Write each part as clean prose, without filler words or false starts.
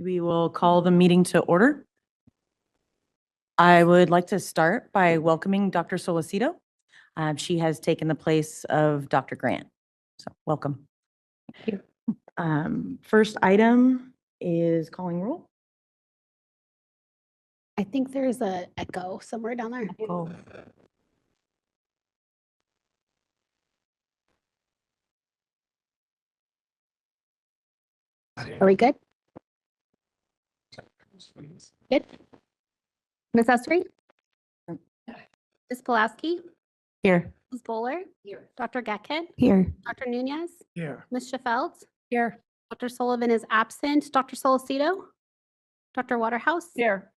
We will call the meeting to order. I would like to start by welcoming Dr. Solicito. She has taken the place of Dr. Grant. So welcome. Thank you. First item is calling roll. I think there's a echo somewhere down there. Oh. Are we good? Good. Ms. Esri? Ms. Pulaski? Here. Ms. Bowler? Here. Dr. Geckhead? Here. Dr. Nunez? Here. Ms. Sheffield? Here. Dr. Sullivan is absent. Dr. Solicito? Dr. Waterhouse? Here.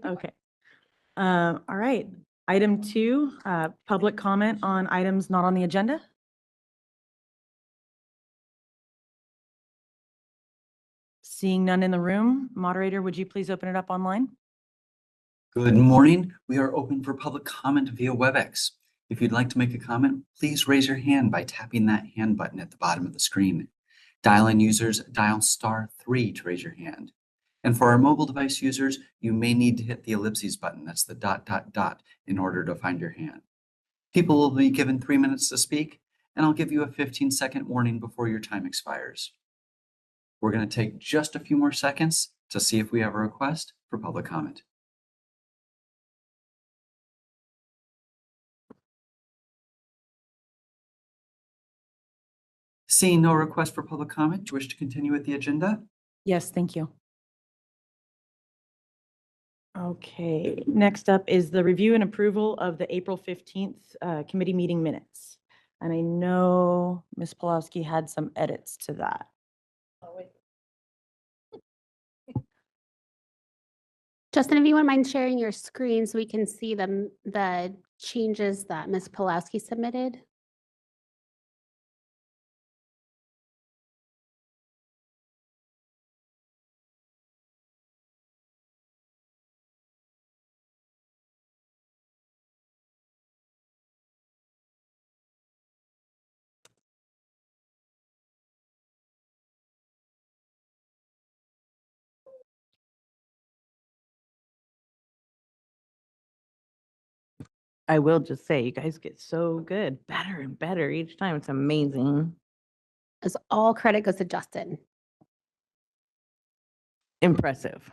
Okay. All right. Item 2, public comment on items not on the agenda. Seeing none in the room, moderator, would you please open it up online? Good morning. We are open for public comment via WebEx. If you'd like to make a comment, please raise your hand by tapping that hand button at the bottom of the screen. Dial-in users, dial *3 to raise your hand. And for our mobile device users, you may need to hit the ellipses button, that's the ... in order to find your hand. People will be given 3 minutes to speak, and I'll give you a 15-second warning before your time expires. We're going to take just a few more seconds to see if we have a request for public comment. Seeing no request for public comment, do you wish to continue with the agenda? Yes, thank you. Okay, next up is the review and approval of the April 15th committee meeting minutes. And I know Ms. Pulaski had some edits to that. Justin, if you wouldn't mind sharing your screen so we can see the changes that Ms. Pulaski submitted. I will just say, you guys get so good, better and better each time. It's amazing. As all credit goes to Justin. Impressive.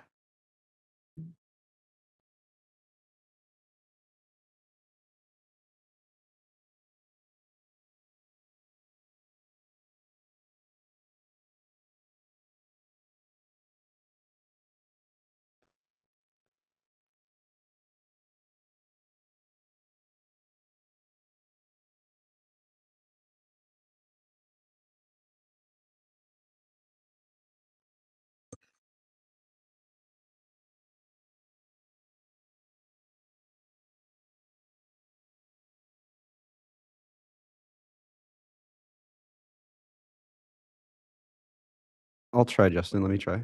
I'll try, Justin. Let me try.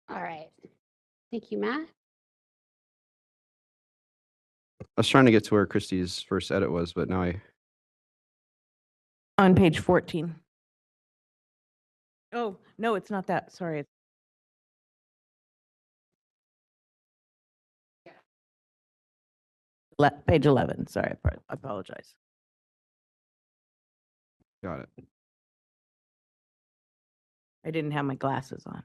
All right. Thank you, Matt. I was trying to get to where Christie's first edit was, but now On page 14. Oh, no, it's not that. Sorry. Page 11. Sorry, I apologize. got it. I didn't have my glasses on.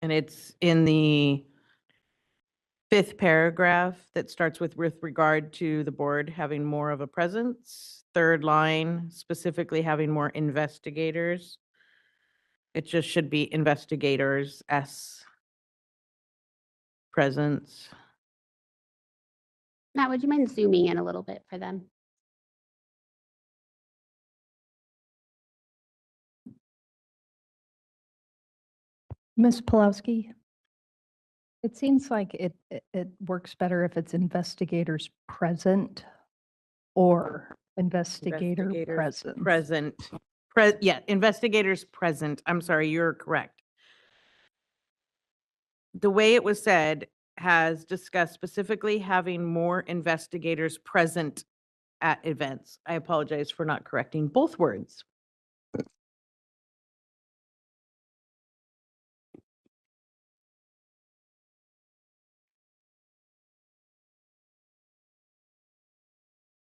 And it's in the 5th paragraph that starts with regard to the board having more of a presence. 3rd line, specifically having more investigators. It just should be investigators, S. Presence. Matt, would you mind zooming in a little bit for them? Ms. Pulaski, it seems like it works better if it's investigators present or investigator Investigators present. Present. Yeah, investigators present. I'm sorry, you're correct. The way it was said has discussed specifically having more investigators present at events. I apologize for not correcting both words.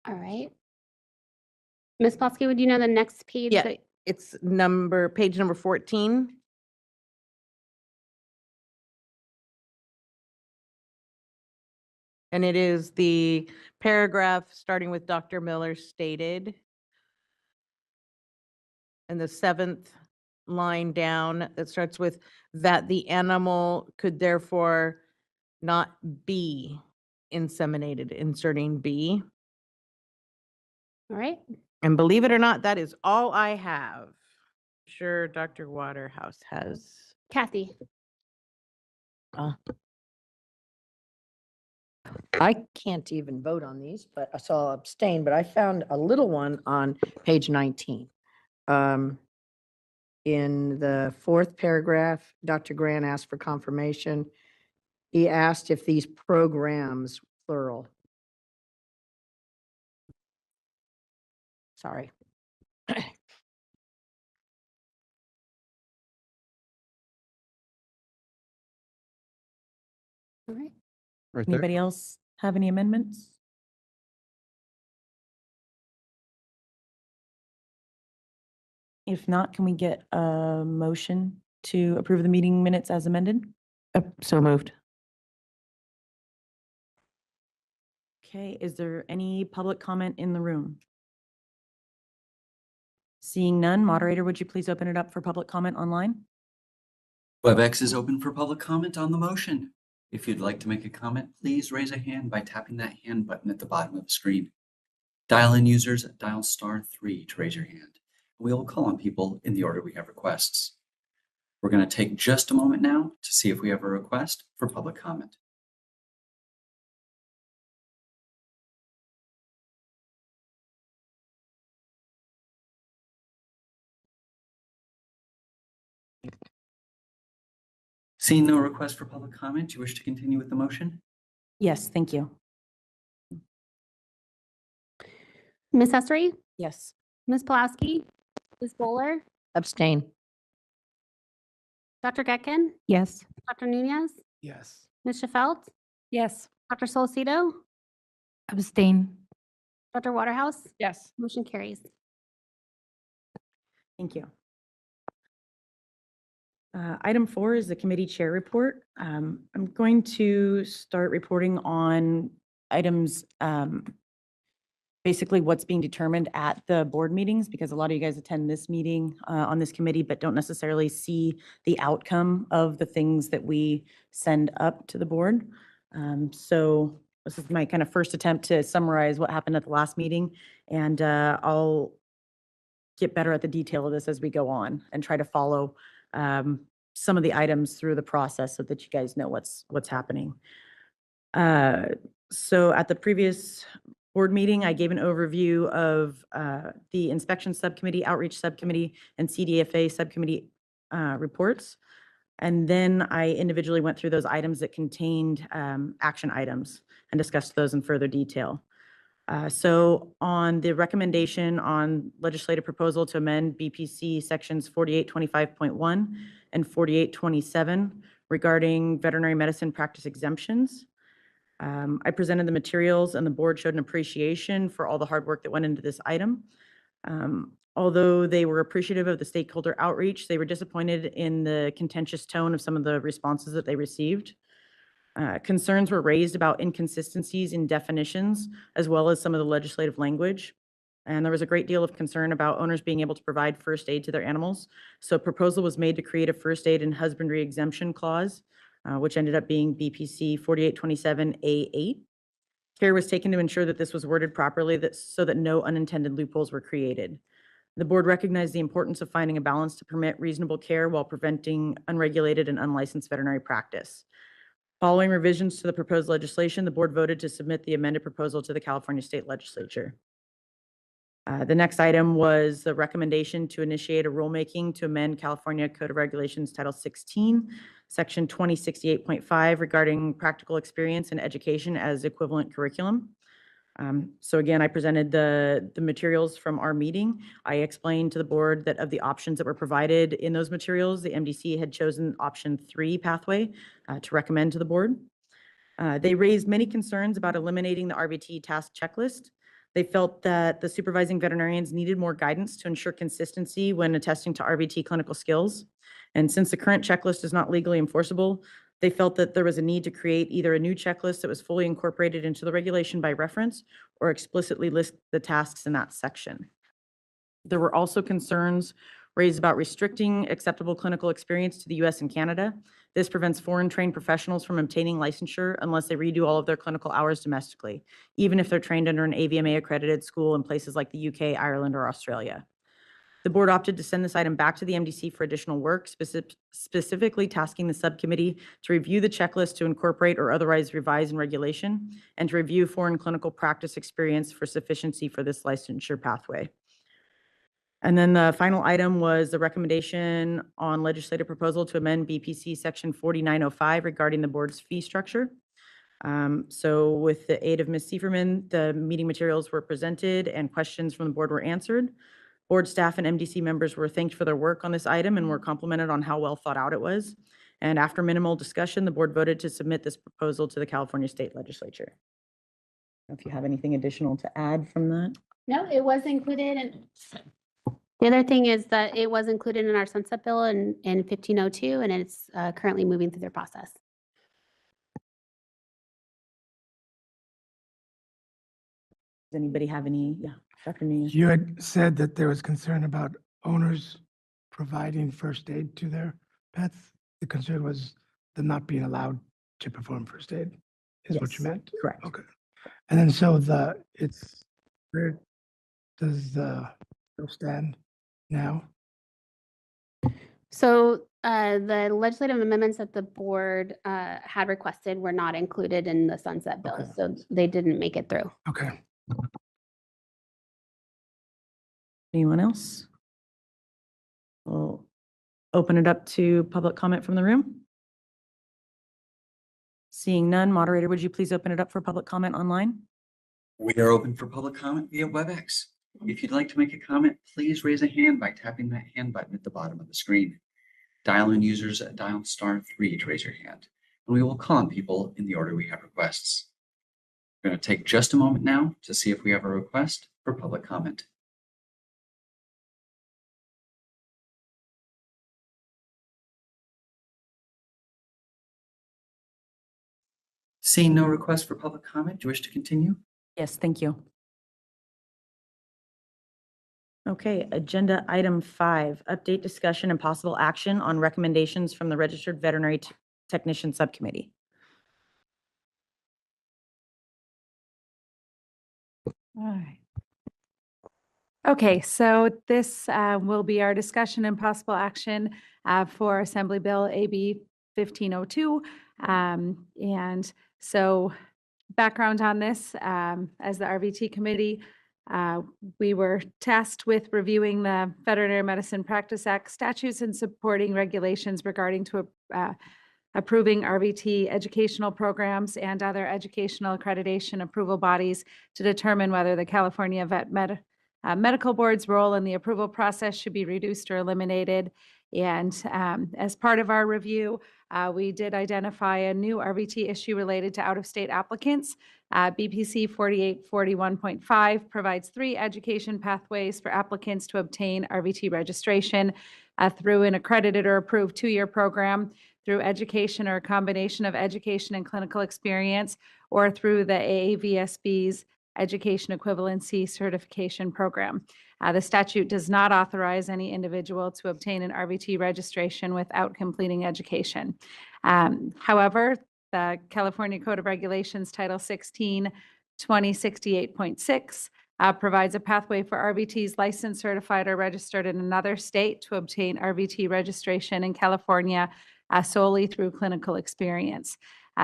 All right. Ms. Pulaski, would you know the next page? Yeah. that- It's page number 14. And it is the paragraph starting with Dr. Miller stated. And the 7th line down that starts with that the animal could therefore not be inseminated, inserting B. All right. And believe it or not, that is all I have. Sure, Dr. Waterhouse has. Kathy. I can't even vote on these, but so I'll abstain, but I found a little one on page 19. In the 4th paragraph, Dr. Grant asked for confirmation. He asked if these programs, plural. Sorry. All right. Right there. Anybody else have any amendments? If not, can we get a motion to approve the meeting minutes as amended? So moved. Okay, is there any public comment in the room? Seeing none, moderator, would you please open it up for public comment online? WebEx is open for public comment on the motion. If you'd like to make a comment, please raise a hand by tapping that hand button at the bottom of the screen. Dial-in users, dial *3 to raise your hand. We will call on people in the order we have requests. We're going to take just a moment now to see if we have a request for public comment. Seeing no request for public comment, do you wish to continue with the motion? Yes, thank you. Ms. Essery, Yes. Ms. Pulaski, Ms. Bowler, Abstain. Dr. Getkin, Yes. Dr. Nunez, Yes. Ms. Shefelt, Yes. Dr. Solcito, Abstain. Dr. Waterhouse. Yes. Motion carries. Thank you. Item 4 is the committee chair report. I'm going to start reporting on items, basically what's being determined at the board meetings, because a lot of you guys attend this meeting on this committee, but don't necessarily see the outcome of the things that we send up to the board. So this is my kind of first attempt to summarize what happened at the last meeting, and I'll get better at the detail of this as we go on and try to follow some of the items through the process so that you guys know what's happening. So at the previous board meeting, I gave an overview of the inspection subcommittee, outreach subcommittee, and CDFA subcommittee reports. And then I individually went through those items that contained action items and discussed those in further detail. So on the recommendation on legislative proposal to amend BPC sections 4825.1 and 4827 regarding veterinary medicine practice exemptions, I presented the materials and the board showed an appreciation for all the hard work that went into this item. Although they were appreciative of the stakeholder outreach, they were disappointed in the contentious tone of some of the responses that they received. Concerns were raised about inconsistencies in definitions, as well as some of the legislative language. And there was a great deal of concern about owners being able to provide first aid to their animals. So a proposal was made to create a first aid and husbandry exemption clause, which ended up being BPC 4827A8. Care was taken to ensure that this was worded properly so that no unintended loopholes were created. The board recognized the importance of finding a balance to permit reasonable care while preventing unregulated and unlicensed veterinary practice. Following revisions to the proposed legislation, the board voted to submit the amended proposal to the California State Legislature. The next item was the recommendation to initiate a rulemaking to amend California Code of Regulations Title 16, Section 2068.5 regarding practical experience in education as equivalent curriculum. So again, I presented the materials from our meeting. I explained to the board that of the options that were provided in those materials, the MDC had chosen option 3 pathway to recommend to the board. They raised many concerns about eliminating the RVT task checklist. They felt that the supervising veterinarians needed more guidance to ensure consistency when attesting to RVT clinical skills. And since the current checklist is not legally enforceable, they felt that there was a need to create either a new checklist that was fully incorporated into the regulation by reference or explicitly list the tasks in that section. There were also concerns raised about restricting acceptable clinical experience to the US and Canada. This prevents foreign trained professionals from obtaining licensure unless they redo all of their clinical hours domestically, even if they're trained under an AVMA accredited school in places like the UK, Ireland, or Australia. The board opted to send this item back to the MDC for additional work, specifically tasking the subcommittee to review the checklist to incorporate or otherwise revise in regulation and to review foreign clinical practice experience for sufficiency for this licensure pathway. And then the final item was the recommendation on legislative proposal to amend BPC Section 4905 regarding the board's fee structure. So with the aid of Ms. Sieferman, the meeting materials were presented and questions from the board were answered. Board staff and MDC members were thanked for their work on this item and were complimented on how well thought out it was. And after minimal discussion, the board voted to submit this proposal to the California State Legislature. If you have anything additional to add from that. No, it was included, and the other thing is that it was included in our sunset bill in 1502, and it's currently moving through their process. Does anybody have any? Yeah, Dr. Nunez. You had said that there was concern about owners providing first aid to their pets. The concern was them not being allowed to perform first aid, is what you Yes, meant? correct. Okay. And then so where does the bill stand now? So the legislative amendments that the board had requested were not included in the sunset bill, Okay. so they didn't make it through. Okay. Anyone else? We'll open it up to public comment from the room. Seeing none, moderator, would you please open it up for public comment online? We are open for public comment via WebEx. If you'd like to make a comment, please raise a hand by tapping that hand button at the bottom of the screen. Dial-in users dial *3 to raise your hand, and we will call on people in the order we have requests. We're going to take just a moment now to see if we have a request for public comment. Seeing no request for public comment, do you wish to continue? Yes, thank you. Okay, agenda item 5, update discussion and possible action on recommendations from the Registered Veterinary Technician Subcommittee. All right. Okay, so this will be our discussion and possible action for Assembly Bill AB 1502. And so background on this, as the RVT committee, we were tasked with reviewing the Veterinary Medicine Practice Act statutes and supporting regulations regarding to approving RVT educational programs and other educational accreditation approval bodies to determine whether the California Medical Board's role in the approval process should be reduced or eliminated. And as part of our review, we did identify a new RVT issue related to out-of-state applicants. BPC 4841.5 provides 3 education pathways for applicants to obtain RVT registration through an accredited or approved 2-year program, through education or a combination of education and clinical experience, or through the AAVSB's Education Equivalency Certification Program. The statute does not authorize any individual to obtain an RVT registration without completing education. However, the California Code of Regulations Title 16, 2068.6 provides a pathway for RVTs licensed, certified, or registered in another state to obtain RVT registration in California solely through clinical experience.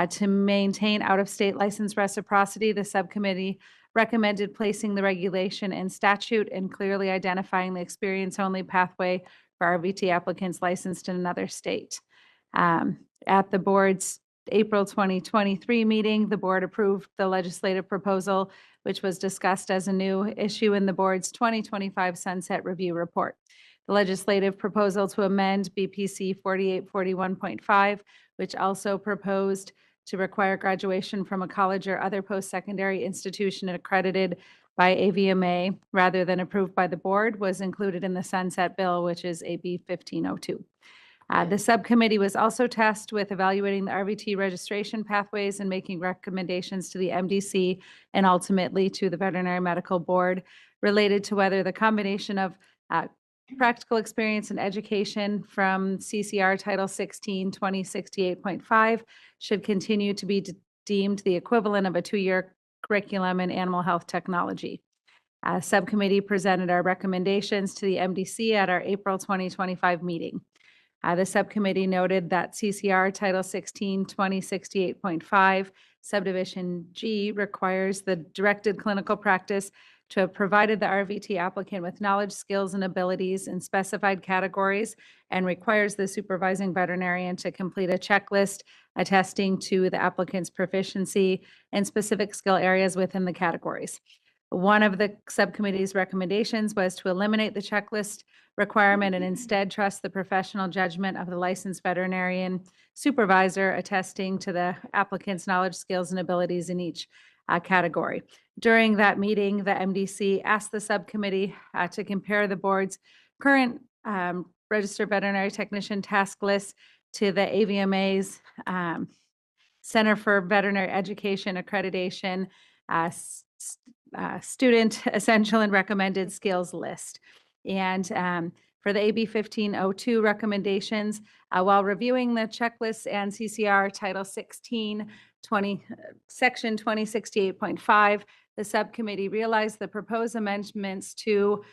To maintain out-of-state license reciprocity, the subcommittee recommended placing the regulation in statute and clearly identifying the experience-only pathway for RVT applicants licensed in another state. At the board's April 2023 meeting, the board approved the legislative proposal, which was discussed as a new issue in the board's 2025 Sunset Review Report. The legislative proposal to amend BPC 4841.5, which also proposed to require graduation from a college or other post-secondary institution accredited by AVMA rather than approved by the board, was included in the Sunset Bill, which is AB 1502. The subcommittee was also tasked with evaluating the RVT registration pathways and making recommendations to the MDC and ultimately to the Veterinary Medical Board related to whether the combination of practical experience and education from CCR Title 16, 2068.5 should continue to be deemed the equivalent of a 2-year curriculum in animal health technology. Subcommittee presented our recommendations to the MDC at our April 2025 meeting. The subcommittee noted that CCR Title 16, 2068.5, Subdivision G requires the directed clinical practice to have provided the RVT applicant with knowledge, skills, and abilities in specified categories and requires the supervising veterinarian to complete a checklist attesting to the applicant's proficiency in specific skill areas within the categories. One of the subcommittee's recommendations was to eliminate the checklist requirement and instead trust the professional judgment of the licensed veterinarian supervisor attesting to the applicant's knowledge, skills, and abilities in each category. During that meeting, the MDC asked the subcommittee to compare the board's current registered veterinary technician task list to the AVMA's Center for Veterinary Education Accreditation student essential and recommended skills list. And for the AB 1502 recommendations, while reviewing the checklists and CCR Title 16, Section 2068.5, the subcommittee realized the proposed amendments to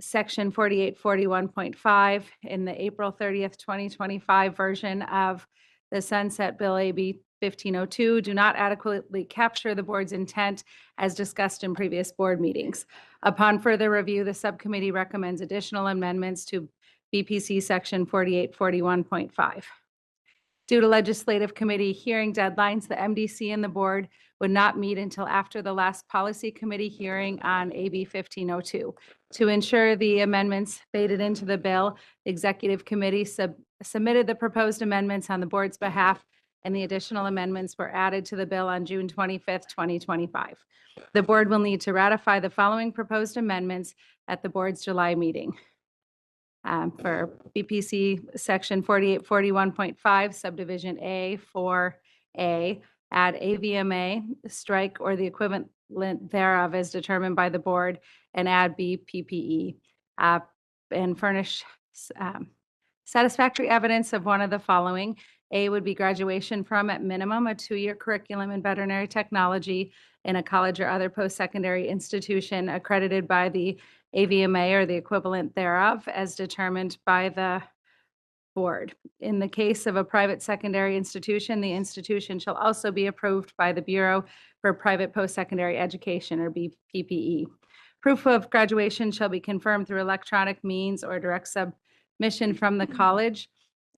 Section 4841.5 in the April 30th, 2025 version of the Sunset Bill AB 1502 do not adequately capture the board's intent as discussed in previous board meetings. Upon further review, the subcommittee recommends additional amendments to BPC Section 4841.5. Due to legislative committee hearing deadlines, the MDC and the board would not meet until after the last policy committee hearing on AB 1502. To ensure the amendments made it into the bill, the executive committee submitted the proposed amendments on the board's behalf, and the additional amendments were added to the bill on June 25th, 2025. The board will need to ratify the following proposed amendments at the board's July meeting. For BPC Section 4841.5, Subdivision A, 4A, add AVMA, strike or the equivalent thereof as determined by the board, and add BPPE, and furnish satisfactory evidence of one of the following. A would be graduation from, at minimum, a 2-year curriculum in veterinary technology in a college or other post-secondary institution accredited by the AVMA or the equivalent thereof as determined by the board. In the case of a private secondary institution, the institution shall also be approved by the Bureau for Private Post-Secondary Education, or BPPE. Proof of graduation shall be confirmed through electronic means or direct submission from the college,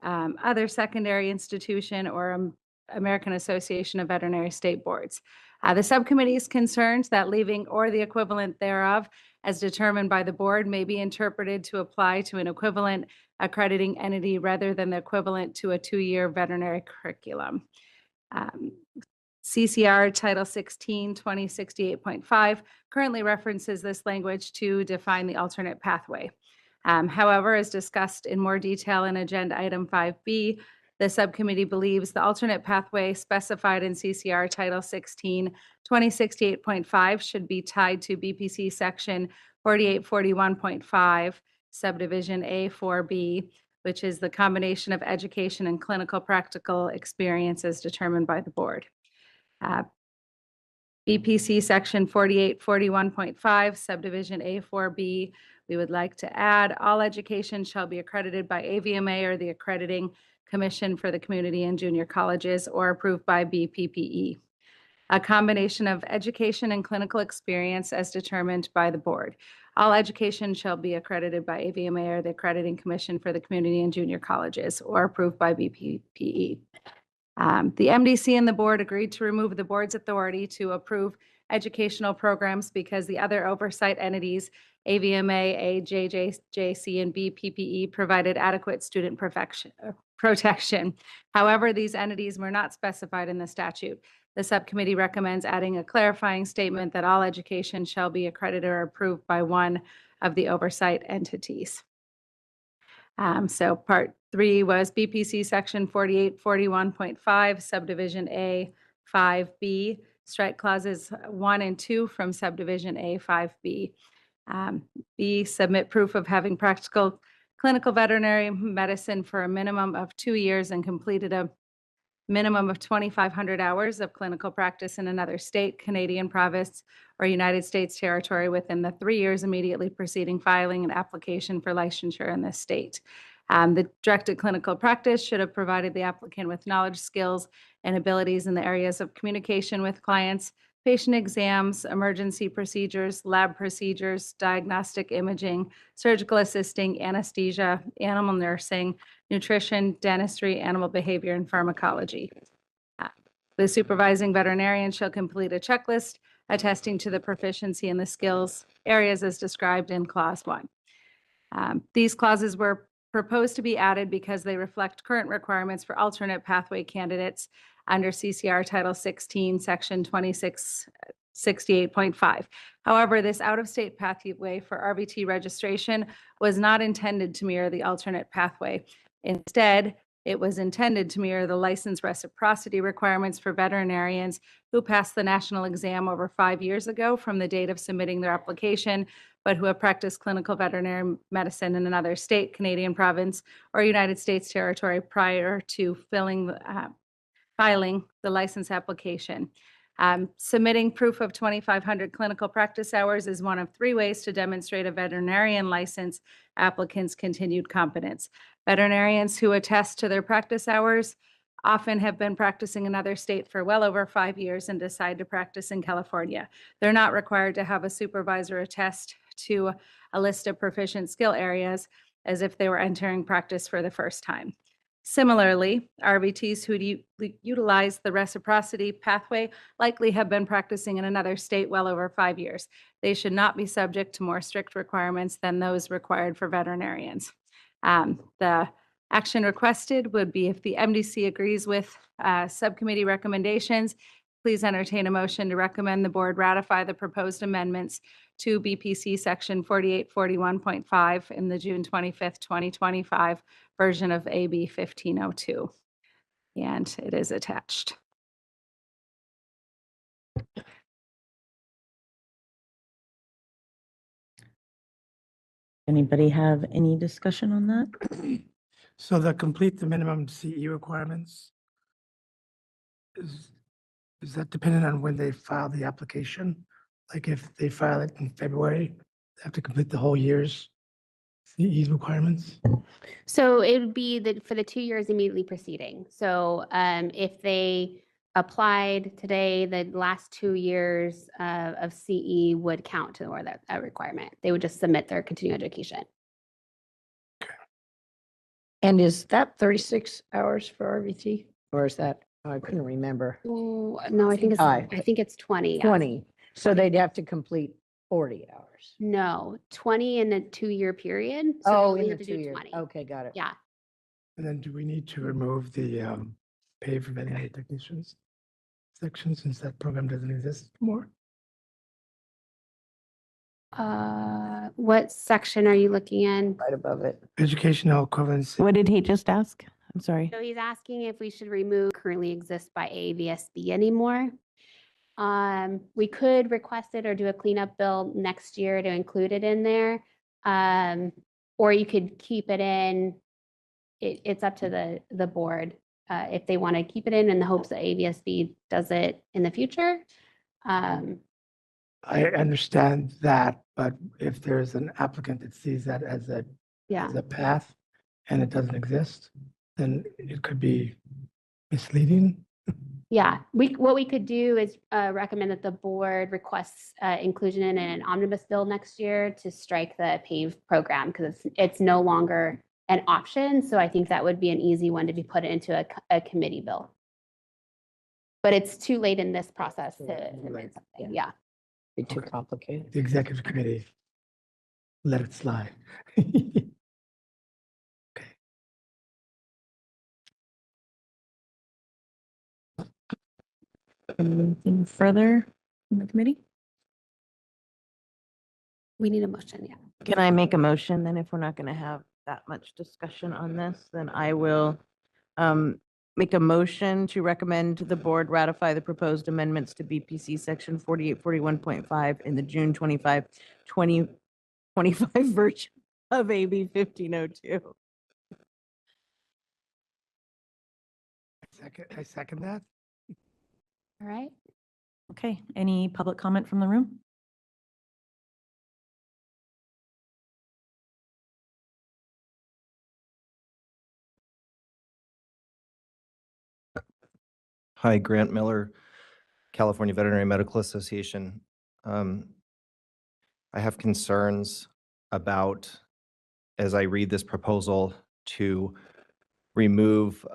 other secondary institution, or American Association of Veterinary State Boards. The subcommittee is concerned that leaving or the equivalent thereof as determined by the board may be interpreted to apply to an equivalent accrediting entity rather than the equivalent to a 2-year veterinary curriculum. CCR Title 16, 2068.5 currently references this language to define the alternate pathway. However, as discussed in more detail in Agenda Item 5B, the subcommittee believes the alternate pathway specified in CCR Title 16, 2068.5 should be tied to BPC Section 4841.5, Subdivision A4B, which is the combination of education and clinical practical experience as determined by the board. BPC Section 4841.5, Subdivision A4B, we would like to add, all education shall be accredited by AVMA or the Accrediting Commission for the Community and Junior Colleges or approved by BPPE. a combination of education and clinical experience as determined by the board. All education shall be accredited by AVMA or the Accrediting Commission for the Community and Junior Colleges or approved by BPPE. The MDC and the board agreed to remove the board's authority to approve educational programs because the other oversight entities, AVMA, AJJC, and BPPE, provided adequate student protection. However, these entities were not specified in the statute. The subcommittee recommends adding a clarifying statement that all education shall be accredited or approved by one of the oversight entities. So part 3 was BPC section 4841.5, subdivision A 5B, strike clauses 1 and 2 from subdivision A 5B. B, submit proof of having practical clinical veterinary medicine for a minimum of 2 years and completed a minimum of 2,500 hours of clinical practice in another state, Canadian province, or United States territory within the 3 years immediately preceding filing an application for licensure in this state. The directed clinical practice should have provided the applicant with knowledge, skills, and abilities in the areas of communication with clients, patient exams, emergency procedures, lab procedures, diagnostic imaging, surgical assisting, anesthesia, animal nursing, nutrition, dentistry, animal behavior, and pharmacology. The supervising veterinarian shall complete a checklist attesting to the proficiency in the skills areas as described in Clause 1. These clauses were proposed to be added because they reflect current requirements for alternate pathway candidates under CCR Title 16, Section 2668.5. However, this out-of-state pathway for RVT registration was not intended to mirror the alternate pathway. Instead, it was intended to mirror the license reciprocity requirements for veterinarians who passed the national exam over 5 years ago from the date of submitting their application, but who have practiced clinical veterinary medicine in another state, Canadian province, or United States territory prior to filing the license application. Submitting proof of 2,500 clinical practice hours is one of 3 ways to demonstrate a veterinarian license applicant's continued competence. Veterinarians who attest to their practice hours often have been practicing in another state for well over 5 years and decide to practice in California. They're not required to have a supervisor attest to a list of proficient skill areas as if they were entering practice for the first time. Similarly, RVTs who utilize the reciprocity pathway likely have been practicing in another state well over 5 years. They should not be subject to more strict requirements than those required for veterinarians. The action requested would be if the MDC agrees with subcommittee recommendations, please entertain a motion to recommend the board ratify the proposed amendments to BPC section 4841.5 in the June 25th, 2025 version of AB 1502. And it is attached. Anybody have any discussion on that? So the complete the minimum CE requirements, is that dependent on when they file the application? Like if they file it in February, they have to complete the whole year's CE requirements? So it would be for the 2 years immediately preceding. So if they applied today, the last 2 years of CE would count toward that requirement. They would just submit their continuing education. And is that 36 hours for RVT? Or is that, oh, I couldn't remember, Oh, no, I think it's, Aye. I think it's 20. yes. 20. So they'd have to complete 40 hours. No, 20 in a 2-year period. So they Oh, only in have the to do 2 years. 20. Okay, got it. Yeah. And then do we need to remove the pay for veterinary technicians section since that program doesn't exist anymore? What section are you looking in? Right above it. Educational equivalency. What did he just ask? I'm sorry. So he's asking if we should remove currently exists by AVSB anymore. We could request it or do a cleanup bill next year to include it in there. Or you could keep it in. It's up to the board if they want to keep it in the hopes that AVSB does it in the future. I understand that, but if there's an applicant that sees that as Yeah. a path and it doesn't exist, then it could be misleading. Yeah, what we could do is recommend that the board requests inclusion in an omnibus bill next year to strike the PAVE program because it's no longer an option. So I think that would be an easy one to be put into a committee bill. But it's too late in this process to amend something. Yeah. Be too complicated. The executive committee, let it slide. Anything further from the committee? We need a motion. Yeah. Can I make a motion then if we're not going to have that much discussion on this? Then I will make a motion to recommend the board ratify the proposed amendments to BPC section 4841.5 in the June 2025 version of AB 1502. I second that. All right. Okay, any public comment from the room? Hi, Grant Miller, California Veterinary Medical Association. I have concerns about, as I read this proposal, to remove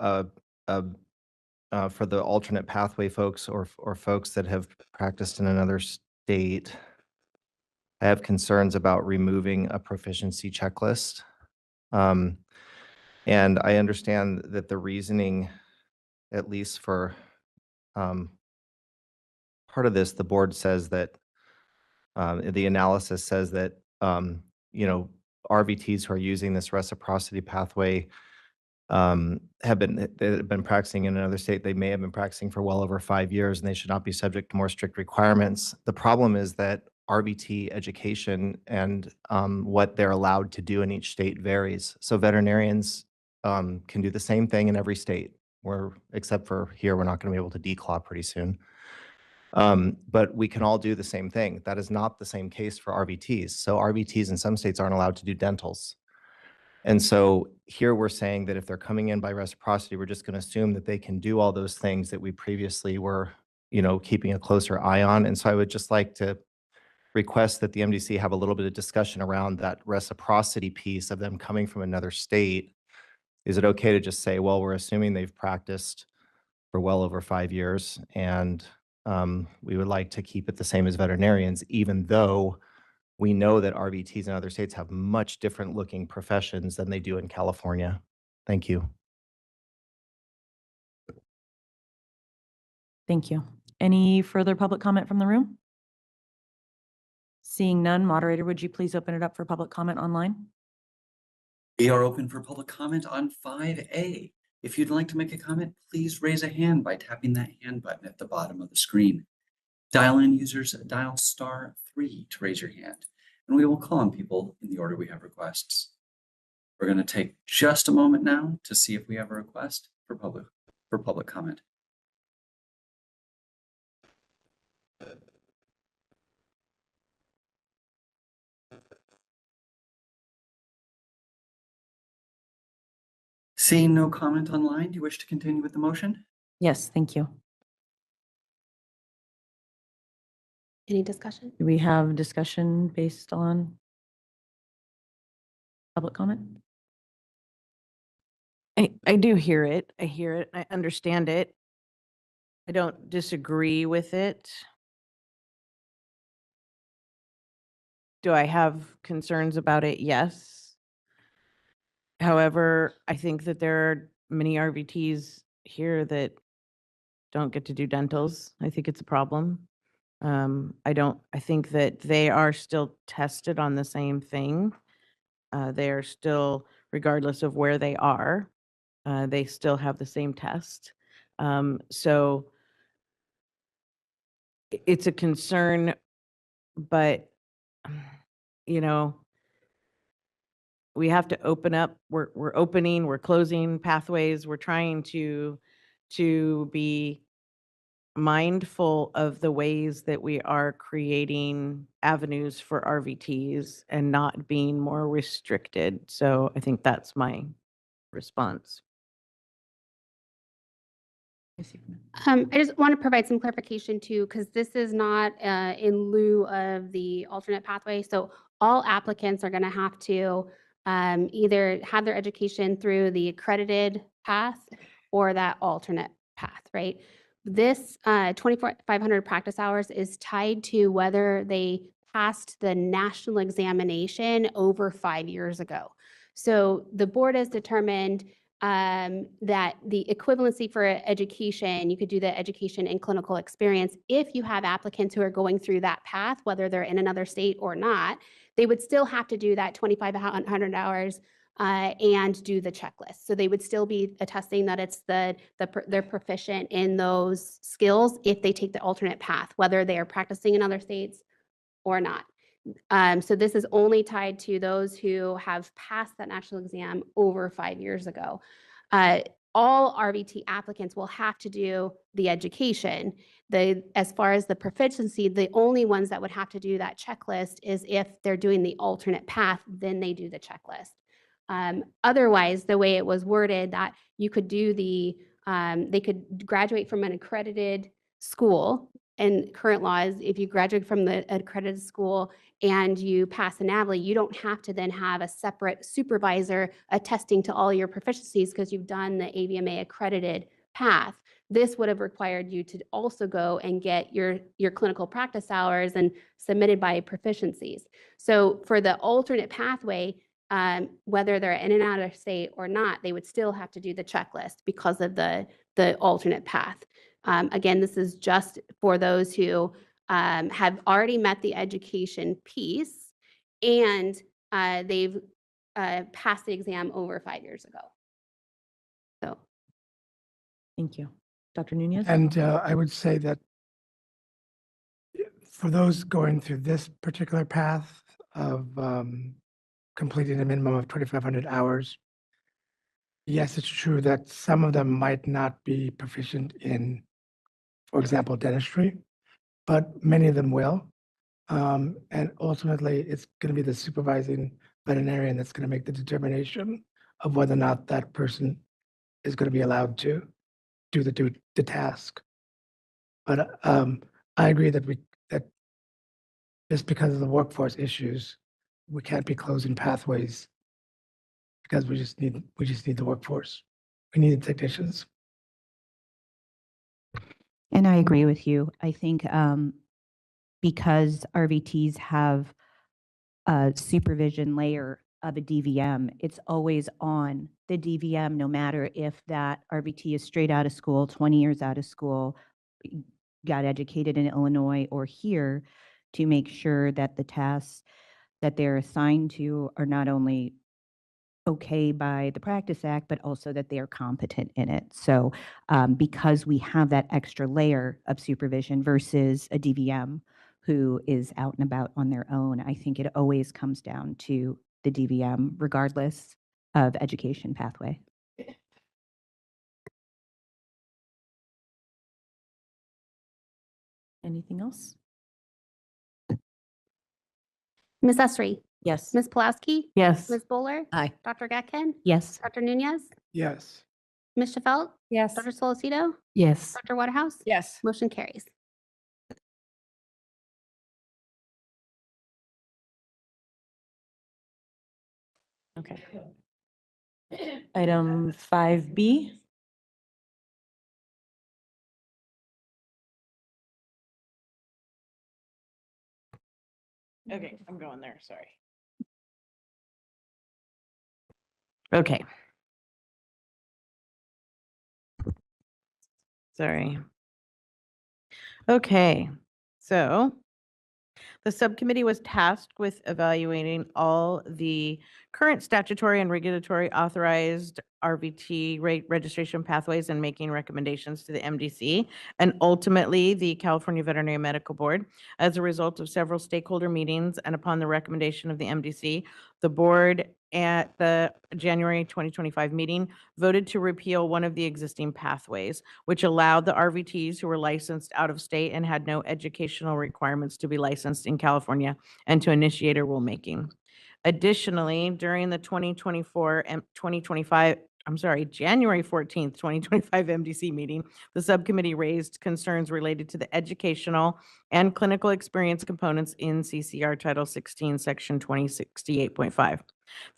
for the alternate pathway folks or folks that have practiced in another state. I have concerns about removing a proficiency checklist. And I understand that the reasoning, at least for part of this, the board says that the analysis says that RVTs who are using this reciprocity pathway have been practicing in another state. They may have been practicing for well over 5 years, and they should not be subject to more strict requirements. The problem is that RVT education and what they're allowed to do in each state varies. So veterinarians can do the same thing in every state. Except for here, we're not going to be able to declaw pretty soon. But we can all do the same thing. That is not the same case for RVTs. So RVTs in some states aren't allowed to do dentals. And so here we're saying that if they're coming in by reciprocity, we're just going to assume that they can do all those things that we previously were, keeping a closer eye on. And so I would just like to request that the MDC have a little bit of discussion around that reciprocity piece of them coming from another state. Is it okay to just say, well, we're assuming they've practiced for well over 5 years, and we would like to keep it the same as veterinarians, even though we know that RVTs in other states have much different looking professions than they do in California. Thank you. Thank you. Any further public comment from the room? Seeing none, moderator, would you please open it up for public comment online? We are open for public comment on 5A. If you'd like to make a comment, please raise a hand by tapping that hand button at the bottom of the screen. Dial-in users dial *3 to raise your hand, and we will call on people in the order we have requests. We're going to take just a moment now to see if we have a request for public comment. Seeing no comment online, do you wish to continue with the motion? Yes, thank you. Any discussion? Do we have discussion based on public comment? I do hear it. I hear it. I understand it. I don't disagree with it. Do I have concerns about it? Yes. However, I think that there are many RVTs here that don't get to do dentals. I think it's a problem. I think that they are still tested on the same thing. They are still, regardless of where they are, they still have the same test. So it's a concern, but we have to open up. We're opening, we're closing pathways. We're trying to be mindful of the ways that we are creating avenues for RVTs and not being more restricted. So I think that's my response. I just want to provide some clarification too, because this is not in lieu of the alternate pathway. So all applicants are going to have to either have their education through the accredited path or that alternate path, right? This 2,500 practice hours is tied to whether they passed the national examination over 5 years ago. So the board has determined that the equivalency for education, you could do the education and clinical experience. If you have applicants who are going through that path, whether they're in another state or not, they would still have to do that 2,500 hours and do the checklist. So they would still be attesting that it's they're proficient in those skills if they take the alternate path, whether they are practicing in other states or not. So this is only tied to those who have passed that national exam over 5 years ago. All RVT applicants will have to do the education. As far as the proficiency, the only ones that would have to do that checklist is if they're doing the alternate path, then they do the checklist. Otherwise, the way it was worded, that you could do they could graduate from an accredited school. And current law is if you graduate from the accredited school and you pass an AVLE, you don't have to then have a separate supervisor attesting to all your proficiencies because you've done the AVMA accredited path. This would have required you to also go and get your clinical practice hours and submitted by proficiencies. So for the alternate pathway, whether they're in and out of state or not, they would still have to do the checklist because of the alternate path. Again, this is just for those who have already met the education piece and they've passed the exam over 5 years ago. So. Thank you. Dr. Nunez? And I would say that for those going through this particular path of completing a minimum of 2,500 hours, yes, it's true that some of them might not be proficient in, for example, dentistry, but many of them will. And ultimately, it's going to be the supervising veterinarian that's going to make the determination of whether or not that person is going to be allowed to do the task. But I agree that that just because of the workforce issues, we can't be closing pathways because we just need the workforce. We need the technicians. And I agree with you. I think because RVTs have a supervision layer of a DVM, it's always on the DVM, no matter if that RVT is straight out of school, 20 years out of school, got educated in Illinois or here, to make sure that the tasks that they're assigned to are not only okay by the Practice Act, but also that they are competent in it. So because we have that extra layer of supervision versus a DVM who is out and about on their own, I think it always comes down to the DVM, regardless of education pathway. Anything else? Ms. Esri, Yes. Ms. Pulaski, Yes. Ms. Bowler, Aye. Dr. Getkin, Yes. Dr. Nunez, Yes. Ms. Shefelt, Yes. Dr. Solocito, Yes. Dr. Waterhouse. Yes. Motion carries. Okay. Item 5B. Okay, I'm going there, sorry. Okay. Sorry. Okay, so the subcommittee was tasked with evaluating all the current statutory and regulatory authorized RVT registration pathways and making recommendations to the MDC and ultimately the California Veterinary Medical Board. As a result of several stakeholder meetings and upon the recommendation of the MDC, the board at the January 2025 meeting voted to repeal one of the existing pathways, which allowed the RVTs who were licensed out of state and had no educational requirements to be licensed in California and to initiate a rulemaking. Additionally, during the 2024 and 2025 January 14th, 2025 MDC meeting, the subcommittee raised concerns related to the educational and clinical experience components in CCR Title 16, Section 2068.5.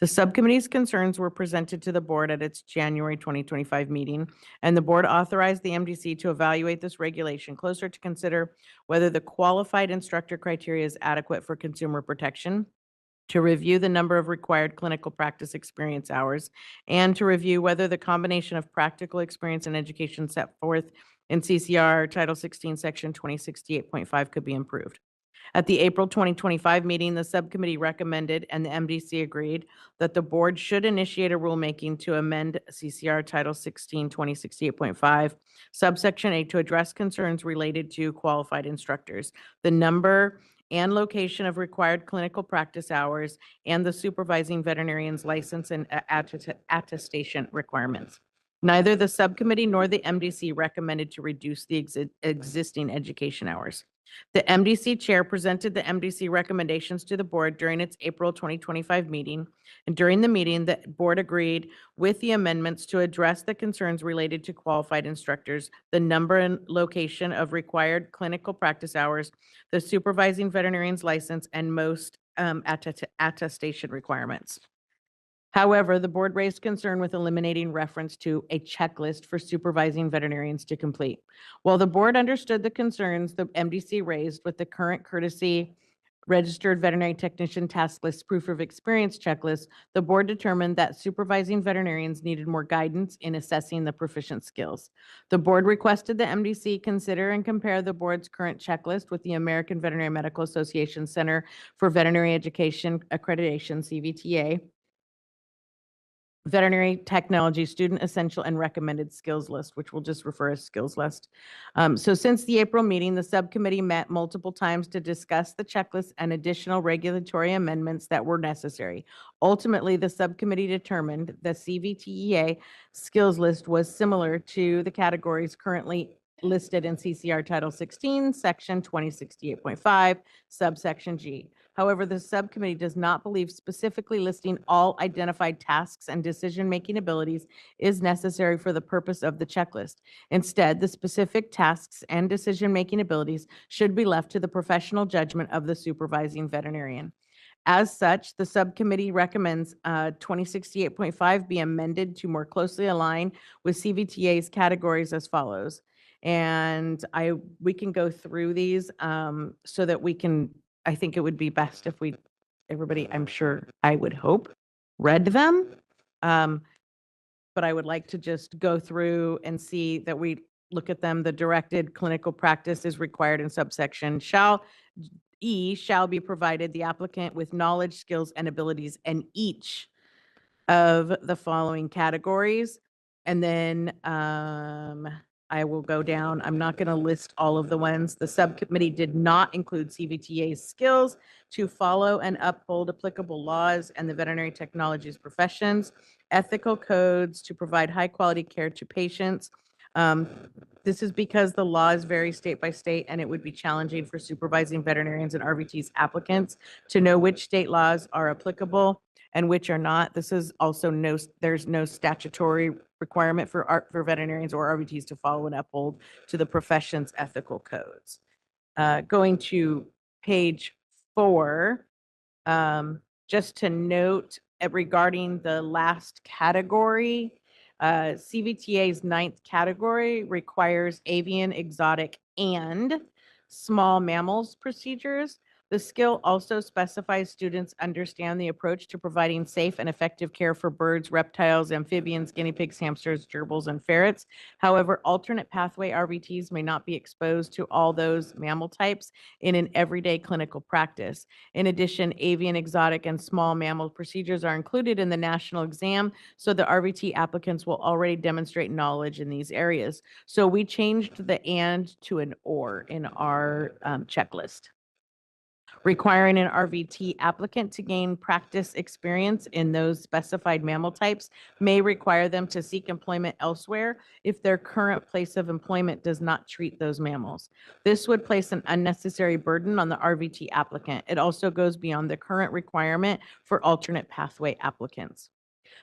The subcommittee's concerns were presented to the board at its January 2025 meeting, and the board authorized the MDC to evaluate this regulation closer to consider whether the qualified instructor criteria is adequate for consumer protection, to review the number of required clinical practice experience hours, and to review whether the combination of practical experience and education set forth in CCR Title 16, Section 2068.5 could be improved. At the April 2025 meeting, the subcommittee recommended, and the MDC agreed, that the board should initiate a rulemaking to amend CCR Title 16, 2068.5, subsection A, to address concerns related to qualified instructors, the number and location of required clinical practice hours, and the supervising veterinarian's license and attestation requirements. Neither the subcommittee nor the MDC recommended to reduce the existing education hours. The MDC chair presented the MDC recommendations to the board during its April 2025 meeting. And during the meeting, the board agreed with the amendments to address the concerns related to qualified instructors, the number and location of required clinical practice hours, the supervising veterinarian's license, and most attestation requirements. However, the board raised concern with eliminating reference to a checklist for supervising veterinarians to complete. While the board understood the concerns the MDC raised with the current courtesy registered veterinary technician task list proof of experience checklist, the board determined that supervising veterinarians needed more guidance in assessing the proficient skills. The board requested the MDC consider and compare the board's current checklist with the American Veterinary Medical Association Center for Veterinary Education Accreditation, CVTA, Veterinary Technology Student Essential and Recommended Skills List, which we'll just refer as skills list. So since the April meeting, the subcommittee met multiple times to discuss the checklist and additional regulatory amendments that were necessary. Ultimately, the subcommittee determined the CVTEA skills list was similar to the categories currently listed in CCR Title 16, Section 2068.5, subsection G. However, the subcommittee does not believe specifically listing all identified tasks and decision-making abilities is necessary for the purpose of the checklist. Instead, the specific tasks and decision-making abilities should be left to the professional judgment of the supervising veterinarian. As such, the subcommittee recommends 2068.5 be amended to more closely align with CVTA's categories as follows. And we can go through these so that we can, I think it would be best if everybody, I'm sure, I would hope, read them. But I would like to just go through and see that we look at them. The directed clinical practice is required in subsection shall be provided the applicant with knowledge, skills, and abilities in each of the following categories. And then I will go down. I'm not going to list all of the ones. The subcommittee did not include CVTA's skills to follow and uphold applicable laws and the veterinary technologies professions, ethical codes to provide high quality care to patients. This is because the laws vary state by state, and it would be challenging for supervising veterinarians and RVTs applicants to know which state laws are applicable and which are not. This is also there's no statutory requirement for veterinarians or RVTs to follow and uphold to the profession's ethical codes. Going to page 4, just to note regarding the last category, CVTA's 9th category requires avian, exotic, and small mammals procedures. The skill also specifies students understand the approach to providing safe and effective care for birds, reptiles, amphibians, guinea pigs, hamsters, gerbils, and ferrets. However, alternate pathway RVTs may not be exposed to all those mammal types in an everyday clinical practice. In addition, avian, exotic, and small mammal procedures are included in the national exam, so the RVT applicants will already demonstrate knowledge in these areas. So we changed the and to an or in our checklist. Requiring an RVT applicant to gain practice experience in those specified mammal types may require them to seek employment elsewhere if their current place of employment does not treat those mammals. This would place an unnecessary burden on the RVT applicant. It also goes beyond the current requirement for alternate pathway applicants.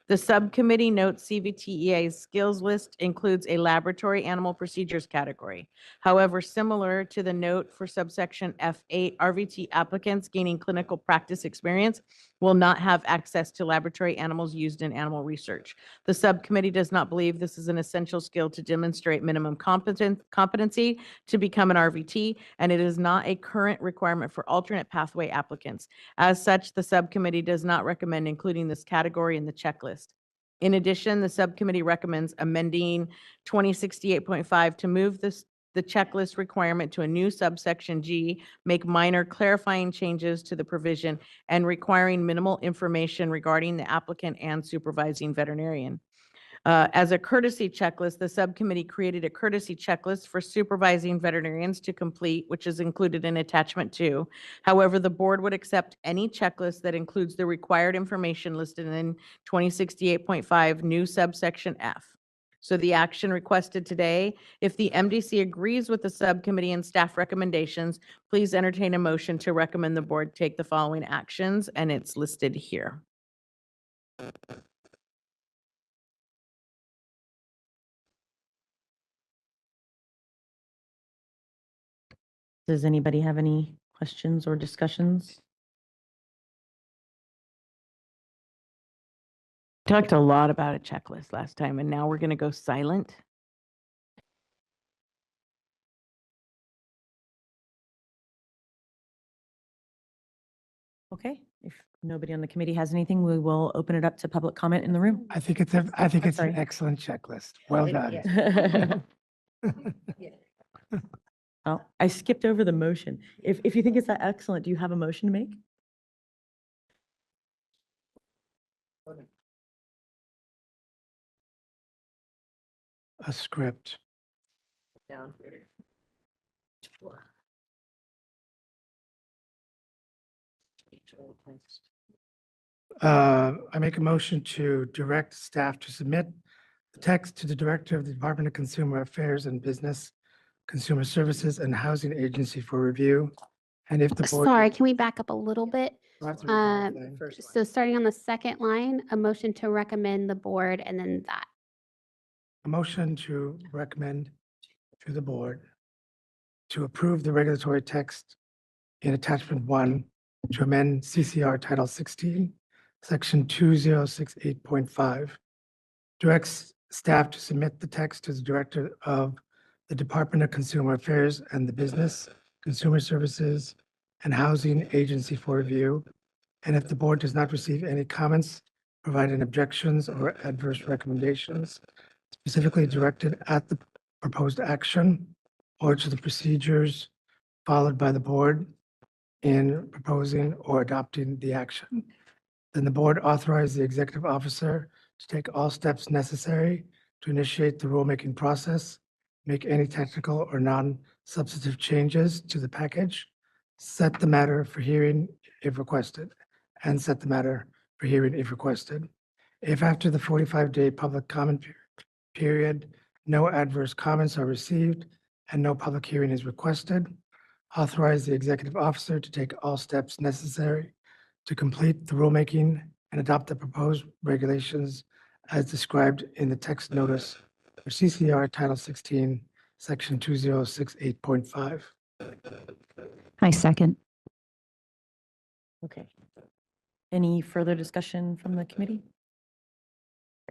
The subcommittee notes CVTEA's skills list includes a laboratory animal procedures category. However, similar to the note for subsection F8, RVT applicants gaining clinical practice experience will not have access to laboratory animals used in animal research. The subcommittee does not believe this is an essential skill to demonstrate minimum competency to become an RVT, and it is not a current requirement for alternate pathway applicants. As such, the subcommittee does not recommend including this category in the checklist. In addition, the subcommittee recommends amending 2068.5 to move the checklist requirement to a new subsection G, make minor clarifying changes to the provision, and requiring minimal information regarding the applicant and supervising veterinarian. As a courtesy checklist, the subcommittee created a courtesy checklist for supervising veterinarians to complete, which is included in attachment 2. However, the board would accept any checklist that includes the required information listed in 2068.5 new subsection F. So the action requested today, if the MDC agrees with the subcommittee and staff recommendations, please entertain a motion to recommend the board take the following actions, and it's listed here. Does anybody have any questions or discussions? Talked a lot about a checklist last time, and now we're going to go silent. Okay, if nobody on the committee has anything, we will open it up to public comment in the room. I think it's an sorry. excellent checklist. Well done. Oh, I skipped over the motion. If you think it's that excellent, do you have a motion to make? A script. I make a motion to direct staff to submit the text to the Director of the Department of Consumer Affairs and Business, Consumer Services and Housing Agency for review. And if the board. Sorry, can we back up a little bit? Do I have to read the whole thing? So starting on the second line, a motion to recommend the board and then that. A motion to recommend to the board to approve the regulatory text in attachment 1 to amend CCR Title 16, Section 2068.5. Directs staff to submit the text to the Director of the Department of Consumer Affairs and the Business, Consumer Services and Housing Agency for review. And if the board does not receive any comments, provide any objections or adverse recommendations specifically directed at the proposed action or to the procedures followed by the board in proposing or adopting the action. Then the board authorizes the executive officer to take all steps necessary to initiate the rulemaking process, make any technical or non-substantive changes to the package, set the matter for hearing if requested, and set the matter for hearing if requested. If after the 45-day public comment period, no adverse comments are received and no public hearing is requested, authorize the executive officer to take all steps necessary to complete the rulemaking and adopt the proposed regulations as described in the text notice for CCR Title 16, Section 2068.5. I second. Okay. Any further discussion from the committee?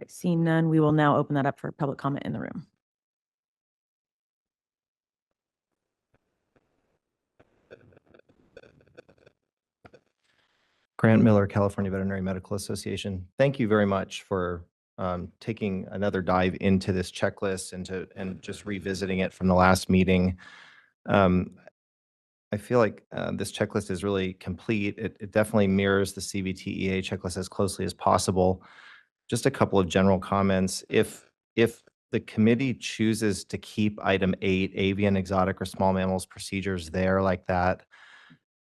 All right, seeing none, we will now open that up for public comment in the room. Grant Miller, California Veterinary Medical Association. Thank you very much for taking another dive into this checklist and just revisiting it from the last meeting. I feel like this checklist is really complete. It definitely mirrors the CVTEA checklist as closely as possible. Just a couple of general comments. If the committee chooses to keep item 8, avian, exotic, or small mammals procedures there like that,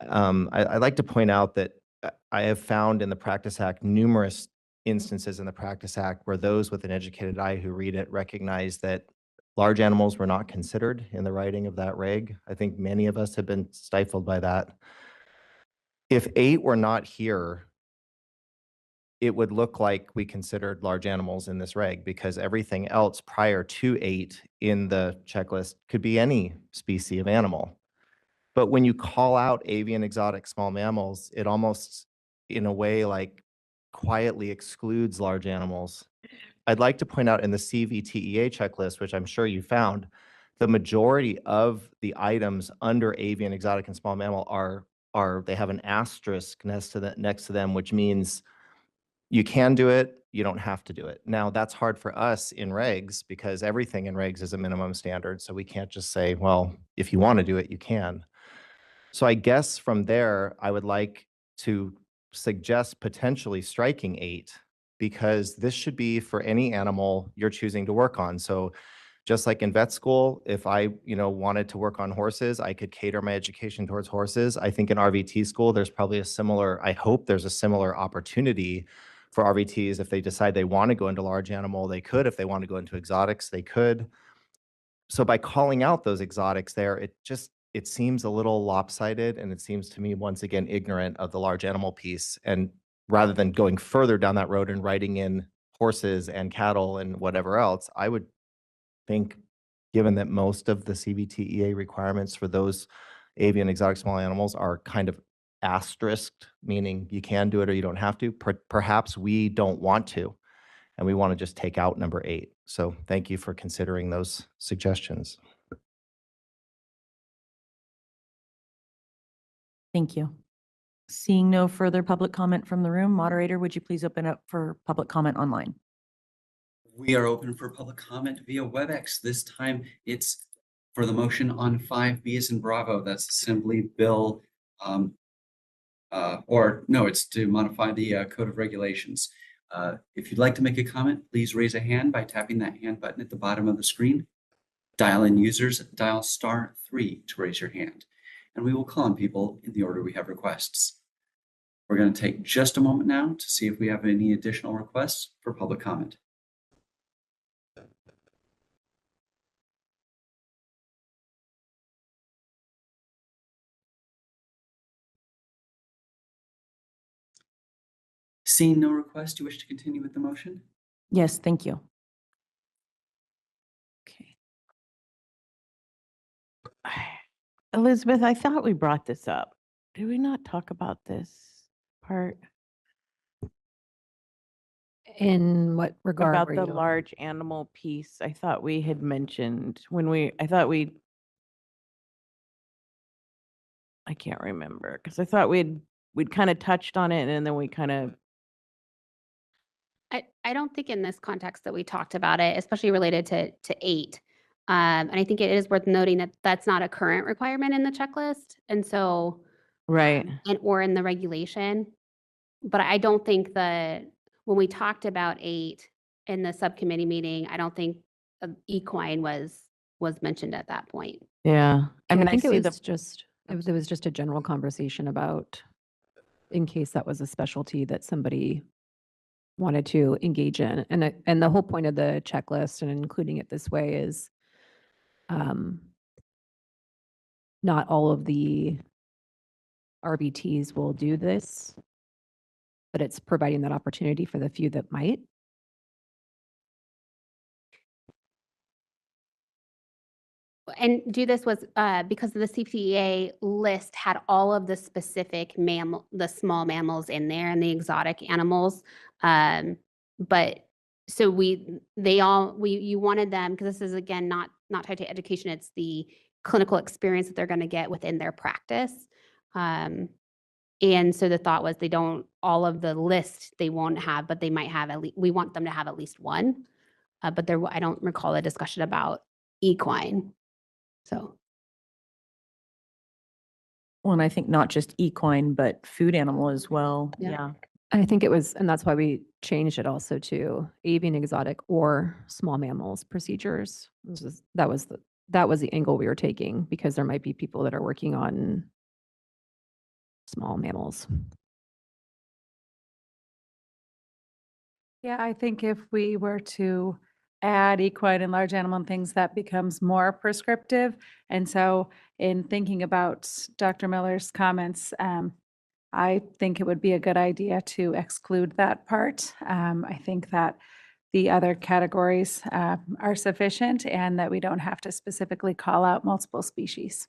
I'd like to point out that I have found in the Practice Act numerous instances in the Practice Act where those with an educated eye who read it recognize that large animals were not considered in the writing of that reg. I think many of us have been stifled by that. If 8 were not here, it would look like we considered large animals in this reg because everything else prior to 8 in the checklist could be any species of animal. But when you call out avian, exotic, small mammals, it almost, in a way, like quietly excludes large animals. I'd like to point out in the CVTEA checklist, which I'm sure you found, the majority of the items under avian, exotic, and small mammal are they have an asterisk next to them, which means you can do it, you don't have to do it. Now, that's hard for us in regs because everything in regs is a minimum standard. So we can't just say, well, if you want to do it, you can. So I guess from there, I would like to suggest potentially striking 8 because this should be for any animal you're choosing to work on. So just like in vet school, if I, wanted to work on horses, I could cater my education towards horses. I think in RVT school, there's probably I hope there's a similar opportunity for RVTs. If they decide they want to go into large animal, they could. If they want to go into exotics, they could. So by calling out those exotics there, it seems a little lopsided, and it seems to me, once again, ignorant of the large animal piece. And rather than going further down that road and writing in horses and cattle and whatever else, I would think, given that most of the CVTEA requirements for those avian, exotic, small animals are kind of asterisked, meaning you can do it or you don't have to, perhaps we don't want to, and we want to just take out number 8. So thank you for considering those suggestions. Thank you. Seeing no further public comment from the room, moderator, would you please open up for public comment online? We are open for public comment via WebEx. This time it's for the motion on 5B as in Bravo. That's Assembly Bill, it's to modify the Code of Regulations. If you'd like to make a comment, please raise a hand by tapping that hand button at the bottom of the screen. Dial-in users, dial *3 to raise your hand, and we will call on people in the order we have requests. We're going to take just a moment now to see if we have any additional requests for public comment. Seeing no request, do you wish to continue with the motion? Yes, thank you. Okay. Elizabeth, I thought we brought this up. Did we not talk about this part In what regard? about were the you- large animal piece? I thought we had mentioned I can't remember because I thought we'd kind of touched on it and then we kind of, I don't think in this context that we talked about it, especially related to 8. And I think it is worth noting that that's not a current requirement in the checklist. And so, right. or in the regulation. But I don't think that when we talked about 8 in the subcommittee meeting, I don't think equine was mentioned at that point. Yeah. I mean, I think see it the, was just, it was just a general conversation about in case that was a specialty that somebody wanted to engage in. And the whole point of the checklist and including it this way is not all of the RBTs will do this, but it's providing that opportunity for the few that might. And do this was because the CPEA list had all of the specific the small mammals in there and the exotic animals. But so you wanted them, because this is again, not tied to education, it's the clinical experience that they're going to get within their practice. And so the thought was all of the list they won't have, but they might have we want them to have at least one. But I don't recall a discussion about equine. So. well, and I think not just equine, but food animal as well. Yeah. Yeah. I think it was, and that's why we changed it also to avian, exotic, or small mammals procedures. That was the angle we were taking, because there might be people that are working on small mammals. Yeah, I think if we were to add equine and large animal and things, that becomes more prescriptive. And so in thinking about Dr. Miller's comments, I think it would be a good idea to exclude that part. I think that the other categories are sufficient and that we don't have to specifically call out multiple species.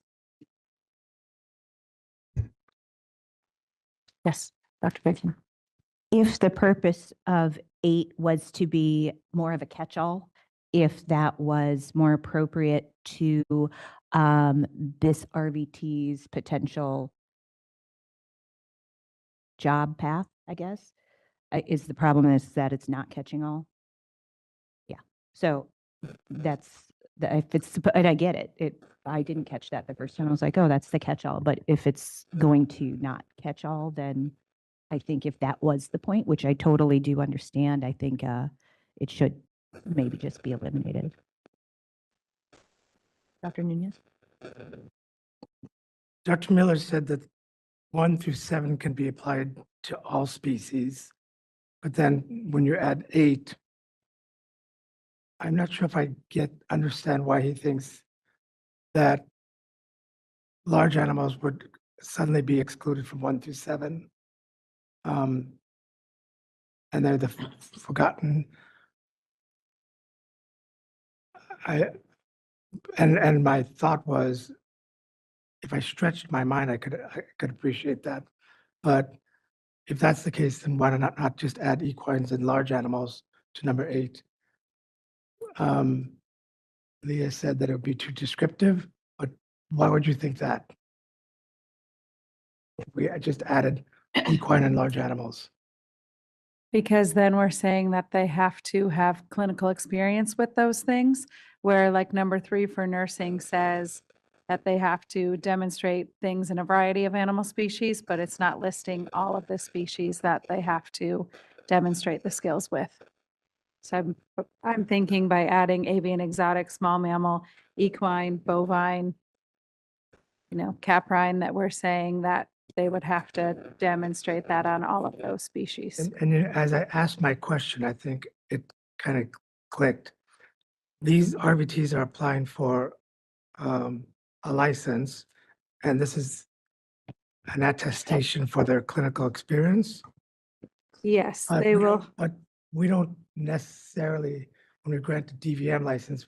Yes, Dr. Bacon. If the purpose of 8 was to be more of a catch-all, if that was more appropriate to this RVT's potential job path, I guess, is the problem is that it's not catching all? Yeah, so that's, if it's, and I get it, I didn't catch that the first time. I was like, oh, that's the catch-all. But if it's going to not catch all, then I think if that was the point, which I totally do understand, I think it should maybe just be eliminated. Dr. Nunez? Dr. Miller said that 1 through 7 can be applied to all species. But then when you add 8, I'm not sure if I understand why he thinks that large animals would suddenly be excluded from 1 through 7. And they're the forgotten. And my thought was, if I stretched my mind, I could appreciate that. But if that's the case, then why not just add equines and large animals to number 8? Leah said that it would be too descriptive, but why would you think that? We just added equine and large animals. Because then we're saying that they have to have clinical experience with those things, where like number 3 for nursing says that they have to demonstrate things in a variety of animal species, but it's not listing all of the species that they have to demonstrate the skills with. So I'm thinking by adding avian, exotic, small mammal, equine, bovine, caprine, that we're saying that they would have to demonstrate that on all of those species. And as I asked my question, I think it kind of clicked. These RVTs are applying for a license, and this is an attestation for their clinical experience. Yes, But they we will. don't- But we don't necessarily, when we grant a DVM license,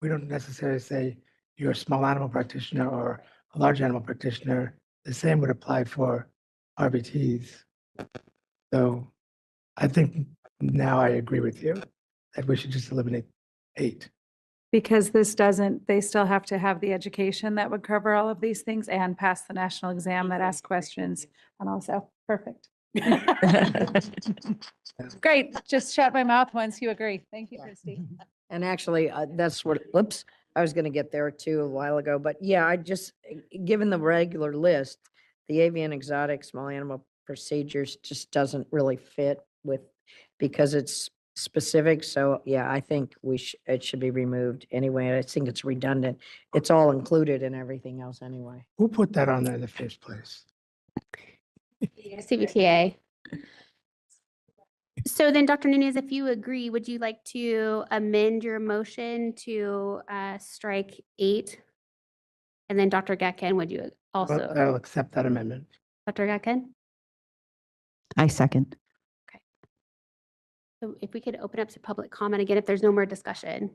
we don't necessarily say you're a small animal practitioner or a large animal practitioner. The same would apply for RVTs. So I think now I agree with you that we should just eliminate 8. Because this doesn't, they still have to have the education that would cover all of these things and pass the national exam that asks questions and also, perfect. Great, just shut my mouth once you agree. Thank you, Christy. And actually, that's what, whoops, I was going to get there too a while ago. But yeah, given the regular list, the avian, exotic, small animal procedures just doesn't really fit with, because it's specific. So yeah, I think it should be removed anyway. I think it's redundant. It's all included in everything else anyway. Who put that on there in the first place? CBTA. So then, Dr. Nunez, if you agree, would you like to amend your motion to strike 8? And then Dr. Gatkin, would you also? I'll accept that amendment. Dr. Gatkin? I second. So if we could open up to public comment again, if there's no more discussion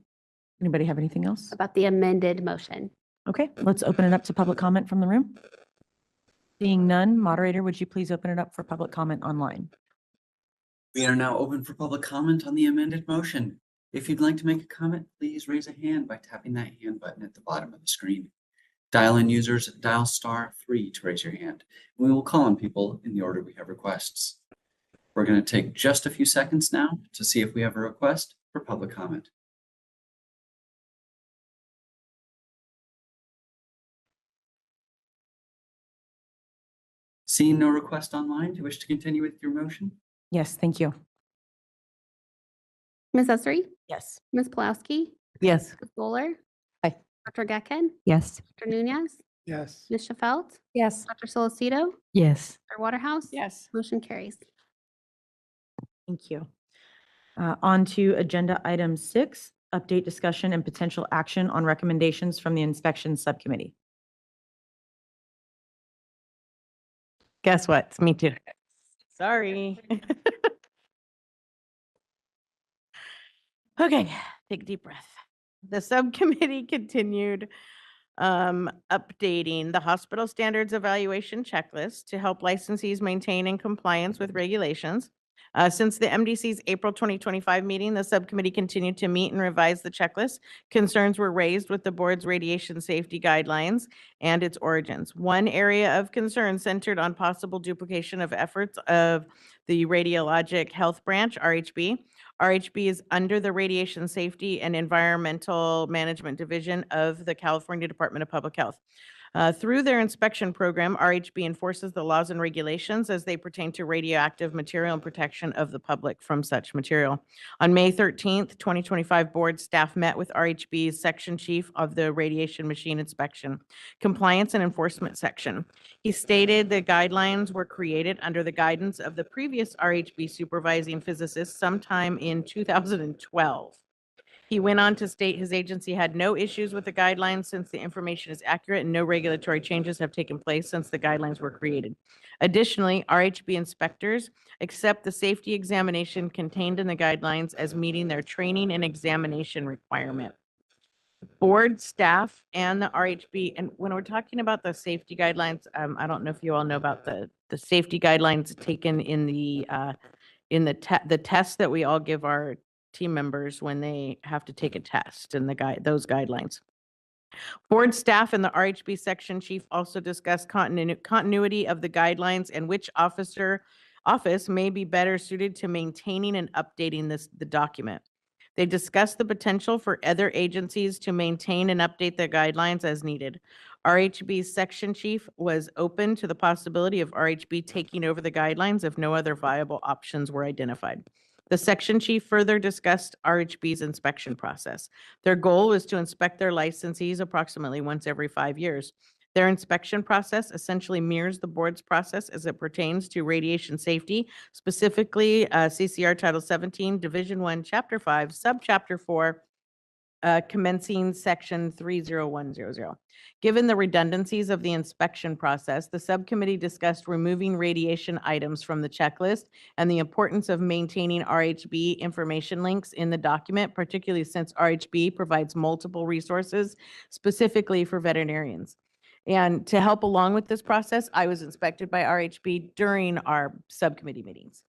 Anybody have anything else? about the amended motion. Okay, let's open it up to public comment from the room. Seeing none, moderator, would you please open it up for public comment online? We are now open for public comment on the amended motion. If you'd like to make a comment, please raise a hand by tapping that hand button at the bottom of the screen. Dial-in users, dial *3 to raise your hand. We will call on people in the order we have requests. We're going to take just a few seconds now to see if we have a request for public comment. Seeing no request online, do you wish to continue with your motion? Yes, thank you. Ms. Esri? Yes. Ms. Pulowski? Yes. Ms. Bowler? Aye. Dr. Gatkin? Yes. Dr. Nunez? Yes. Ms. Shefelt? Yes. Dr. Solocito? Yes. Dr. Waterhouse? Yes. Motion carries. Thank you. On to agenda item 6, update discussion and potential action on recommendations from the inspection subcommittee. Guess what? It's me too. Sorry. Okay, take a deep breath. The subcommittee continued updating the hospital standards evaluation checklist to help licensees maintain in compliance with regulations. Since the MDC's April 2025 meeting, the subcommittee continued to meet and revise the checklist. Concerns were raised with the board's radiation safety guidelines and its origins. One area of concern centered on possible duplication of efforts of the Radiologic Health Branch, RHB. RHB is under the Radiation Safety and Environmental Management Division of the California Department of Public Health. Through their inspection program, RHB enforces the laws and regulations as they pertain to radioactive material and protection of the public from such material. On May 13th, 2025, board staff met with RHB's section chief of the Radiation Machine Inspection, Compliance and Enforcement Section. He stated the guidelines were created under the guidance of the previous RHB supervising physicist sometime in 2012. He went on to state his agency had no issues with the guidelines since the information is accurate and no regulatory changes have taken place since the guidelines were created. Additionally, RHB inspectors accept the safety examination contained in the guidelines as meeting their training and examination requirement. Board staff and the RHB, and when we're talking about the safety guidelines, I don't know if you all know about the safety guidelines taken in the test that we all give our team members when they have to take a test and those guidelines. Board staff and the RHB section chief also discussed continuity of the guidelines and which office may be better suited to maintaining and updating the document. They discussed the potential for other agencies to maintain and update the guidelines as needed. RHB's section chief was open to the possibility of RHB taking over the guidelines if no other viable options were identified. The section chief further discussed RHB's inspection process. Their goal was to inspect their licensees approximately once every 5 years. Their inspection process essentially mirrors the board's process as it pertains to radiation safety, specifically CCR Title 17, Division 1, Chapter 5, Subchapter 4, commencing Section 30100. Given the redundancies of the inspection process, the subcommittee discussed removing radiation items from the checklist and the importance of maintaining RHB information links in the document, particularly since RHB provides multiple resources specifically for veterinarians. And to help along with this process, I was inspected by RHB during our subcommittee meetings.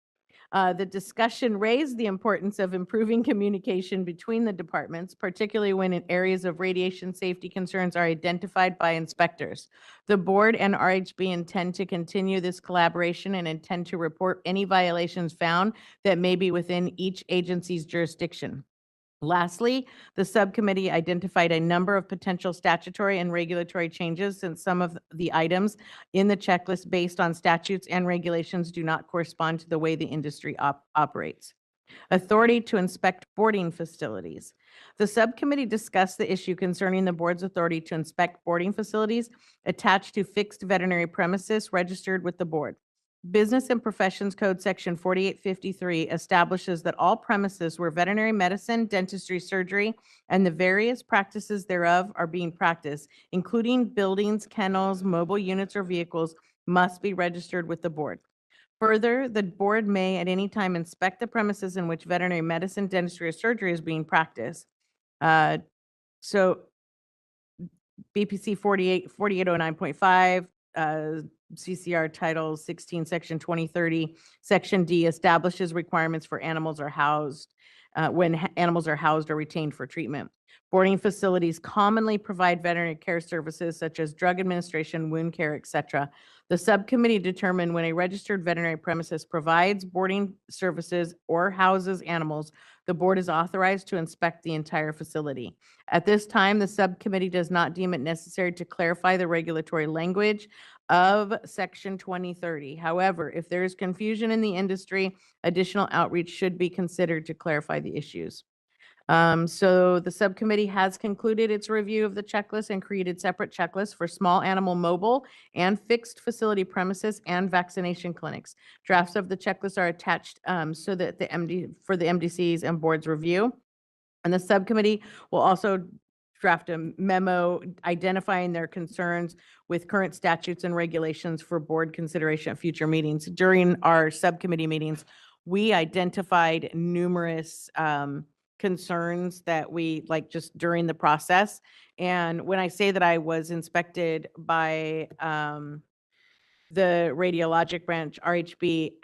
The discussion raised the importance of improving communication between the departments, particularly when in areas of radiation safety concerns are identified by inspectors. The board and RHB intend to continue this collaboration and intend to report any violations found that may be within each agency's jurisdiction. Lastly, the subcommittee identified a number of potential statutory and regulatory changes since some of the items in the checklist based on statutes and regulations do not correspond to the way the industry operates. Authority to inspect boarding facilities. The subcommittee discussed the issue concerning the board's authority to inspect boarding facilities attached to fixed veterinary premises registered with the board. Business and Professions Code Section 4853 establishes that all premises where veterinary medicine, dentistry, surgery, and the various practices thereof are being practiced, including buildings, kennels, mobile units, or vehicles, must be registered with the board. Further, the board may at any time inspect the premises in which veterinary medicine, dentistry, or surgery is being practiced. So BPC 4809.5, CCR Title 16, Section 2030, Section D establishes requirements for animals are housed when animals are housed or retained for treatment. Boarding facilities commonly provide veterinary care services such as drug administration, wound care, etc. The subcommittee determined when a registered veterinary premises provides boarding services or houses animals, the board is authorized to inspect the entire facility. At this time, the subcommittee does not deem it necessary to clarify the regulatory language of Section 2030. However, if there is confusion in the industry, additional outreach should be considered to clarify the issues. So the subcommittee has concluded its review of the checklist and created separate checklists for small animal mobile and fixed facility premises and vaccination clinics. Drafts of the checklist are attached so that for the MDCs and boards review. And the subcommittee will also draft a memo identifying their concerns with current statutes and regulations for board consideration at future meetings. During our subcommittee meetings, we identified numerous concerns that we, like, just during the process. And when I say that I was inspected by the radiologic branch, RHB,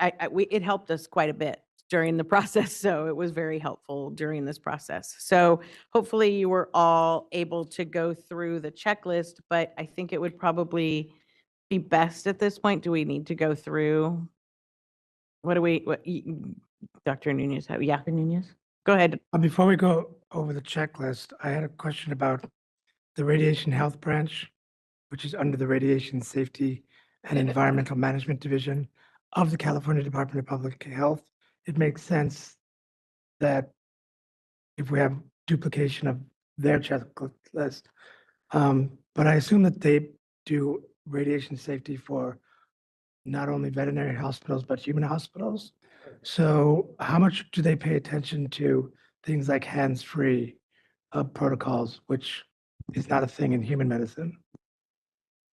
it helped us quite a bit during the process. So it was very helpful during this process. So hopefully you were all able to go through the checklist, but I think it would probably be best at this point. Do we need to go through? Dr. Nunez, yeah, Nunez, go ahead. Before we go over the checklist, I had a question about the Radiation Health Branch, which is under the Radiation Safety and Environmental Management Division of the California Department of Public Health. It makes sense that if we have duplication of their checklist, but I assume that they do radiation safety for not only veterinary hospitals, but human hospitals. So how much do they pay attention to things like hands-free protocols, which is not a thing in human medicine?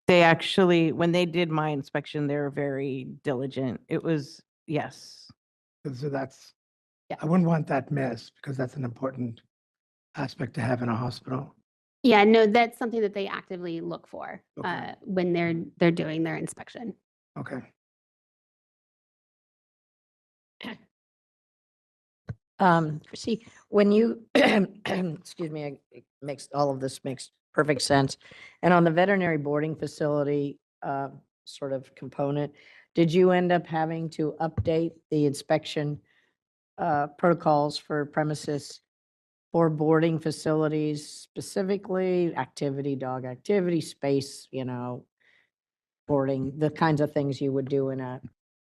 They actually, when they did my inspection, they were very diligent. It was, yes. So that's, Yeah. I wouldn't want that missed because that's an important aspect to have in a hospital. Yeah, no, that's something that they actively look for Okay. when they're doing their inspection. Okay. See, when you, excuse me, it makes, all of this makes perfect sense. And on the veterinary boarding facility, sort of component, did you end up having to update the inspection protocols for premises for boarding facilities, specifically activity, dog activity, space, boarding, the kinds of things you would do in a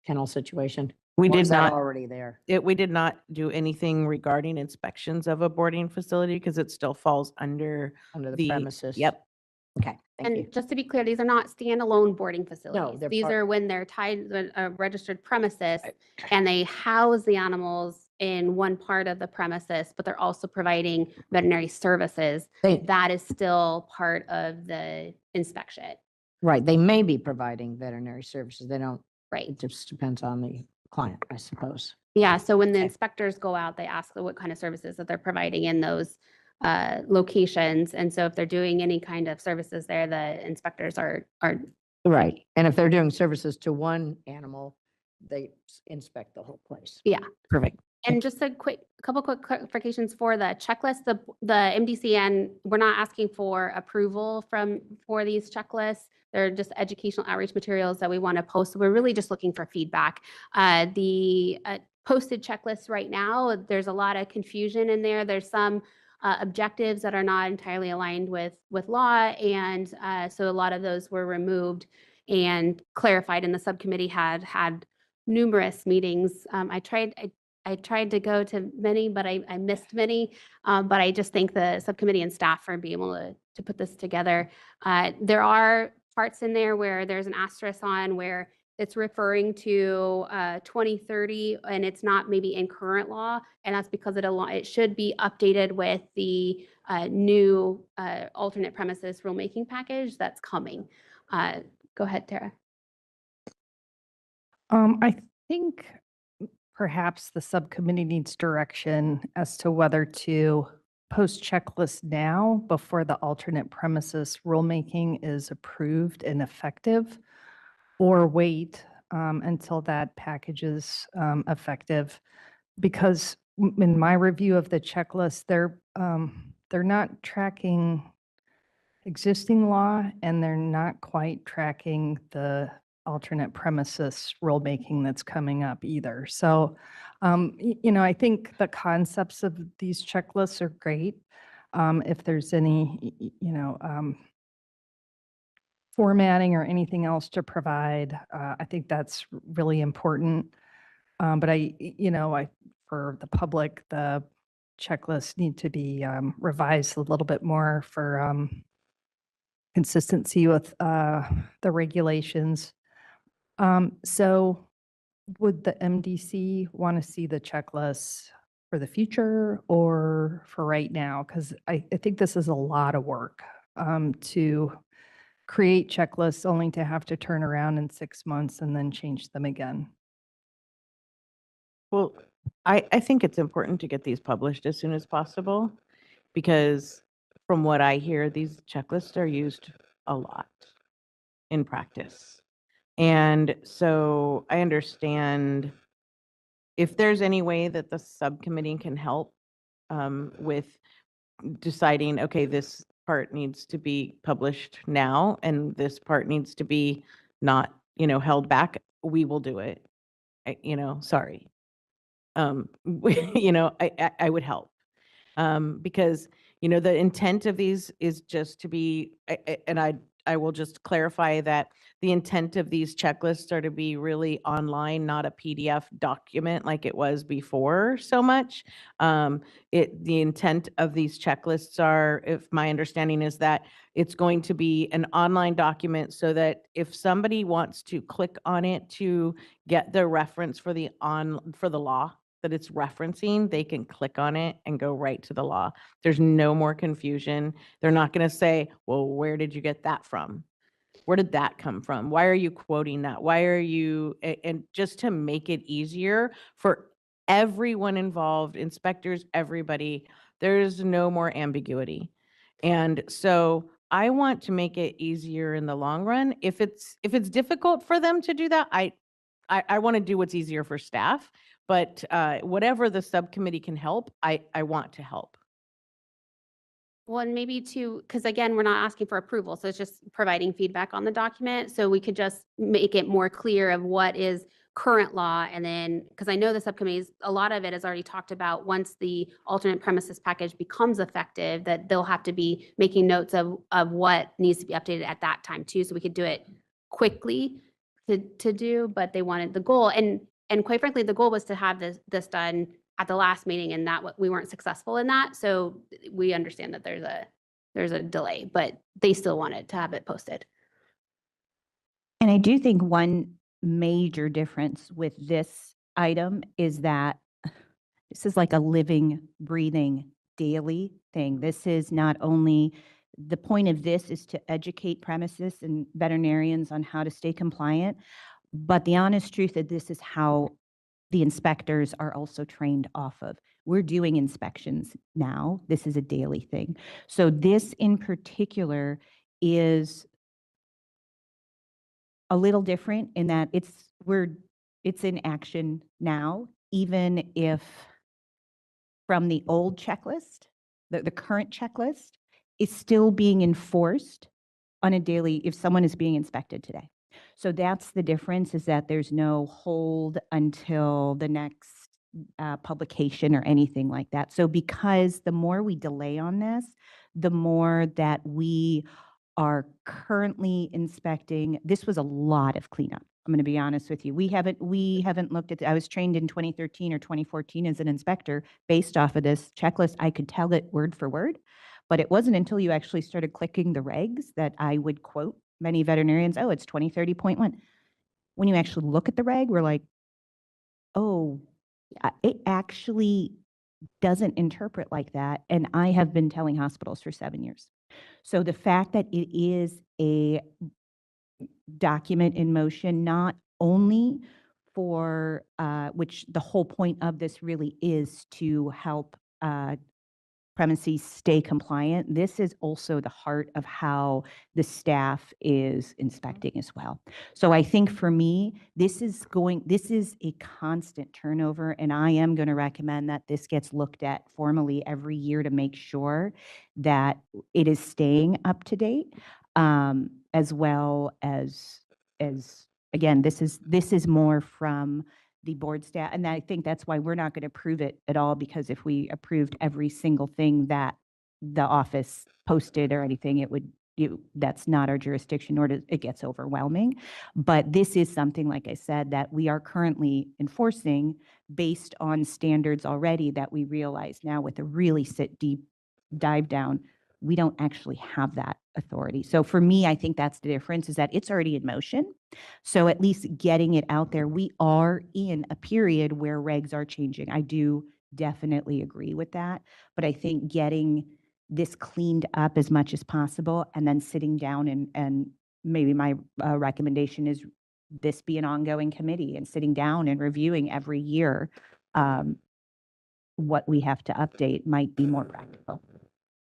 kennel situation? We Or did is that not, already there? we did not do anything regarding inspections of a boarding facility because it still falls under Under the the premises? Yep. Okay, thank you. And just to be clear, these are not standalone boarding facilities. they're These part- are when they're tied to a registered premises and they house the animals in one part of the premises, but they're also providing veterinary services. They, That is still part of the inspection. right, they may be providing veterinary services. They don't, Right. it just depends on the client, I suppose. Yeah, so when the Okay. inspectors go out, they ask what kind of services that they're providing in those locations. And so if they're doing any kind of services there, the inspectors are Right. And if they're doing services to one animal, they inspect the whole place. Yeah. Perfect. And just a couple quick clarifications for the checklist, the MDCN, we're not asking for approval for these checklists. They're just educational outreach materials that we want to post. So we're really just looking for feedback. The posted checklists right now, there's a lot of confusion in there. There's some objectives that are not entirely aligned with law. And so a lot of those were removed and clarified, and the subcommittee had numerous meetings. I tried to go to many, but I missed many. But I just thank the subcommittee and staff for being able to put this together. There are parts in there where there's an asterisk on where it's referring to 2030 and it's not maybe in current law. And that's because it should be updated with the new alternate premises rulemaking package that's coming. Go ahead, Tara. I think perhaps the subcommittee needs direction as to whether to post checklist now before the alternate premises rulemaking is approved and effective, or wait until that package is effective. Because in my review of the checklist, they're not tracking existing law, and they're not quite tracking the alternate premises rulemaking that's coming up either. So, I think the concepts of these checklists are great. If there's any, formatting or anything else to provide, I think that's really important. But for the public, the checklists need to be revised a little bit more for consistency with the regulations. So would the MDC want to see the checklists for the future or for right now? Because I think this is a lot of work to create checklists only to have to turn around in 6 months and then change them again. Well, I think it's important to get these published as soon as possible because from what I hear, these checklists are used a lot in practice. And so I understand if there's any way that the subcommittee can help with deciding, okay, this part needs to be published now and this part needs to be not, held back, we will do it. Sorry. I would help. Because, the intent of these is just to be, and I will just clarify that the intent of these checklists are to be really online, not a PDF document like it was before so much. The intent of these checklists are, if my understanding is that it's going to be an online document so that if somebody wants to click on it to get the reference for the law that it's referencing, they can click on it and go right to the law. There's no more confusion. They're not going to say, well, where did you get that from? Where did that come from? Why are you quoting that? Why are you, and just to make it easier for everyone involved, inspectors, everybody, there's no more ambiguity. And so I want to make it easier in the long run. If it's difficult for them to do that, I want to do what's easier for staff, but whatever the subcommittee can help, I want to help. Well, and maybe too, because again, we're not asking for approval, so it's just providing feedback on the document. So we could just make it more clear of what is current law. And then, because I know the subcommittees, a lot of it is already talked about, once the alternate premises package becomes effective, that they'll have to be making notes of what needs to be updated at that time too. So we could do it quickly to do, but they wanted the goal. And quite frankly, the goal was to have this done at the last meeting, and that we weren't successful in that. So we understand that there's a delay, but they still wanted to have it posted. And I do think one major difference with this item is that this is like a living, breathing, daily thing. This is not only, the point of this is to educate premises and veterinarians on how to stay compliant, but the honest truth is this is how the inspectors are also trained off of. We're doing inspections now. This is a daily thing. So this in particular is a little different in that it's in action now, even if from the old checklist, the current checklist is still being enforced on a daily, if someone is being inspected today. So that's the difference, is that there's no hold until the next publication or anything like that. So because the more we delay on this, the more that we are currently inspecting. This was a lot of cleanup. I'm going to be honest with you. We haven't looked at, I was trained in 2013 or 2014 as an inspector based off of this checklist. I could tell it word for word, but it wasn't until you actually started clicking the regs that I would quote many veterinarians, oh, it's 2030.1. When you actually look at the reg, we're like, oh, it actually doesn't interpret like that. And I have been telling hospitals for 7 years. So the fact that it is a document in motion, not only for, which the whole point of this really is to help premises stay compliant. This is also the heart of how the staff is inspecting as well. So I think for me, this is a constant turnover, and I am going to recommend that this gets looked at formally every year to make sure that it is staying up to date, as well as again, this is more from the board staff. And I think that's why we're not going to approve it at all, because if we approved every single thing that the office posted or anything, that's not our jurisdiction, nor does it gets overwhelming. But this is something, like I said, that we are currently enforcing based on standards already that we realize now with a really deep dive down, we don't actually have that authority. So for me, I think that's the difference, is that it's already in motion. So at least getting it out there, we are in a period where regs are changing. I do definitely agree with that. But I think getting this cleaned up as much as possible and then sitting down and maybe my recommendation is this be an ongoing committee and sitting down and reviewing every year what we have to update might be more practical.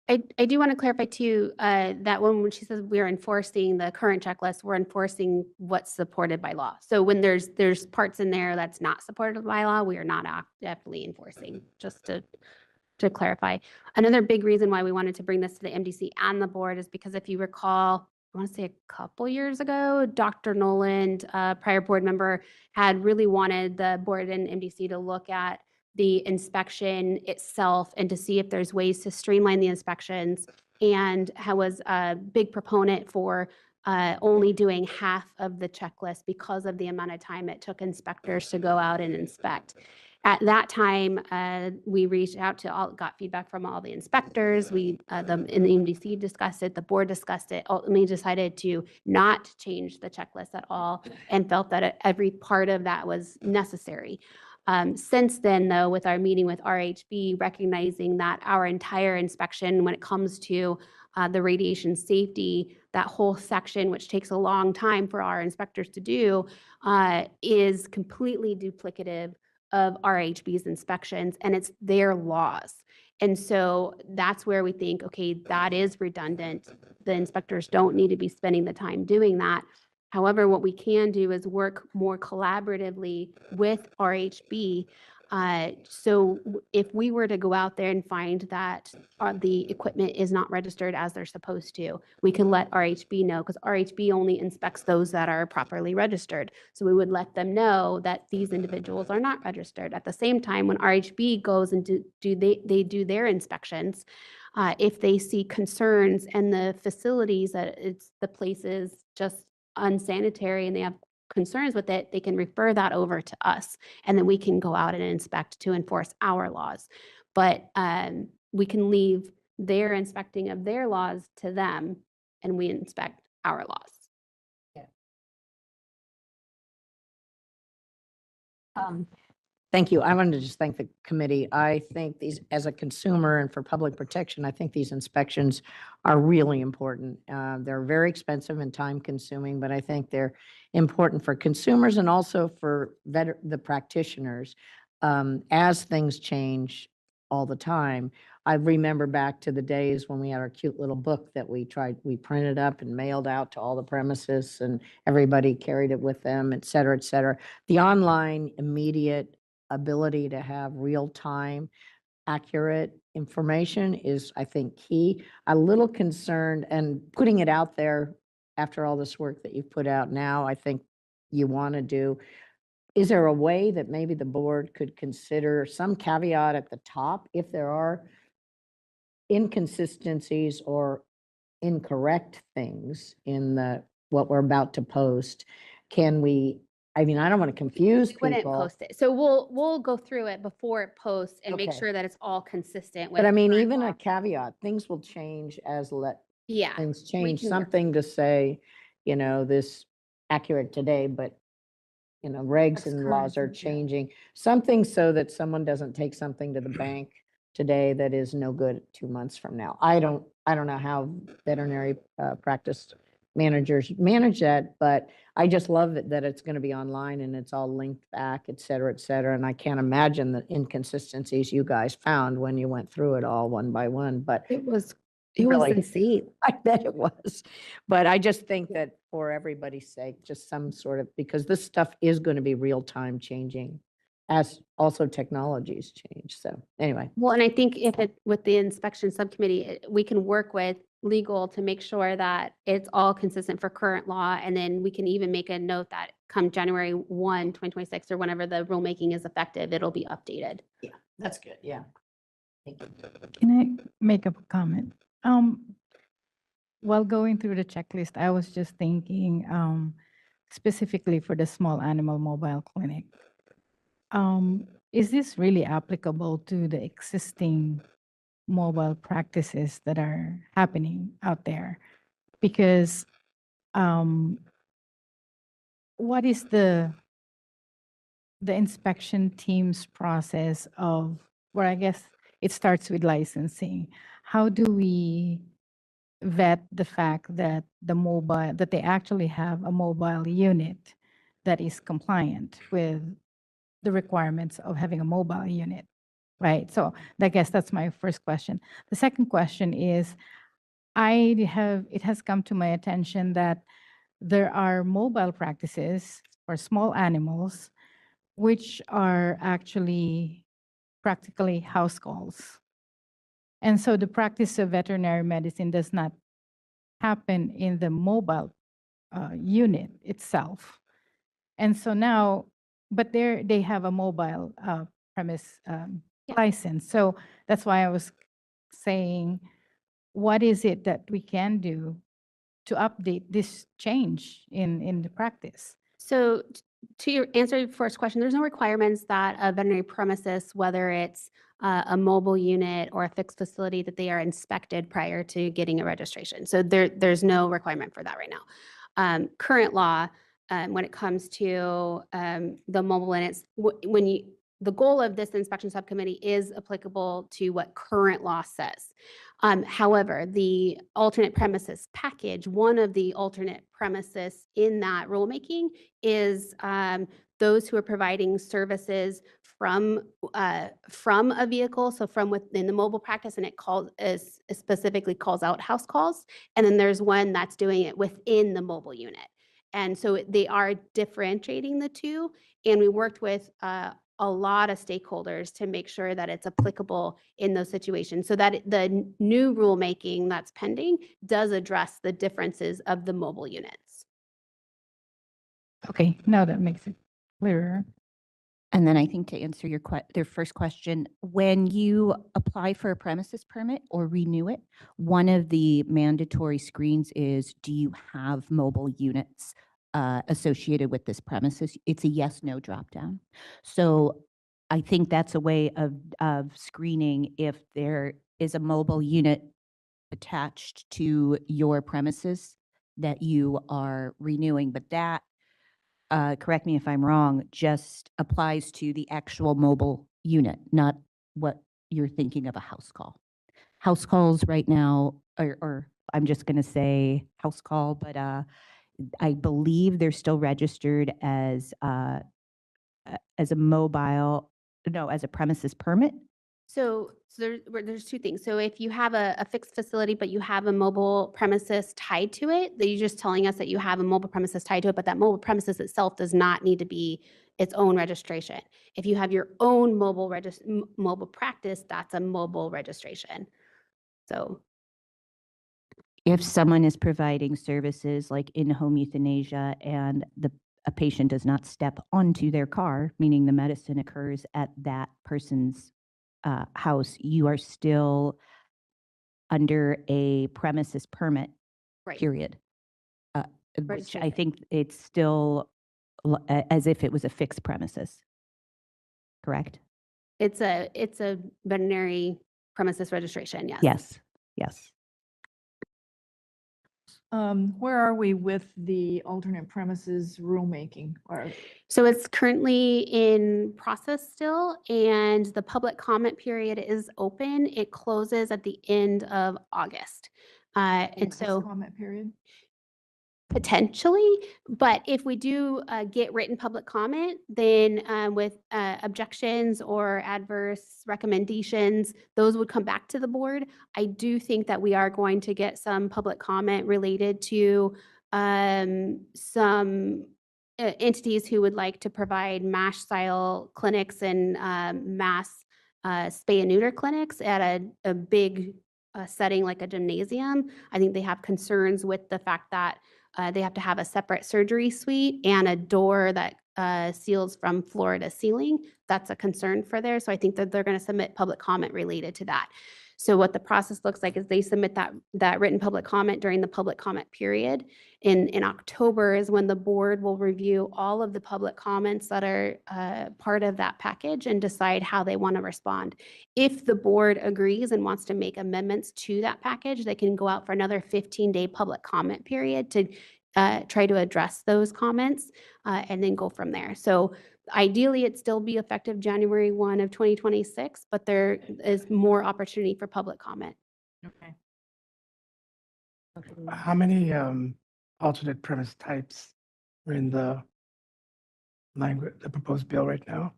I do want to clarify too, that when she says we're enforcing the current checklist, we're enforcing what's supported by law. So when there's parts in there that's not supported by law, we are not actively enforcing, just to clarify. Another big reason why we wanted to bring this to the MDC and the board is because if you recall, I want to say a couple years ago, Dr. Noland, prior board member, had really wanted the board and MDC to look at the inspection itself and to see if there's ways to streamline the inspections, and was a big proponent for only doing half of the checklist because of the amount of time it took inspectors to go out and inspect. At that time, we reached out to got feedback from all the inspectors. In the MDC discussed it, the board discussed it, ultimately decided to not change the checklist at all and felt that every part of that was necessary. Since then, though, with our meeting with RHB, recognizing that our entire inspection, when it comes to the radiation safety, that whole section, which takes a long time for our inspectors to do, is completely duplicative of RHB's inspections, and it's their laws. And so that's where we think, okay, that is redundant. The inspectors don't need to be spending the time doing that. However, what we can do is work more collaboratively with RHB. So if we were to go out there and find that the equipment is not registered as they're supposed to, we can let RHB know, because RHB only inspects those that are properly registered. So we would let them know that these individuals are not registered. At the same time, when RHB goes and they do their inspections, if they see concerns and the facilities that the place is just unsanitary and they have concerns with it, they can refer that over to us, and then we can go out and inspect to enforce our laws. But we can leave their inspecting of their laws to them, and we inspect our laws. Thank you. I wanted to just thank the committee. I think these, as a consumer and for public protection, I think these inspections are really important. They're very expensive and time consuming, but I think they're important for consumers and also for the practitioners. As things change all the time, I remember back to the days when we had our cute little book that we printed up and mailed out to all the premises, and everybody carried it with them, et cetera, et cetera. The online immediate ability to have real-time, accurate information is, I think, key. A little concerned, and putting it out there after all this work that you've put out now, I think you want to do. Is there a way that maybe the board could consider some caveat at the top if there are inconsistencies or incorrect things in what we're about to post? Can we, I mean, I don't want to confuse We wouldn't people. post it. So we'll go through it before it posts and make Okay. sure that it's all consistent with. But I mean, current even law. a caveat, things will change as Yeah. things change. can work Something to say, this accurate today, but regs That's and laws are current, yeah. changing. Something so that someone doesn't take something to the bank today that is no good 2 months from now. I don't know how veterinary practice managers manage that, but I just love it that it's going to be online and it's all linked back, et cetera, et cetera. And I can't imagine the inconsistencies you guys found when you went through it all one by one, but It was Really? insane. I bet it was. But I just think that for everybody's sake, just some sort of, because this stuff is going to be real time changing as also technologies change. So anyway. Well, and I think with the inspection subcommittee, we can work with legal to make sure that it's all consistent for current law. And then we can even make a note that come January 1, 2026, or whenever the rulemaking is effective, it'll be updated. Yeah, that's good. Yeah. Thank you. Can I make a comment? While going through the checklist, I was just thinking, specifically for the small animal mobile clinic. Is this really applicable to the existing mobile practices that are happening out there? Because what is the inspection team's process of where I guess it starts with licensing. How do we vet the fact that that they actually have a mobile unit that is compliant with the requirements of having a mobile unit, right? So I guess that's my first question. The second question is, it has come to my attention that there are mobile practices for small animals which are actually practically house calls. And so the practice of veterinary medicine does not happen in the mobile unit itself. And so now, but they have a mobile premise license. So that's why I was saying, what is it that we can do to update this change in the practice? So to answer your first question, there's no requirements that a veterinary premises, whether it's a mobile unit or a fixed facility, that they are inspected prior to getting a registration. So there's no requirement for that right now. Current law, when it comes to the mobile units, the goal of this inspection subcommittee is applicable to what current law says. However, the alternate premises package, one of the alternate premises in that rulemaking is those who are providing services from a vehicle, so from within the mobile practice, and it specifically calls out house calls. And then there's one that's doing it within the mobile unit. And so they are differentiating the two. And we worked with a lot of stakeholders to make sure that it's applicable in those situations, so that the new rulemaking that's pending does address the differences of the mobile units. Okay, now that makes it clearer. And then I think to answer their first question, when you apply for a premises permit or renew it, one of the mandatory screens is, do you have mobile units associated with this premises? It's a yes/no dropdown. So I think that's a way of screening if there is a mobile unit attached to your premises that you are renewing, but that correct me if I'm wrong, just applies to the actual mobile unit, not what you're thinking of a house call. House calls right now, or I'm just going to say house call, but I believe they're still registered as a mobile, no, as a premises permit. So there's two things. So if you have a fixed facility, but you have a mobile premises tied to it, that you're just telling us that you have a mobile premises tied to it, but that mobile premises itself does not need to be its own registration. If you have your own mobile practice, that's a mobile registration. So If someone is providing services like in-home euthanasia and a patient does not step onto their car, meaning the medicine occurs at that person's house, you are still under a premises permit, right. period. Which I Registration. think it's still as if it was a fixed premises, correct? It's a veterinary premises registration, yes. Yes, yes. Where are we with the alternate premises rulemaking? So it's currently in process still, and the public comment period is open. It closes at the end of August. And so Comment period? potentially, but if we do get written public comment, then with objections or adverse recommendations, those would come back to the board. I do think that we are going to get some public comment related to some entities who would like to provide MASH style clinics and mass spay and neuter clinics at a big setting like a gymnasium. I think they have concerns with the fact that they have to have a separate surgery suite and a door that seals from floor to ceiling. That's a concern for there. So I think that they're going to submit public comment related to that. So what the process looks like is they submit that written public comment during the public comment period. In October is when the board will review all of the public comments that are part of that package and decide how they want to respond. If the board agrees and wants to make amendments to that package, they can go out for another 15-day public comment period to try to address those comments and then go from there. So ideally, it'd still be effective January 1 of 2026, but there is more opportunity for public comment. Okay. How many alternate premise types are in the language, the proposed bill right now?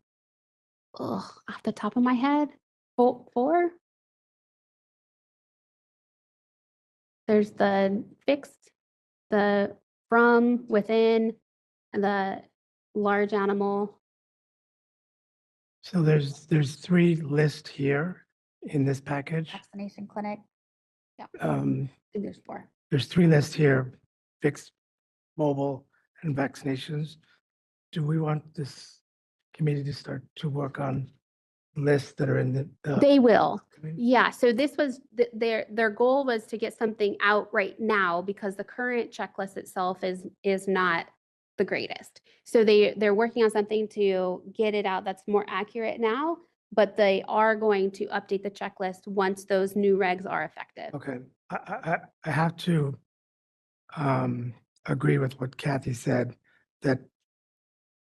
Ugh, off the top of my head, four? There's the fixed, the from, within, and the large animal. So there's 3 lists here in this package. Vaccination clinic. Yeah, I Um, think there's 4. There's 3 lists here, fixed, mobile, and vaccinations. Do we want this committee to start to work on lists that are in the? They will. committee? Yeah, so this was, their goal was to get something out right now because the current checklist itself is not the greatest. So they're working on something to get it out that's more accurate now, but they are going to update the checklist once those new regs are effective. Okay, I have to agree with what Kathy said, that,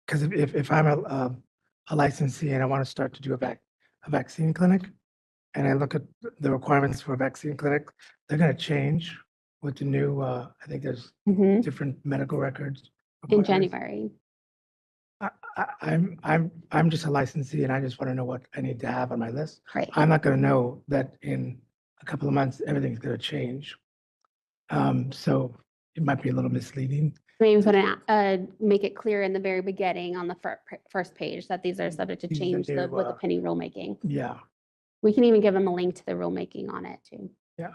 because if I'm a licensee and I want to start to do a vaccine clinic, and I look at the requirements for a vaccine clinic, they're going to change with the new, I think there's Mhm. different medical records. In requirements. January. I'm just a licensee and I just want to know what I need to have on my list. Right. I'm not going to know that in a couple of months, everything's going to change. So it might be a little misleading. Maybe put make it clear in the very beginning on the first page that these are subject to These are change new, with the pending rulemaking. Yeah, We can even give them a link to the rulemaking on it too. yeah.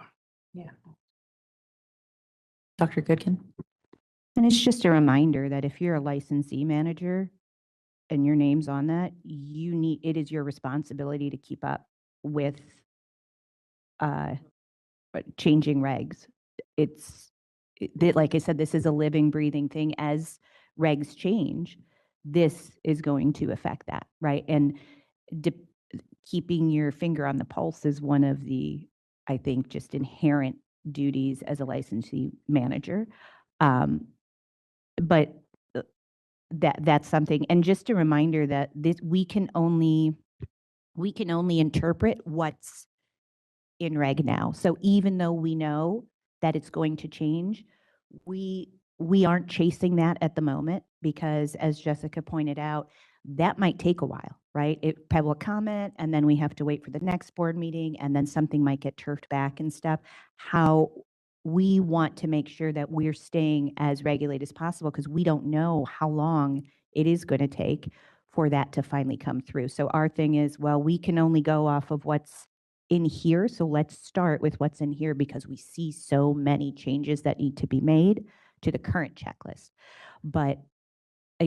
Dr. Goodkin? And it's just a reminder that if you're a licensee manager and your name's on that, it is your responsibility to keep up with changing regs. Like I said, this is a living, breathing thing. As regs change, this is going to affect that, right? And keeping your finger on the pulse is one of the, I think, just inherent duties as a licensee manager. But that's something, and just a reminder that we can only interpret what's in reg now. So even though we know that it's going to change, we aren't chasing that at the moment because, as Jessica pointed out, that might take a while, right? People will comment, and then we have to wait for the next board meeting, and then something might get turfed back and stuff. How we want to make sure that we're staying as regulated as possible because we don't know how long it is going to take for that to finally come through. So our thing is, well, we can only go off of what's in here. So let's start with what's in here because we see so many changes that need to be made to the current checklist. But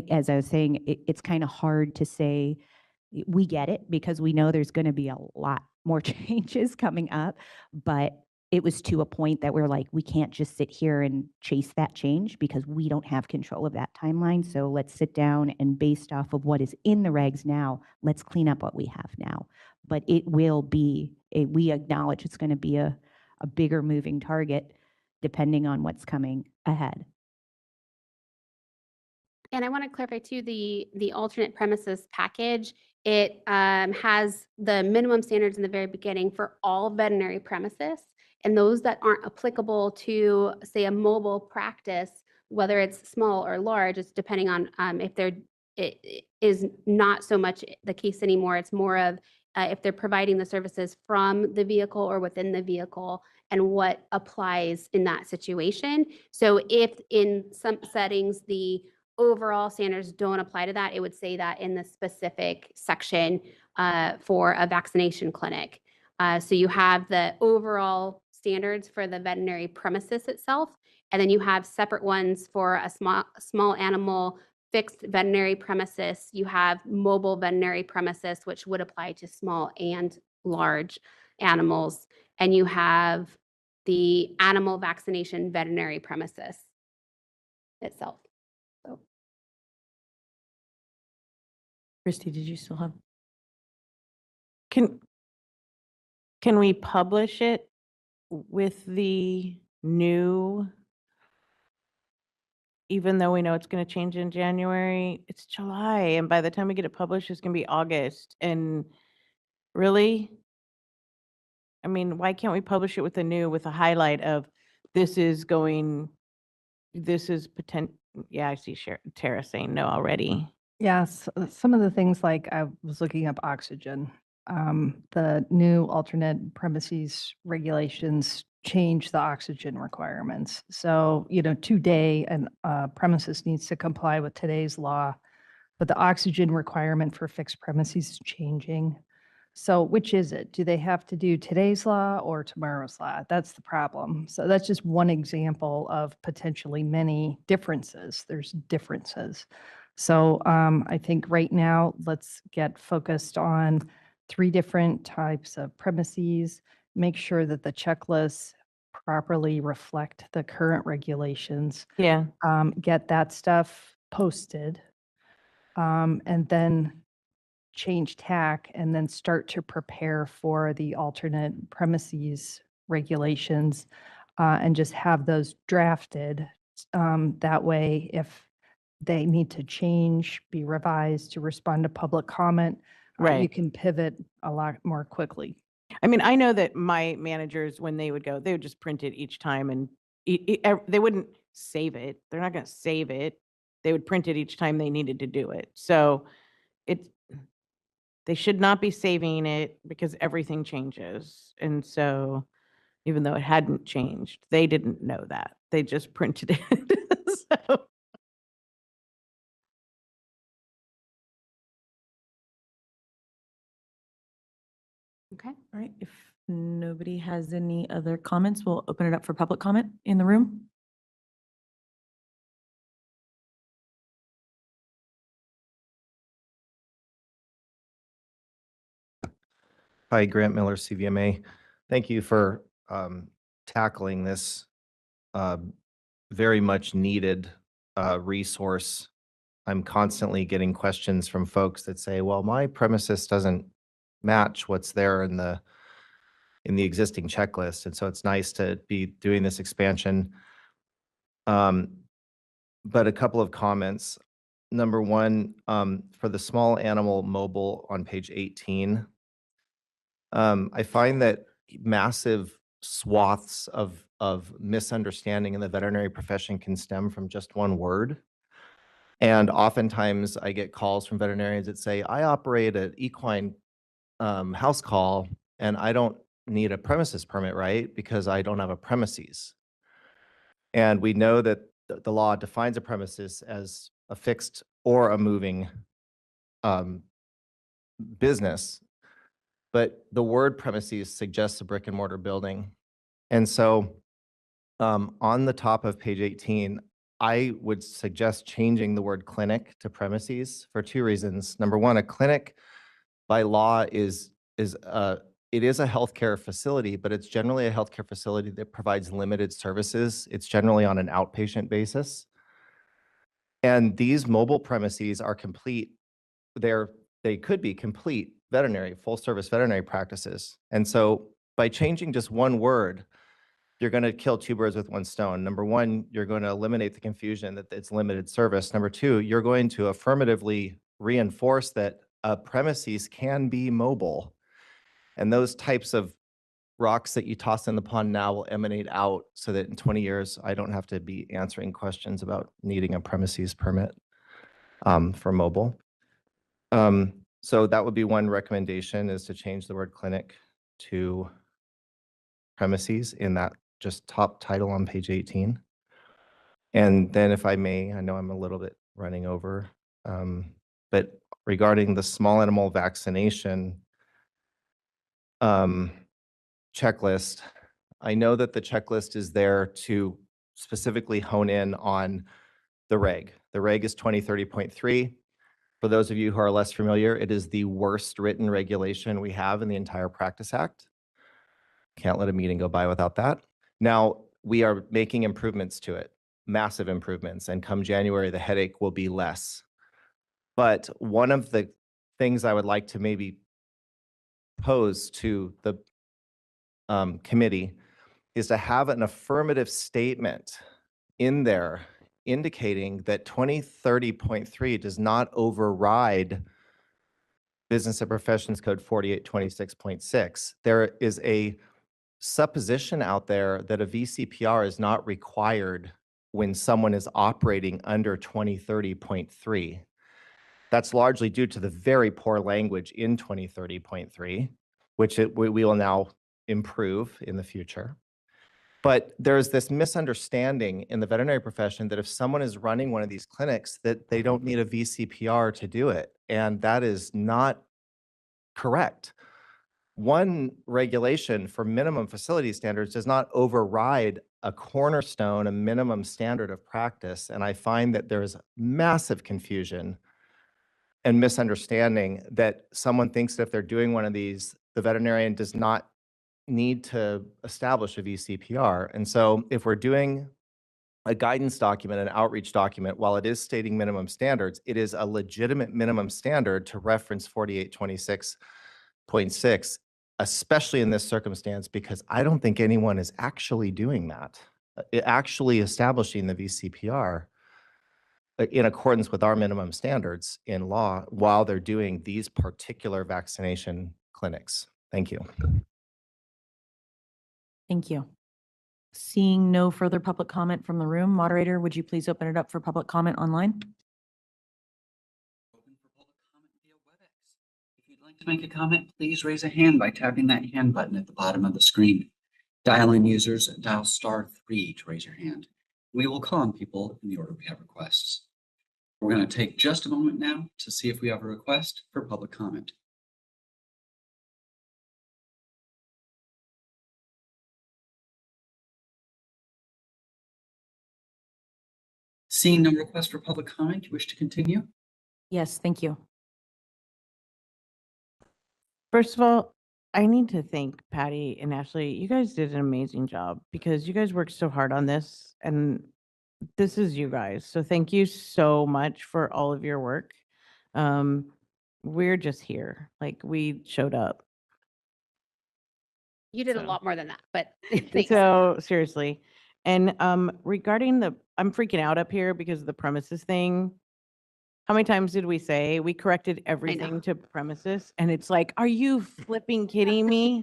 as I was saying, it's kind of hard to say. We get it because we know there's going to be a lot more changes coming up, but it was to a point that we're like, we can't just sit here and chase that change because we don't have control of that timeline. So let's sit down and, based off of what is in the regs now, let's clean up what we have now. But it will be, we acknowledge it's going to be a bigger moving target depending on what's coming ahead. And I want to clarify too, the alternate premises package, it has the minimum standards in the very beginning for all veterinary premises. And those that aren't applicable to, say, a mobile practice, whether it's small or large, it's depending on if it is not so much the case anymore. It's more of if they're providing the services from the vehicle or within the vehicle and what applies in that situation. So if in some settings, the overall standards don't apply to that, it would say that in the specific section for a vaccination clinic. So you have the overall standards for the veterinary premises itself, and then you have separate ones for a small animal fixed veterinary premises. You have mobile veterinary premises, which would apply to small and large animals. And you have the animal vaccination veterinary premises itself. So. Christy, did you still have? Can we publish it with the new even though we know it's going to change in January, it's July. And by the time we get it published, it's going to be August. And really, I mean, why can't we publish it with a highlight of this is potent, yeah, I see Tara saying no already. Yes, some of the things like I was looking up oxygen. The new alternate premises regulations change the oxygen requirements. So, today, an premises needs to comply with today's law, but the oxygen requirement for fixed premises is changing. So which is it? Do they have to do today's law or tomorrow's law? That's the problem. So that's just one example of potentially many differences. There's differences. So I think right now, let's get focused on 3 different types of premises, make sure that the checklists properly reflect the current regulations, Yeah. get that stuff posted, and then change tack and then start to prepare for the alternate premises regulations and just have those drafted. That way, if they need to change, be revised to respond to public comment, you Right. can pivot a lot more quickly. I mean, I know that my managers, when they would go, they would just print it each time and they wouldn't save it. They're not going to save it. They would print it each time they needed to do it. So they should not be saving it because everything changes. And so even though it hadn't changed, they didn't know that. They just printed it. So. Okay. All right, if nobody has any other comments, we'll open it up for public comment in the room. Hi, Grant Miller, CVMA. Thank you for tackling this very much needed resource. I'm constantly getting questions from folks that say, well, my premises doesn't match what's there in the existing checklist. And so it's nice to be doing this expansion. But a couple of comments. Number one, for the small animal mobile on page 18, I find that massive swaths of misunderstanding in the veterinary profession can stem from just one word. And oftentimes I get calls from veterinarians that say, I operate an equine house call and I don't need a premises permit, right? Because I don't have a premises. And we know that the law defines a premises as a fixed or a moving business. But the word premises suggests a brick and mortar building. And so on the top of page 18, I would suggest changing the word clinic to premises for 2 reasons. Number one, a clinic by law it is a healthcare facility, but it's generally a healthcare facility that provides limited services. It's generally on an outpatient basis. And these mobile premises are complete. They could be complete veterinary, full service veterinary practices. And so by changing just one word, you're going to kill 2 birds with 1 stone. Number one, you're going to eliminate the confusion that it's limited service. Number 2, you're going to affirmatively reinforce that premises can be mobile. And those types of rocks that you toss in the pond now will emanate out so that in 20 years, I don't have to be answering questions about needing a premises permit for mobile. So that would be one recommendation, is to change the word clinic to premises in that just top title on page 18. And then if I may, I know I'm a little bit running over, but regarding the small animal vaccination checklist, I know that the checklist is there to specifically hone in on the reg. The reg is 2030.3. For those of you who are less familiar, it is the worst written regulation we have in the entire Practice Act. Can't let a meeting go by without that. Now, we are making improvements to it, massive improvements, and come January, the headache will be less. But one of the things I would like to maybe pose to the committee is to have an affirmative statement in there indicating that 2030.3 does not override Business and Professions Code 4826.6. There is a supposition out there that a VCPR is not required when someone is operating under 2030.3. That's largely due to the very poor language in 2030.3, which we will now improve in the future. But there's this misunderstanding in the veterinary profession that if someone is running one of these clinics, that they don't need a VCPR to do it. And that is not correct. One regulation for minimum facility standards does not override a cornerstone, a minimum standard of practice. And I find that there's massive confusion and misunderstanding that someone thinks that if they're doing one of these, the veterinarian does not need to establish a VCPR. And so if we're doing a guidance document, an outreach document, while it is stating minimum standards, it is a legitimate minimum standard to reference 4826.6, especially in this circumstance, because I don't think anyone is actually doing that, actually establishing the VCPR in accordance with our minimum standards in law while they're doing these particular vaccination clinics. Thank you. Thank you. Seeing no further public comment from the room, moderator, would you please open it up for public comment online? Open for public comment via WebEx. If you'd like to make a comment, please raise a hand by tapping that hand button at the bottom of the screen. Dial-in users, dial *3 to raise your hand. We will call on people in the order we have requests. We're going to take just a moment now to see if we have a request for public comment. Seeing no request for public comment, you wish to continue? Yes, thank you. First of all, I need to thank Patty and Ashley. You guys did an amazing job because you guys worked so hard on this, and this is you guys. So thank you so much for all of your work. We're just here, like we showed up. You did a So- lot more than that, but thanks. So seriously. And regarding I'm freaking out up here because of the premises thing. How many times did we say we corrected everything to premises? And it's like, are you flipping kidding me?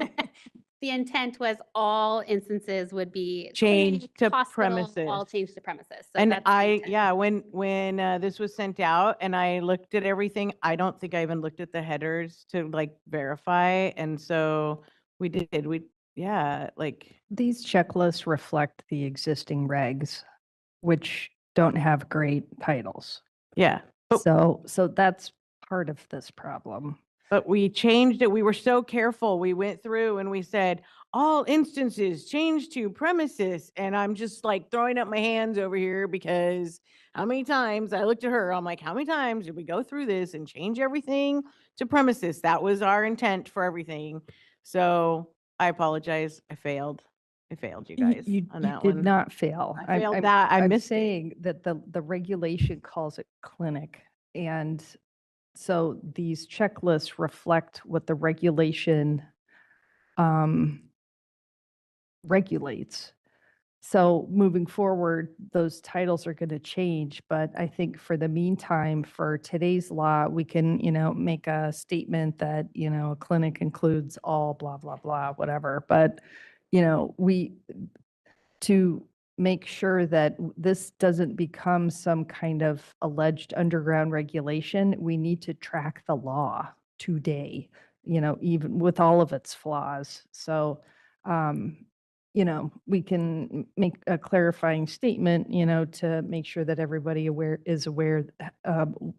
The intent was all instances would be Changed clinic, to hospital, premises. all changed to premises. So And that's the intent. yeah, when this was sent out and I looked at everything, I don't think I even looked at the headers to like verify. And so we did, like, These checklists reflect the existing regs, which don't have great titles. yeah. But So that's part of this problem. But we changed it. We were so careful. We went through and we said, all instances change to premises. And I'm just like throwing up my hands over here because how many times I looked at her, I'm like, how many times did we go through this and change everything to premises? That was our intent for everything. So I apologize. I failed, you guys, on that did one. not fail. I failed that. I I'm missed it. saying that the regulation calls it clinic. And so these checklists reflect what the regulation regulates. So moving forward, those titles are going to change. But I think for the meantime, for today's law, we can, make a statement that, a clinic includes all blah, blah, blah, whatever. But, to make sure that this doesn't become some kind of alleged underground regulation, we need to track the law today, even with all of its flaws. So, we can make a clarifying statement, to make sure that everybody is aware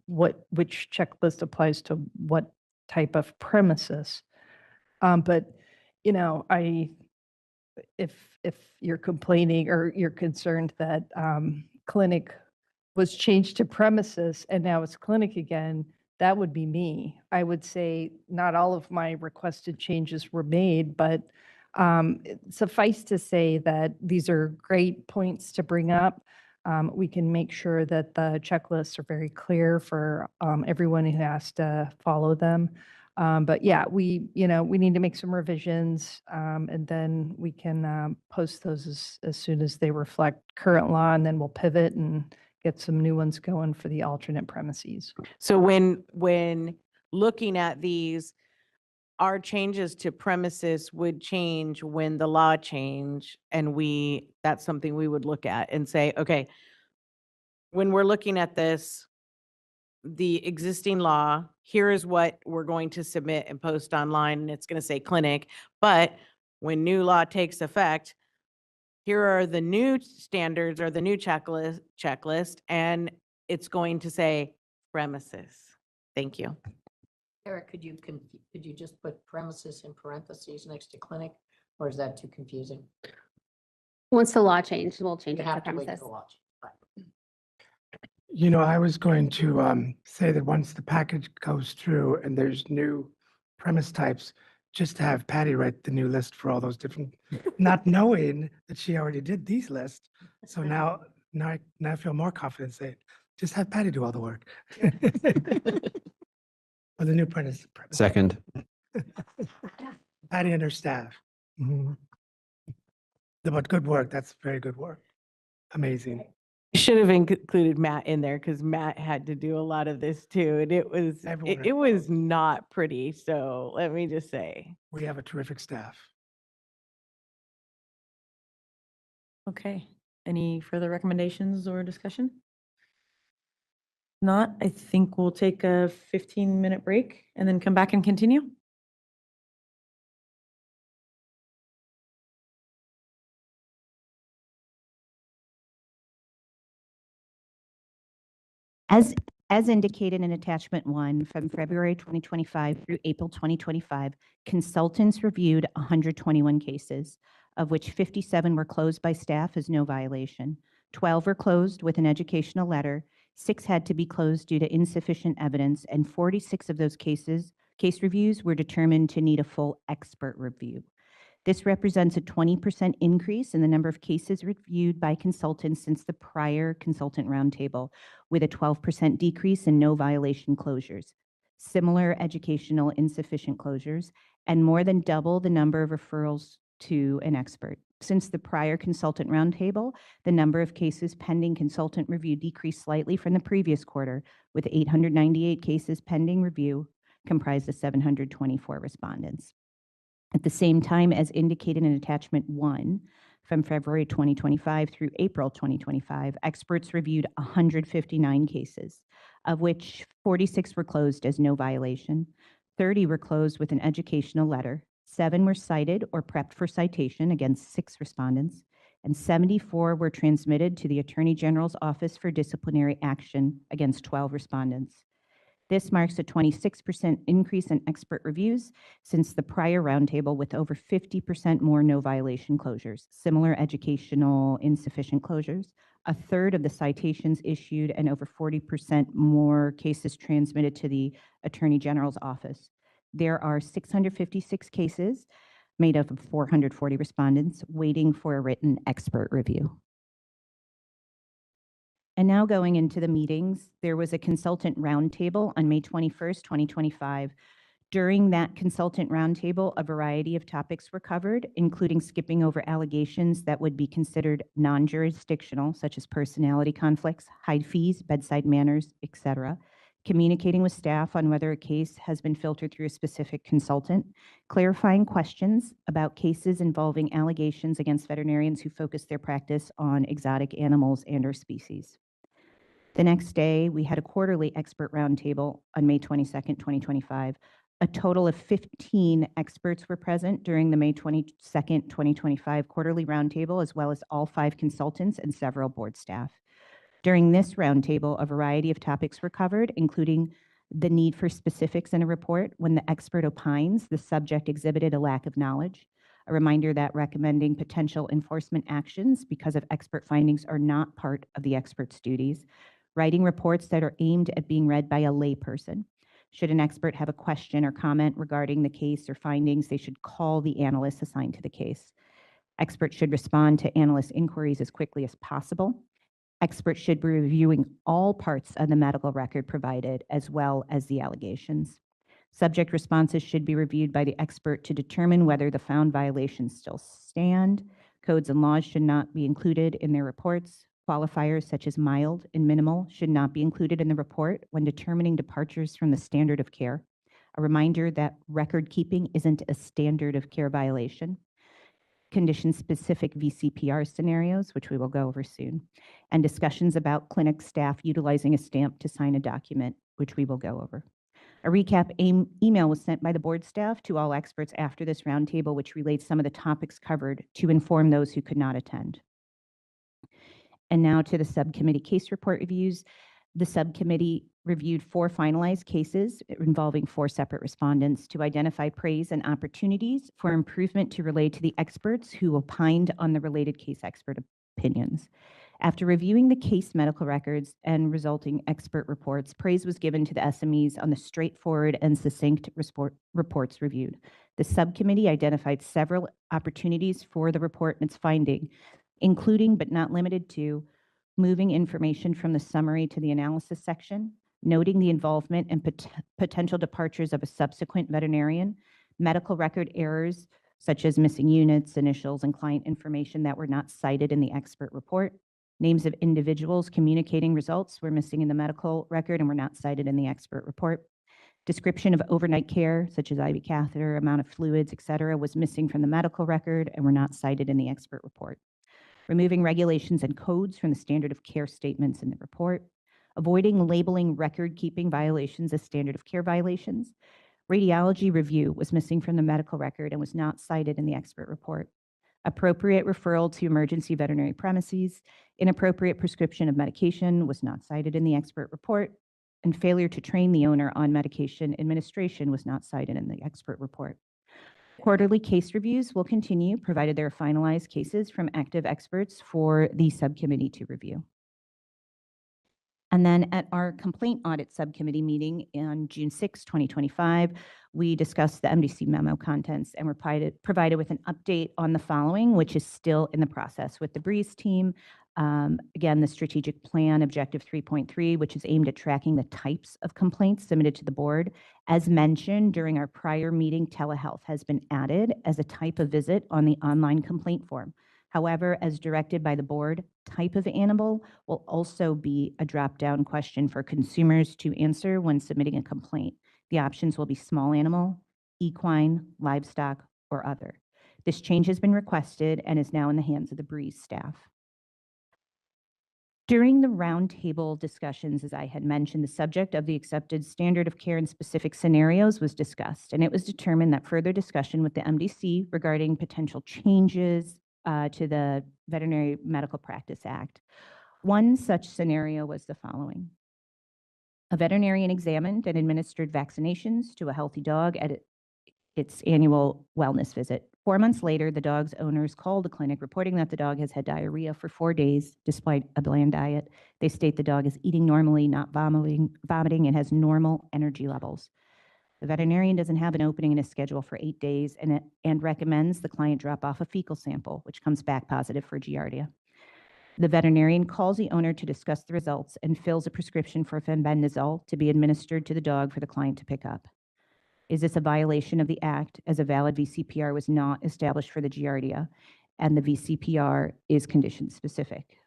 which checklist applies to what type of premises. But, if you're complaining or you're concerned that clinic was changed to premises and now it's clinic again, that would be me. I would say not all of my requested changes were made, but suffice to say that these are great points to bring up. We can make sure that the checklists are very clear for everyone who has to follow them. But yeah, we need to make some revisions, and then we can post those as soon as they reflect current law, and then we'll pivot and get some new ones going for the alternate premises. So when looking at these, our changes to premises would change when the law change, and that's something we would look at and say, okay, when we're looking at this, the existing law, here is what we're going to submit and post online, and it's going to say clinic. But when new law takes effect, here are the new standards or the new checklist, and it's going to say premises. Thank you. Eric, could you just put premises in parentheses next to clinic, or is that too confusing? Once the law changed, we'll change You it to have to wait premises. for the law. Right. You know, I was going to say that once the package goes through and there's new premise types, just to have Patty write the new list for all those different, not knowing that she already did these lists. So now I feel more confident saying, just have Patty do all the work. For the new premise. Second. Patty and her staff. Mhm. But good work. That's very good work. Amazing. Should have included Matt in there because Matt had to do a lot of this too, and Everyone it was not pretty. So let me just say. We have a terrific staff. Okay. Any further recommendations or discussion? Not, I think we'll take a 15-minute break and then come back and continue. As indicated in attachment 1, from February 2025 through April 2025, consultants reviewed 121 cases, of which 57 were closed by staff as no violation, 12 were closed with an educational letter, 6 had to be closed due to insufficient evidence, and 46 of those case reviews were determined to need a full expert review. This represents a 20% increase in the number of cases reviewed by consultants since the prior consultant roundtable, with a 12% decrease in no violation closures, similar educational insufficient closures, and more than double the number of referrals to an expert. Since the prior consultant roundtable, the number of cases pending consultant review decreased slightly from the previous quarter, with 898 cases pending review, comprised of 724 respondents. At the same time, as indicated in attachment 1, from February 2025 through April 2025, experts reviewed 159 cases, of which 46 were closed as no violation, 30 were closed with an educational letter, 7 were cited or prepped for citation against 6 respondents, and 74 were transmitted to the Attorney General's Office for Disciplinary Action against 12 respondents. This marks a 26% increase in expert reviews since the prior roundtable, with over 50% more no violation closures, similar educational insufficient closures, a third of the citations issued, and over 40% more cases transmitted to the Attorney General's office. There are 656 cases made up of 440 respondents waiting for a written expert review. And now going into the meetings, there was a consultant roundtable on May 21st, 2025. During that consultant roundtable, a variety of topics were covered, including skipping over allegations that would be considered non-jurisdictional, such as personality conflicts, high fees, bedside manners, etc., communicating with staff on whether a case has been filtered through a specific consultant, clarifying questions about cases involving allegations against veterinarians who focus their practice on exotic animals and/or species. The next day, we had a quarterly expert roundtable on May 22nd, 2025. A total of 15 experts were present during the May 22nd, 2025 quarterly roundtable, as well as all 5 consultants and several board staff. During this roundtable, a variety of topics were covered, including the need for specifics in a report. When the expert opines, the subject exhibited a lack of knowledge. A reminder that recommending potential enforcement actions because of expert findings are not part of the expert's duties. Writing reports that are aimed at being read by a layperson. Should an expert have a question or comment regarding the case or findings, they should call the analyst assigned to the case. Experts should respond to analyst inquiries as quickly as possible. Experts should be reviewing all parts of the medical record provided, as well as the allegations. Subject responses should be reviewed by the expert to determine whether the found violations still stand. Codes and laws should not be included in their reports. Qualifiers such as mild and minimal should not be included in the report when determining departures from the standard of care. A reminder that record keeping isn't a standard of care violation. Condition-specific VCPR scenarios, which we will go over soon, and discussions about clinic staff utilizing a stamp to sign a document, which we will go over. A recap email was sent by the board staff to all experts after this roundtable, which relates some of the topics covered to inform those who could not attend. And now to the subcommittee case report reviews. The subcommittee reviewed 4 finalized cases involving 4 separate respondents to identify praise and opportunities for improvement to relay to the experts who opined on the related case expert opinions. After reviewing the case medical records and resulting expert reports, praise was given to the SMEs on the straightforward and succinct reports reviewed. The subcommittee identified several opportunities for the report and its finding, including but not limited to moving information from the summary to the analysis section, noting the involvement and potential departures of a subsequent veterinarian, medical record errors such as missing units, initials, and client information that were not cited in the expert report. Names of individuals communicating results were missing in the medical record and were not cited in the expert report. Description of overnight care, such as IV catheter, amount of fluids, et cetera, was missing from the medical record and were not cited in the expert report. Removing regulations and codes from the standard of care statements in the report. Avoiding labeling record-keeping violations as standard of care violations. Radiology review was missing from the medical record and was not cited in the expert report. Appropriate referral to emergency veterinary premises. Inappropriate prescription of medication was not cited in the expert report, and failure to train the owner on medication administration was not cited in the expert report. Quarterly case reviews will continue, provided there are finalized cases from active experts for the subcommittee to review. And then at our complaint audit subcommittee meeting on June 6, 2025, we discussed the MDC memo contents and were provided with an update on the following, which is still in the process with the Breeze team. Again, the strategic plan objective 3.3, which is aimed at tracking the types of complaints submitted to the board. As mentioned during our prior meeting, telehealth has been added as a type of visit on the online complaint form. However, as directed by the board, type of animal will also be a drop-down question for consumers to answer when submitting a complaint. The options will be small animal, equine, livestock, or other. This change has been requested and is now in the hands of the Breeze staff. During the roundtable discussions, as I had mentioned, the subject of the accepted standard of care in specific scenarios was discussed, and it was determined that further discussion with the MDC regarding potential changes to the Veterinary Medical Practice Act. One such scenario was the following. A veterinarian examined and administered vaccinations to a healthy dog at its annual wellness visit. 4 months later, the dog's owners called the clinic reporting that the dog has had diarrhea for 4 days despite a bland diet. They state the dog is eating normally, not vomiting, and has normal energy levels. The veterinarian doesn't have an opening in his schedule for 8 days and recommends the client drop off a fecal sample, which comes back positive for Giardia. The veterinarian calls the owner to discuss the results and fills a prescription for fenbendazole to be administered to the dog for the client to pick up. Is this a violation of the act, as a valid VCPR was not established for the Giardia, and the VCPR is condition specific?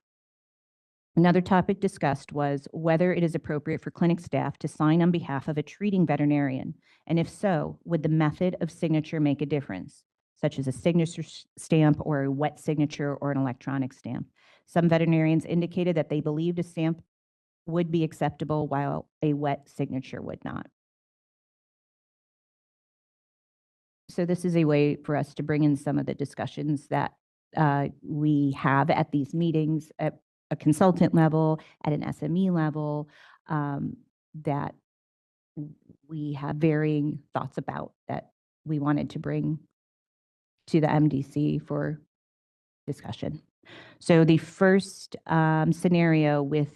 Another topic discussed was whether it is appropriate for clinic staff to sign on behalf of a treating veterinarian, and if so, would the method of signature make a difference, such as a signature stamp or a wet signature or an electronic stamp? Some veterinarians indicated that they believed a stamp would be acceptable while a wet signature would not. So this is a way for us to bring in some of the discussions that we have at these meetings at a consultant level, at an SME level, that we have varying thoughts about that we wanted to bring to the MDC for discussion. So the first scenario with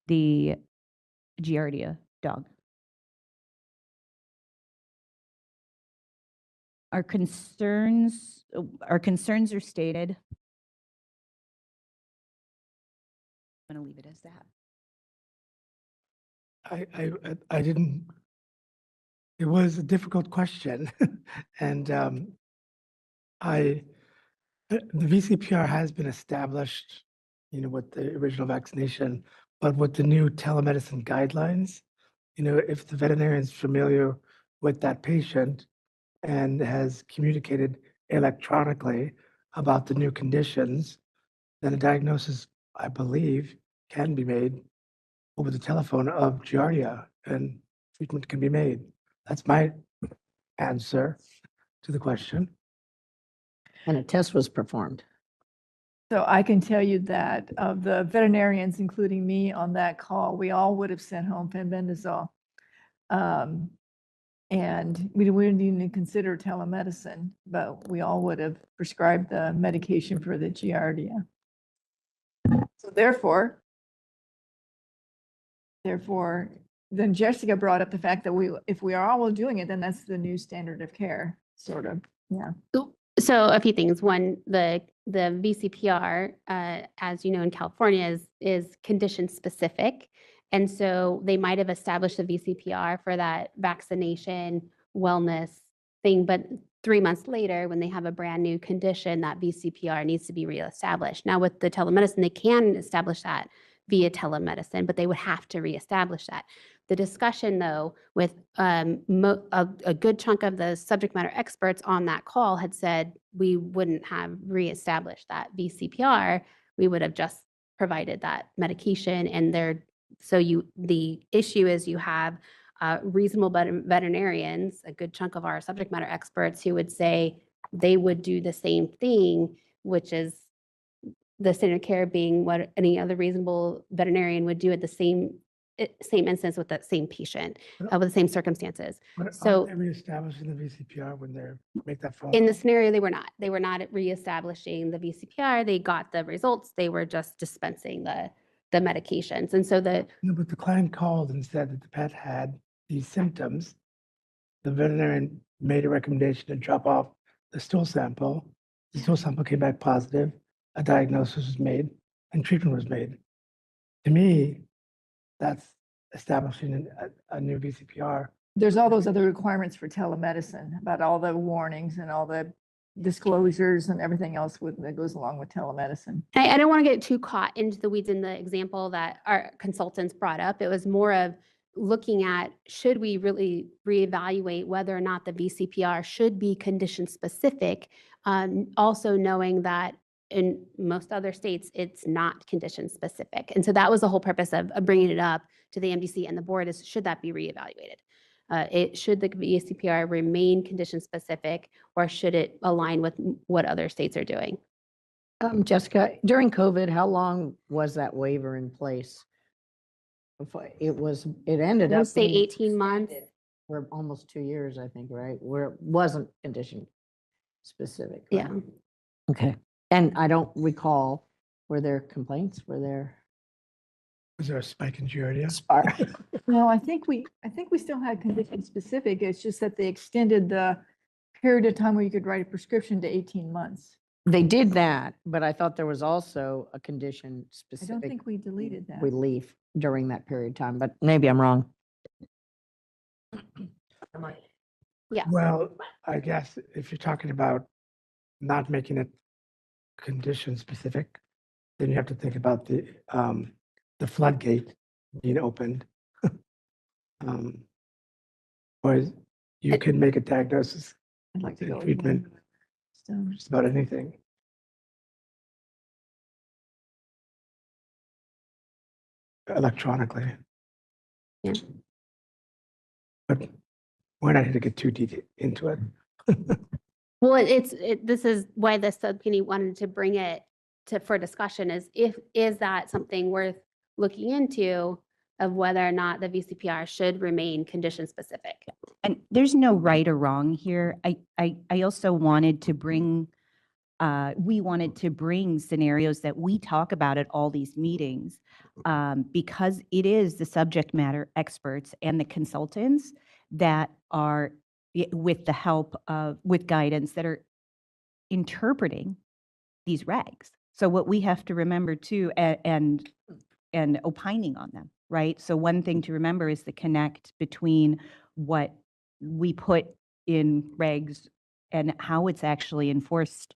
the Giardia dog. Our concerns are stated. I'm going to leave it as that. I didn't, it was a difficult question. And the VCPR has been established with the original vaccination, but with the new telemedicine guidelines, if the veterinarian is familiar with that patient and has communicated electronically about the new conditions, then a diagnosis, I believe, can be made over the telephone of Giardia and treatment can be made. That's my answer to the question. And a test was performed. So I can tell you that of the veterinarians, including me on that call, we all would have sent home fenbendazole. And we wouldn't even consider telemedicine, but we all would have prescribed the medication for the Giardia. So therefore, then Jessica brought up the fact that if we are all doing it, then that's the new standard of care, sort of, yeah. So a few things. One, the VCPR, as you know, in California is condition specific. And so they might have established the VCPR for that vaccination wellness thing, but 3 months later, when they have a brand new condition, that VCPR needs to be reestablished. Now with the telemedicine, they can establish that via telemedicine, but they would have to reestablish that. The discussion, though, with a good chunk of the subject matter experts on that call had said we wouldn't have reestablished that VCPR. We would have just provided that medication, and the issue is you have reasonable veterinarians, a good chunk of our subject matter experts, who would say they would do the same thing, which is the standard of care being what any other reasonable veterinarian would do at the same instance with that same patient, with the same circumstances. But So aren't they reestablishing the VCPR when they make that phone in the call? scenario, they were not. They were not reestablishing the VCPR. They got the results. They were just dispensing the medications. And so No, but the client called and said that the pet had these symptoms. The veterinarian made a recommendation to drop off the stool sample. The stool sample came back positive. A diagnosis was made and treatment was made. To me, that's establishing a new VCPR. There's all those other requirements for telemedicine about all the warnings and all the disclosures and everything else that goes along with telemedicine. I don't want to get too caught into the weeds in the example that our consultants brought up. It was more of looking at, should we really reevaluate whether or not the VCPR should be condition specific, also knowing that in most other states, it's not condition specific. And so that was the whole purpose of bringing it up to the MDC and the board, is should that be reevaluated? Should the VCPR remain condition specific, or should it align with what other states are doing? Jessica, during COVID, how long was that waiver in place? It ended up Let's say being 18 months. for almost 2 years, I think, right? Where it wasn't condition specific. right? Yeah. Okay. And I don't recall, were there complaints? Were there? Was there a spike in Giardia? No, I think we still had condition specific. It's just that they extended the period of time where you could write a prescription to 18 months. They did that, but I thought there was also a condition I specific. don't think we deleted that. Relief during that period of time, but maybe I'm wrong. Yeah. Well, I guess if you're talking about not making it condition specific, then you have to think about the floodgate being opened. Or you can make a diagnosis I'd like to and go with treatment, that. So, just about anything. Electronically. Yeah. But we're not here to get too deep into it. Well, this is why the subcommittee wanted to bring it for discussion, is that something worth looking into, of whether or not the VCPR should remain condition specific? And there's no right or wrong here. I also wanted to bring, we wanted to bring scenarios that we talk about at all these meetings, because it is the subject matter experts and the consultants that are, with the help of, with guidance, that are interpreting these regs. So what we have to remember too, and opining on them, right? So one thing to remember is the connect between what we put in regs and how it's actually enforced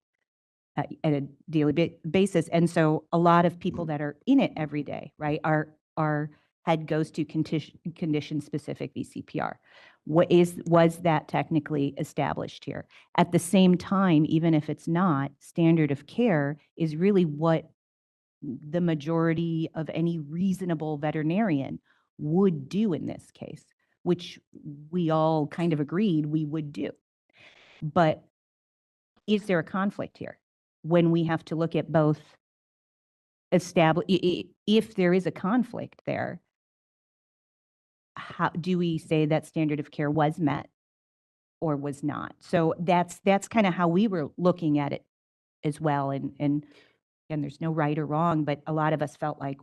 at a daily basis. And so a lot of people that are in it every day, right, are head goes to condition-specific VCPR. Was that technically established here? At the same time, even if it's not, standard of care is really what the majority of any reasonable veterinarian would do in this case, which we all kind of agreed we would do. But is there a conflict here when we have to look at both if there is a conflict there, how do we say that standard of care was met or was not? So that's kind of how we were looking at it as well. And there's no right or wrong, but a lot of us felt like,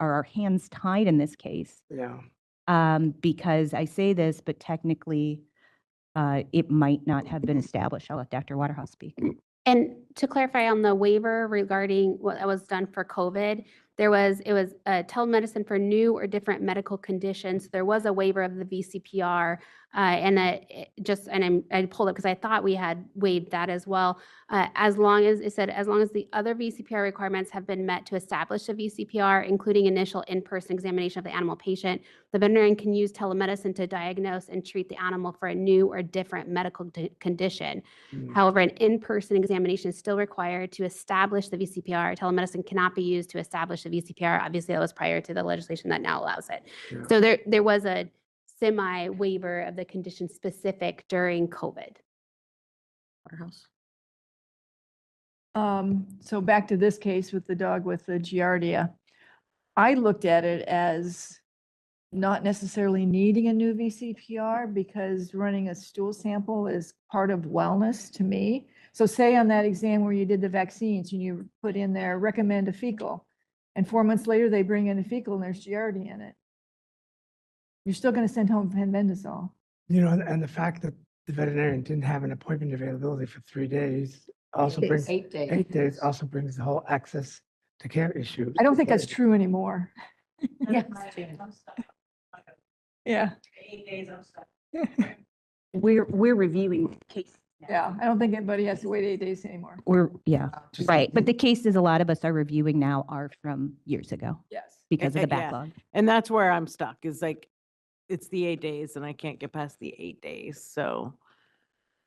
are our hands tied in this case? Yeah. Because I say this, but technically it might not have been established. I'll let Dr. Waterhouse speak. And to clarify on the waiver regarding what was done for COVID, it was telemedicine for new or different medical conditions. There was a waiver of the VCPR, I pulled it because I thought we had waived that as well. As long as the other VCPR requirements have been met to establish a VCPR, including initial in-person examination of the animal patient, the veterinarian can use telemedicine to diagnose and treat the animal for a new or different medical condition. However, an in-person examination is still required to establish the VCPR. Telemedicine cannot be used to establish the VCPR. Obviously, that was prior to the legislation that now allows it. Yeah. So there was a semi-waiver of the condition specific during COVID. Waterhouse. So back to this case with the dog with the Giardia. I looked at it as not necessarily needing a new VCPR because running a stool sample is part of wellness to me. So say on that exam where you did the vaccines and you put in there, recommend a fecal, and 4 months later they bring in a fecal and there's Giardia in it. You're still going to send home fenbendazole. You know, and the fact that the veterinarian didn't have an appointment availability for 3 days also brings, 8 days. 8 days also brings the whole access to care issue. I don't think that's true anymore. Yes. Yeah. We're reviewing case. Yeah, I don't think anybody has to wait 8 days anymore. Right. But the cases a lot of us are reviewing now are from years ago Yes. because of the Yeah. backlog. And that's where I'm stuck is like, it's the 8 days and I can't get past the 8 days. So,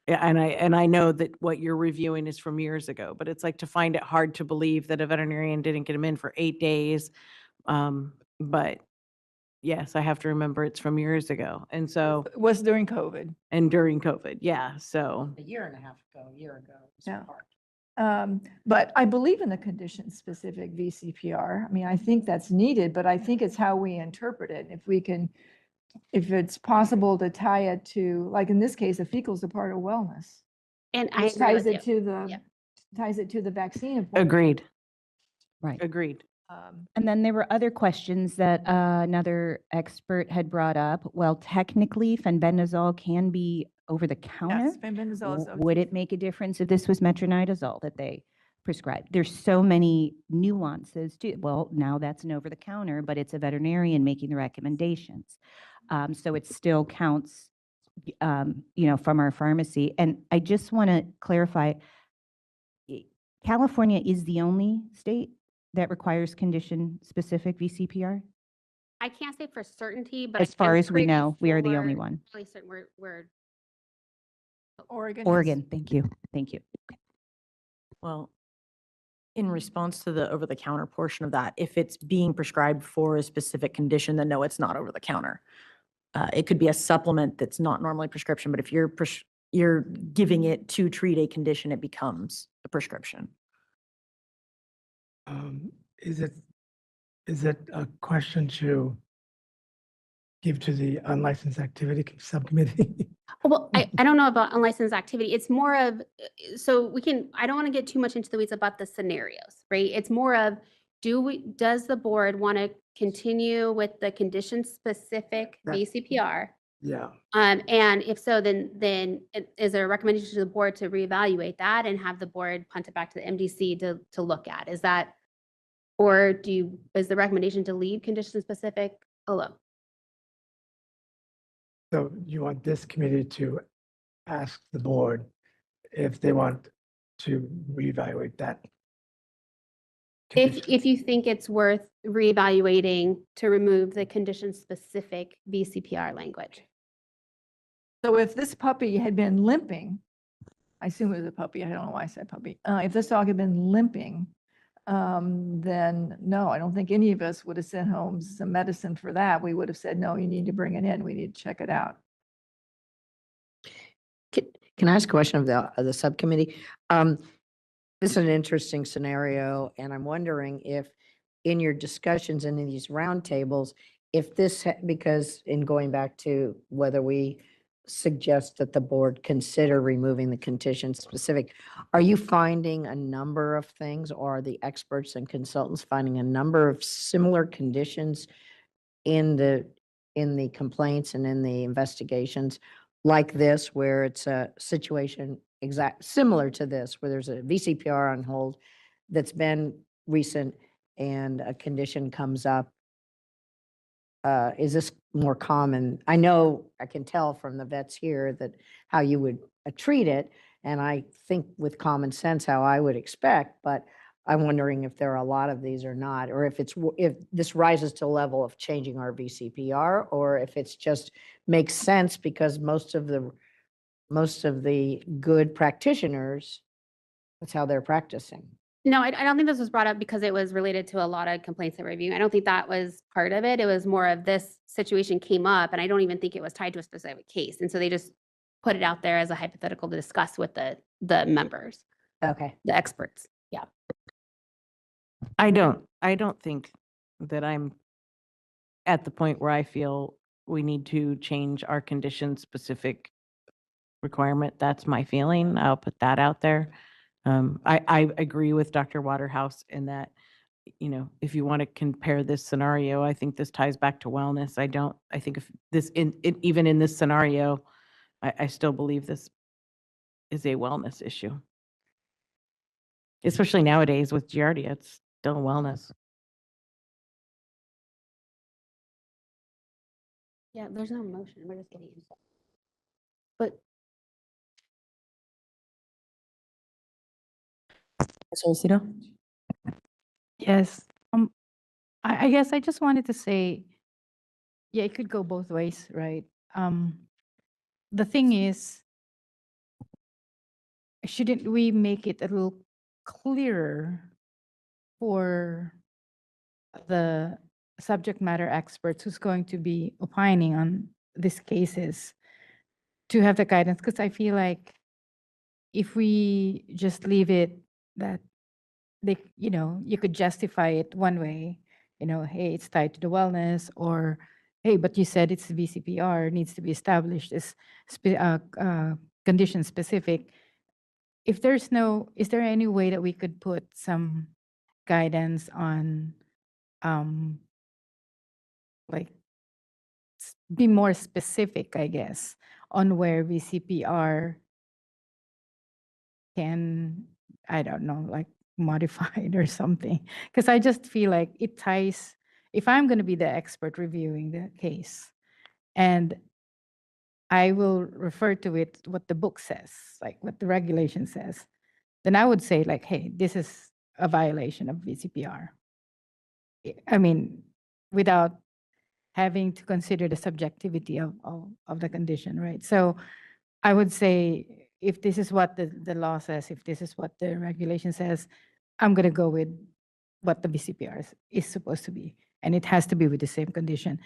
yeah, and I know that what you're reviewing is from years ago, but it's like to find it hard to believe that a veterinarian didn't get him in for 8 days. But yes, I have to remember it's from years ago. And so, It was during COVID. and during COVID, yeah, so. A year and a half ago, a year ago. it was Yeah. parked. But I believe in the condition-specific VCPR. I mean, I think that's needed, but I think it's how we interpret it. If it's possible to tie it to, like in this case, a fecal is a part of wellness. And I Which agree ties with it you. to the, Yeah. ties it to the vaccine appointment. Agreed, Right. agreed. And then there were other questions that another expert had brought up. Well, technically, fenbendazole can be over the counter. Yes, fenbendazole is Would it make a difference if this was metronidazole that they prescribed? There's so many nuances to, well, now that's an over the counter, but it's a veterinarian making the recommendations. So it still counts, from our pharmacy. And I just want to clarify, California is the only state that requires condition-specific VCPR? I can't say for certainty, but As I'm far as we pretty know, we are the sure- only one. Really certain we're Oregon. Oregon, thank you. Well, in response to the over-the-counter portion of that, if it's being prescribed for a specific condition, then no, it's not over-the-counter. It could be a supplement that's not normally prescription, but if you're giving it to treat a condition, it becomes a prescription. Is it a question to give to the unlicensed activity subcommittee? Well, I don't know about unlicensed activity. It's more of, I don't want to get too much into the weeds about the scenarios, right? It's more of, does the board want to continue with the condition-specific That- VCPR? Yeah. And if so, then is there a recommendation to the board to reevaluate that and have the board punt it back to the MDC to look at? Is that, or is the recommendation to leave condition-specific alone? So you want this committee to ask the board if they want to reevaluate that. If you think it's worth reevaluating to remove the condition-specific VCPR language. So if this puppy had been limping, I assume it was a puppy, I don't know why I said puppy. If this dog had been limping, then no, I don't think any of us would have sent home some medicine for that. We would have said, no, you need to bring it in. We need to check it out. Can I ask a question of the subcommittee? This is an interesting scenario, and I'm wondering if in your discussions and in these roundtables, if this, because in going back to whether we suggest that the board consider removing the condition specific, are you finding a number of things, or are the experts and consultants finding a number of similar conditions in the complaints and in the investigations like this, where it's a situation similar to this, where there's a VCPR on hold that's been recent and a condition comes up? Is this more common? I know, I can tell from the vets here that how you would treat it, and I think with common sense how I would expect, but I'm wondering if there are a lot of these or not, or if if this rises to a level of changing our VCPR, or if it's just makes sense because most of the good practitioners, that's how they're practicing. No, I don't think this was brought up because it was related to a lot of complaints that we're reviewing. I don't think that was part of it. It was more of this situation came up, and I don't even think it was tied to a specific case. And so they just put it out there as a hypothetical to discuss with the members, Okay. the experts. Yeah. I don't think that I'm at the point where I feel we need to change our condition-specific requirement. That's my feeling. I'll put that out there. I agree with Dr. Waterhouse in that, you know, if you want to compare this scenario, I think this ties back to wellness. I think if this, even in this scenario, I still believe this is a wellness issue. Especially nowadays with Giardia, it's still wellness. Yeah, there's no motion. We're just getting input. But Yes. I guess I just wanted to say, yeah, it could go both ways, right? The thing is, shouldn't we make it a little clearer for the subject matter experts who's going to be opining on these cases to have the guidance? Because I feel like if we just leave it that they, you know, you could justify it one way, you know, hey, it's tied to the wellness, or hey, but you said it's VCPR, needs to be established as condition specific. If there's no, is there any way that we could put some guidance on, like, be more specific, I guess, on where VCPR can, I don't know, like modified or something? Because I just feel like it ties, if I'm going to be the expert reviewing the case, and I will refer to it, what the book says, like what the regulation says, then I would say like, hey, this is a violation of VCPR. I mean, without having to consider the subjectivity of the condition, right? So I would say, if this is what the law says, if this is what the regulation says, I'm going to go with what the VCPR is supposed to be. And it has to be with the same condition.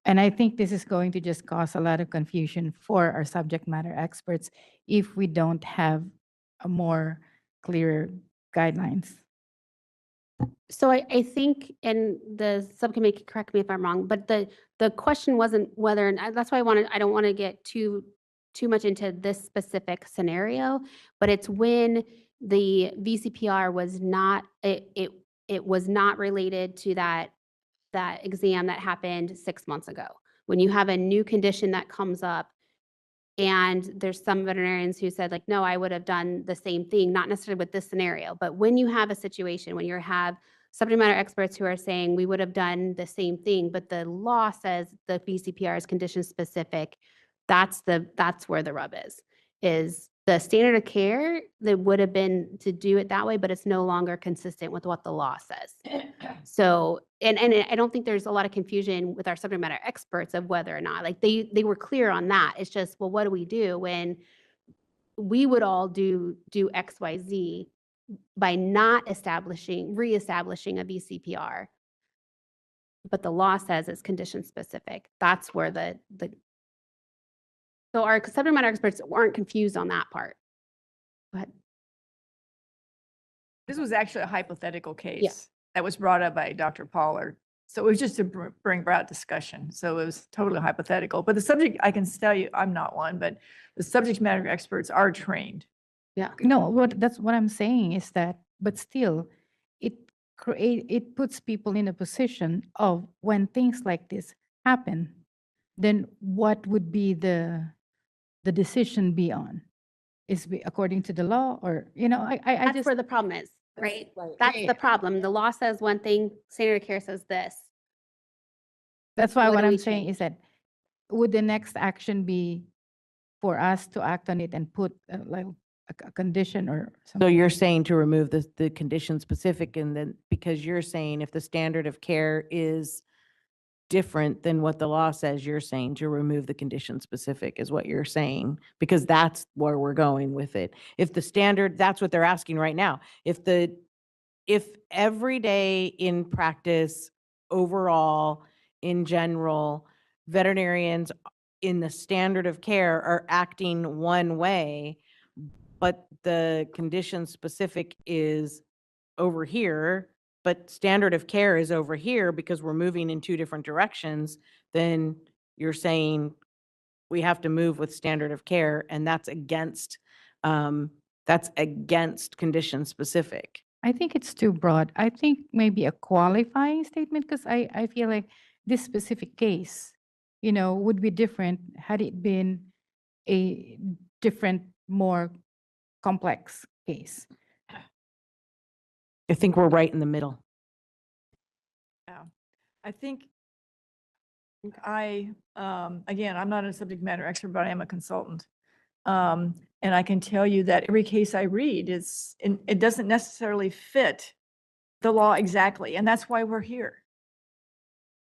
And I think this is going to just cause a lot of confusion for our subject matter experts if we don't have a more clear guidelines. so I think, and the subcommittee can correct me if I'm wrong, but the question wasn't whether, and that's why I don't want to get too much into this specific scenario, but it's when the VCPR was not, it was not related to that exam that happened 6 months ago. When you have a new condition that comes up, and there's some veterinarians who said like, no, I would have done the same thing, not necessarily with this scenario, but when you have a situation, when you have subject matter experts who are saying we would have done the same thing, but the law says the VCPR is condition specific, that's where the rub is the standard of care that would have been to do it that way, but it's no longer consistent with what the law says. So, and I don't think there's a lot of confusion with our subject matter experts of whether or not, like they were clear on that. It's just, well, what do we do when we would all do X, Y, Z by not reestablishing a VCPR? But the law says it's condition specific. That's where so our subject matter experts aren't confused on that part. Go ahead. This was actually a hypothetical case that was brought up by Dr. Pollard. So it was just to bring about discussion. So it was totally hypothetical. But the subject, I can tell you, I'm not one, but the subject matter experts are trained. Yeah. No, that's what I'm saying is that, but still, it puts people in a position of when things like this happen, then what would be the decision be on? Is according to the law, or, I That's just. where the problem is, right? Right. That's Yeah. the problem. The law says one thing, standard of care says this. That's why What what do I'm we saying change? is that, would the next action be for us to act on it and put like a condition or So something? you're saying to remove the condition specific, and then, because you're saying if the standard of care is different than what the law says, you're saying to remove the condition specific is what you're saying, because that's where we're going with it. If the standard, that's what they're asking right now. If every day in practice, overall, in general, veterinarians in the standard of care are acting one way, but the condition specific is over here, but standard of care is over here because we're moving in two different directions, then you're saying we have to move with standard of care, and that's against condition specific. I think it's too broad. I think maybe a qualifying statement, because I feel like this specific case, would be different had it been a different, more complex case. I think we're right in the middle. Yeah. I think again, I'm not a subject matter expert, but I am a consultant. And I can tell you that every case I read it doesn't necessarily fit the law exactly. And that's why we're here.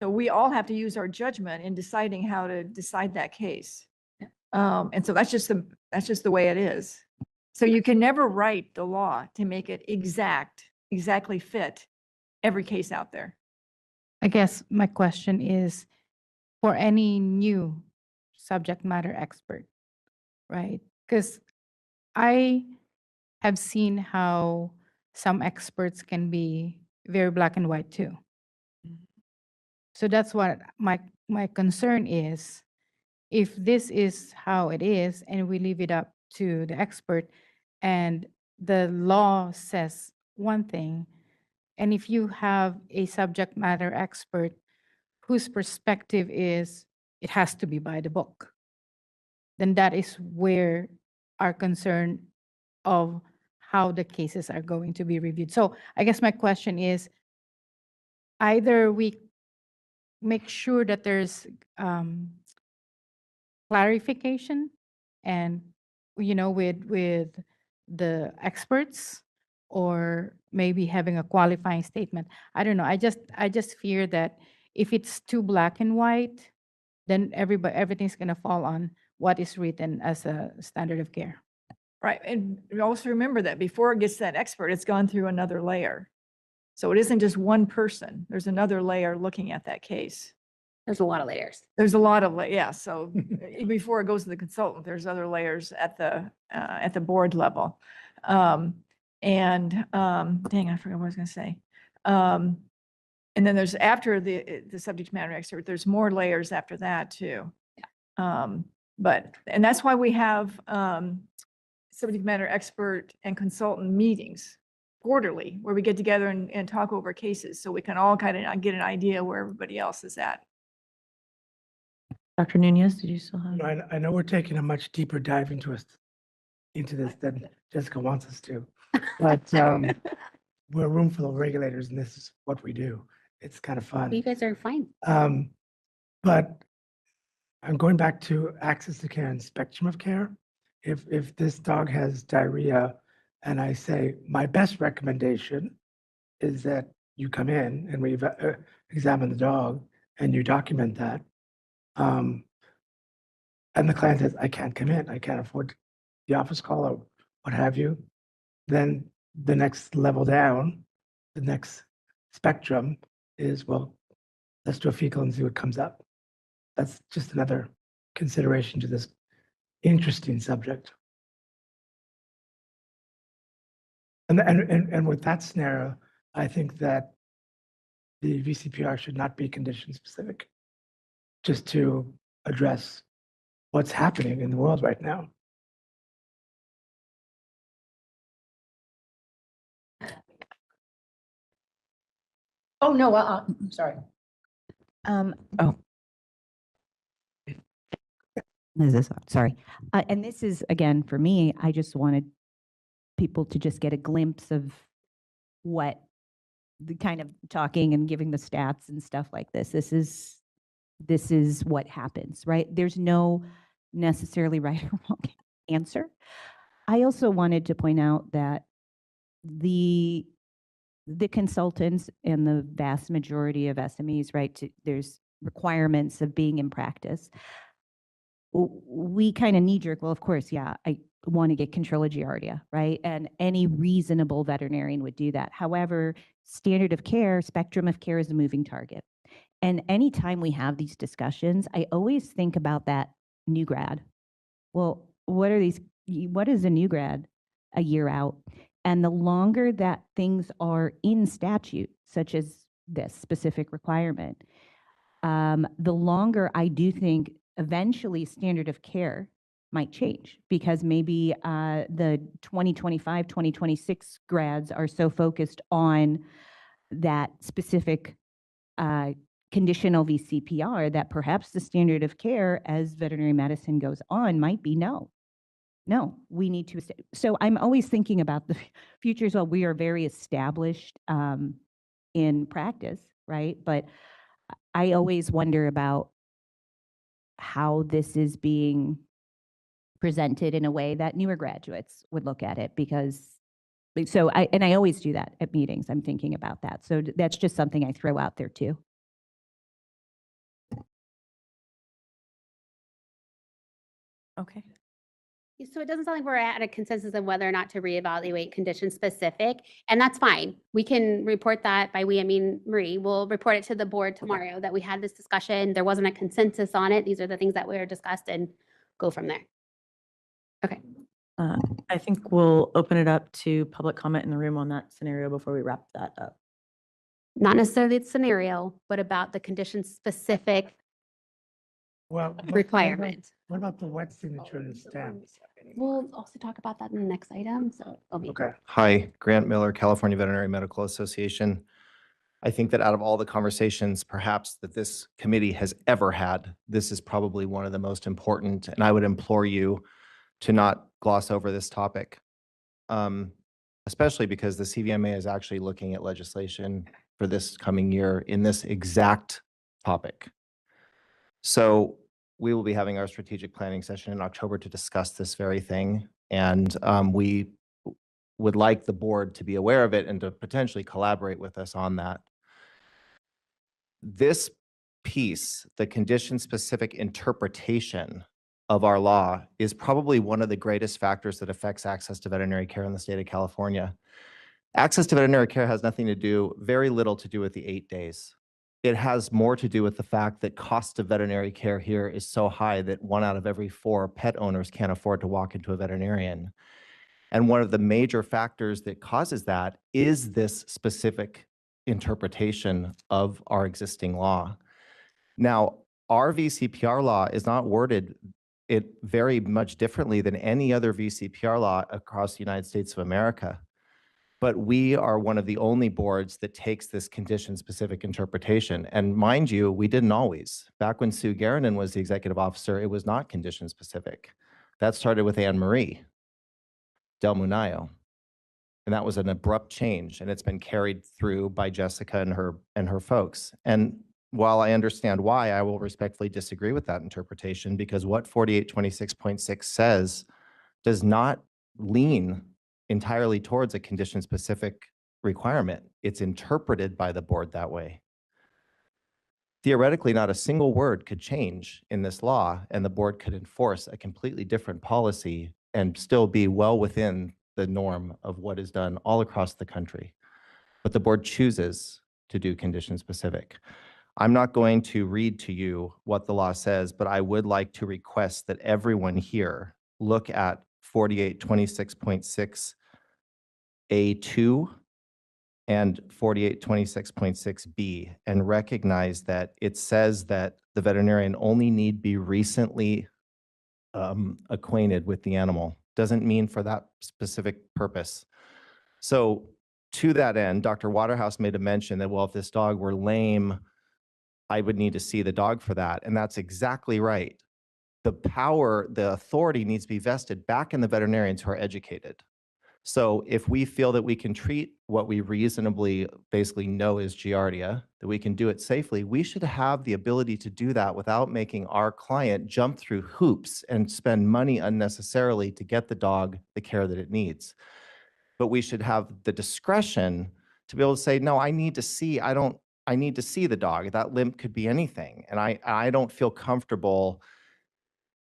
So we all have to use our judgment in deciding how to decide that case. And so that's just the way it is. So you can never write the law to make it exactly fit every case out there. I guess my question is, for any new subject matter expert, right? Because I have seen how some experts can be very black and white too. So that's what my concern is. If this is how it is and we leave it up to the expert and the law says one thing, and if you have a subject matter expert whose perspective is it has to be by the book, then that is where our concern of how the cases are going to be reviewed. So I guess my question is, either we make sure that there's clarification and, with the experts, or maybe having a qualifying statement. I don't know. I just fear that if it's too black and white, then everything's going to fall on what is written as a standard of care. Right. And also remember that before it gets to that expert, it's gone through another layer. So it isn't just one person. There's another layer looking at that case. There's a lot of layers. There's a lot of, yeah. So before it goes to the consultant, there's other layers at the board level. Dang, I forgot what I was going to say. And then there's, after the subject matter expert, there's more layers after that too. And that's why we have subject matter expert and consultant meetings quarterly, where we get together and talk over cases, so we can all kind of get an idea where everybody else is at. Dr. Nunez, did you still have? I know we're taking a much deeper dive into this than Jessica wants us to, but we're a room full of regulators, and this is what we do. It's kind of fun. You guys are fine. But I'm going back to access to care and spectrum of care. if this dog has diarrhea and I say, my best recommendation is that you come in and we examine the dog and you document that. And the client says, I can't come in, I can't afford the office call or what have you. Then the next level down, the next spectrum is, well, let's do a fecal and see what comes up. That's just another consideration to this interesting subject. And with that scenario, I think that the VCPR should not be condition specific, just to address what's happening in the world right now. Oh, no, sorry. Oh. Is this, sorry. And this is, again, for me, I just wanted people to just get a glimpse of what the kind of talking and giving the stats and stuff like this. This is what happens, right? There's no necessarily right or wrong answer. I also wanted to point out that the consultants and the vast majority of SMEs, right, there's requirements of being in practice. We kind of knee-jerk, well, of course, yeah, I want to get control of Giardia, right? And any reasonable veterinarian would do that. However, standard of care, spectrum of care is a moving target. And anytime we have these discussions, I always think about that new grad. Well, what is a new grad a year out? And the longer that things are in statute, such as this specific requirement, the longer I do think eventually standard of care might change, because maybe the 2025, 2026 grads are so focused on that specific conditional VCPR that perhaps the standard of care as veterinary medicine goes on might be no, we need to. So I'm always thinking about the future as well. We are very established in practice, right? But I always wonder about how this is being presented in a way that newer graduates would look at it, because so I always do that at meetings. I'm thinking about that. So that's just something I throw out there too. Okay. So it doesn't sound like we're at a consensus of whether or not to reevaluate condition specific, and that's fine. We can report that by I mean, Marie, we'll report it to the board tomorrow that we had this discussion. There wasn't a consensus on it. These are the things that were discussed, and go from there. Okay. I think we'll open it up to public comment in the room on that scenario before we wrap that up. Not necessarily the scenario, but about the condition specific Well, requirement. What about the wet signature and the stamp? We'll also talk about that in the next item, so it'll be. Okay. Hi, Grant Miller, California Veterinary Medical Association. I think that out of all the conversations perhaps that this committee has ever had, this is probably one of the most important, and I would implore you to not gloss over this topic, especially because the CVMA is actually looking at legislation for this coming year in this exact topic. So we will be having our strategic planning session in October to discuss this very thing. And we would like the board to be aware of it and to potentially collaborate with us on that. This piece, the condition-specific interpretation of our law, is probably one of the greatest factors that affects access to veterinary care in the state of California. Access to veterinary care has very little to do with the 8 days. It has more to do with the fact that cost of veterinary care here is so high that 1 out of every 4 pet owners can't afford to walk into a veterinarian. And one of the major factors that causes that is this specific interpretation of our existing law. Now, our VCPR law is not worded it very much differently than any other VCPR law across the United States of America. But we are one of the only boards that takes this condition-specific interpretation. And mind you, we didn't always. Back when Sue Garanon was the executive officer, it was not condition-specific. That started with Anne Marie Del Munayo. And that was an abrupt change, and it's been carried through by Jessica and her folks. And while I understand why, I will respectfully disagree with that interpretation, because what 4826.6 says does not lean entirely towards a condition-specific requirement. It's interpreted by the board that way. Theoretically, not a single word could change in this law, and the board could enforce a completely different policy and still be well within the norm of what is done all across the country. But the board chooses to do condition-specific. I'm not going to read to you what the law says, but I would like to request that everyone here look at 4826.6 A2 and 4826.6B and recognize that it says that the veterinarian only need be recently acquainted with the animal. Doesn't mean for that specific purpose. So to that end, Dr. Waterhouse made a mention that, well, if this dog were lame, I would need to see the dog for that. And that's exactly right. The power, the authority needs to be vested back in the veterinarians who are educated. So if we feel that we can treat what we reasonably basically know is Giardia, that we can do it safely, we should have the ability to do that without making our client jump through hoops and spend money unnecessarily to get the dog the care that it needs. But we should have the discretion to be able to say, no, I need to see the dog. That limp could be anything. And I don't feel comfortable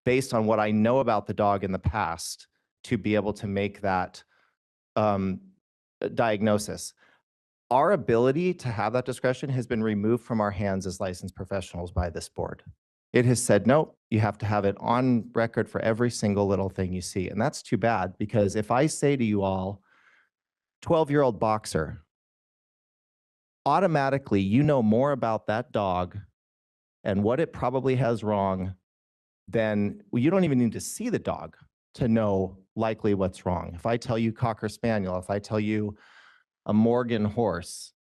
based on what I know about the dog in the past to be able to make that diagnosis. Our ability to have that discretion has been removed from our hands as licensed professionals by this board. It has said, nope, you have to have it on record for every single little thing you see. And that's too bad, because if I say to you all, 12-year-old boxer, automatically you know more about that dog and what it probably has wrong than, well, you don't even need to see the dog to know likely what's wrong. If I tell you Cocker Spaniel, if I tell you a Morgan horse,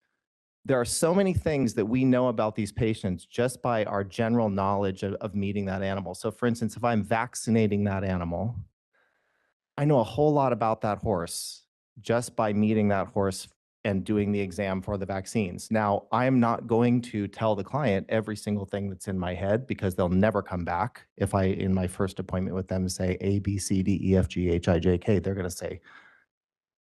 there are so many things that we know about these patients just by our general knowledge of meeting that animal. So for instance, if I'm vaccinating that animal, I know a whole lot about that horse just by meeting that horse and doing the exam for the vaccines. Now, I'm not going to tell the client every single thing that's in my head, because they'll never come back. If I, in my first appointment with them, say A, B, C, D, E, F, G, H, I, J, K, they're going to say,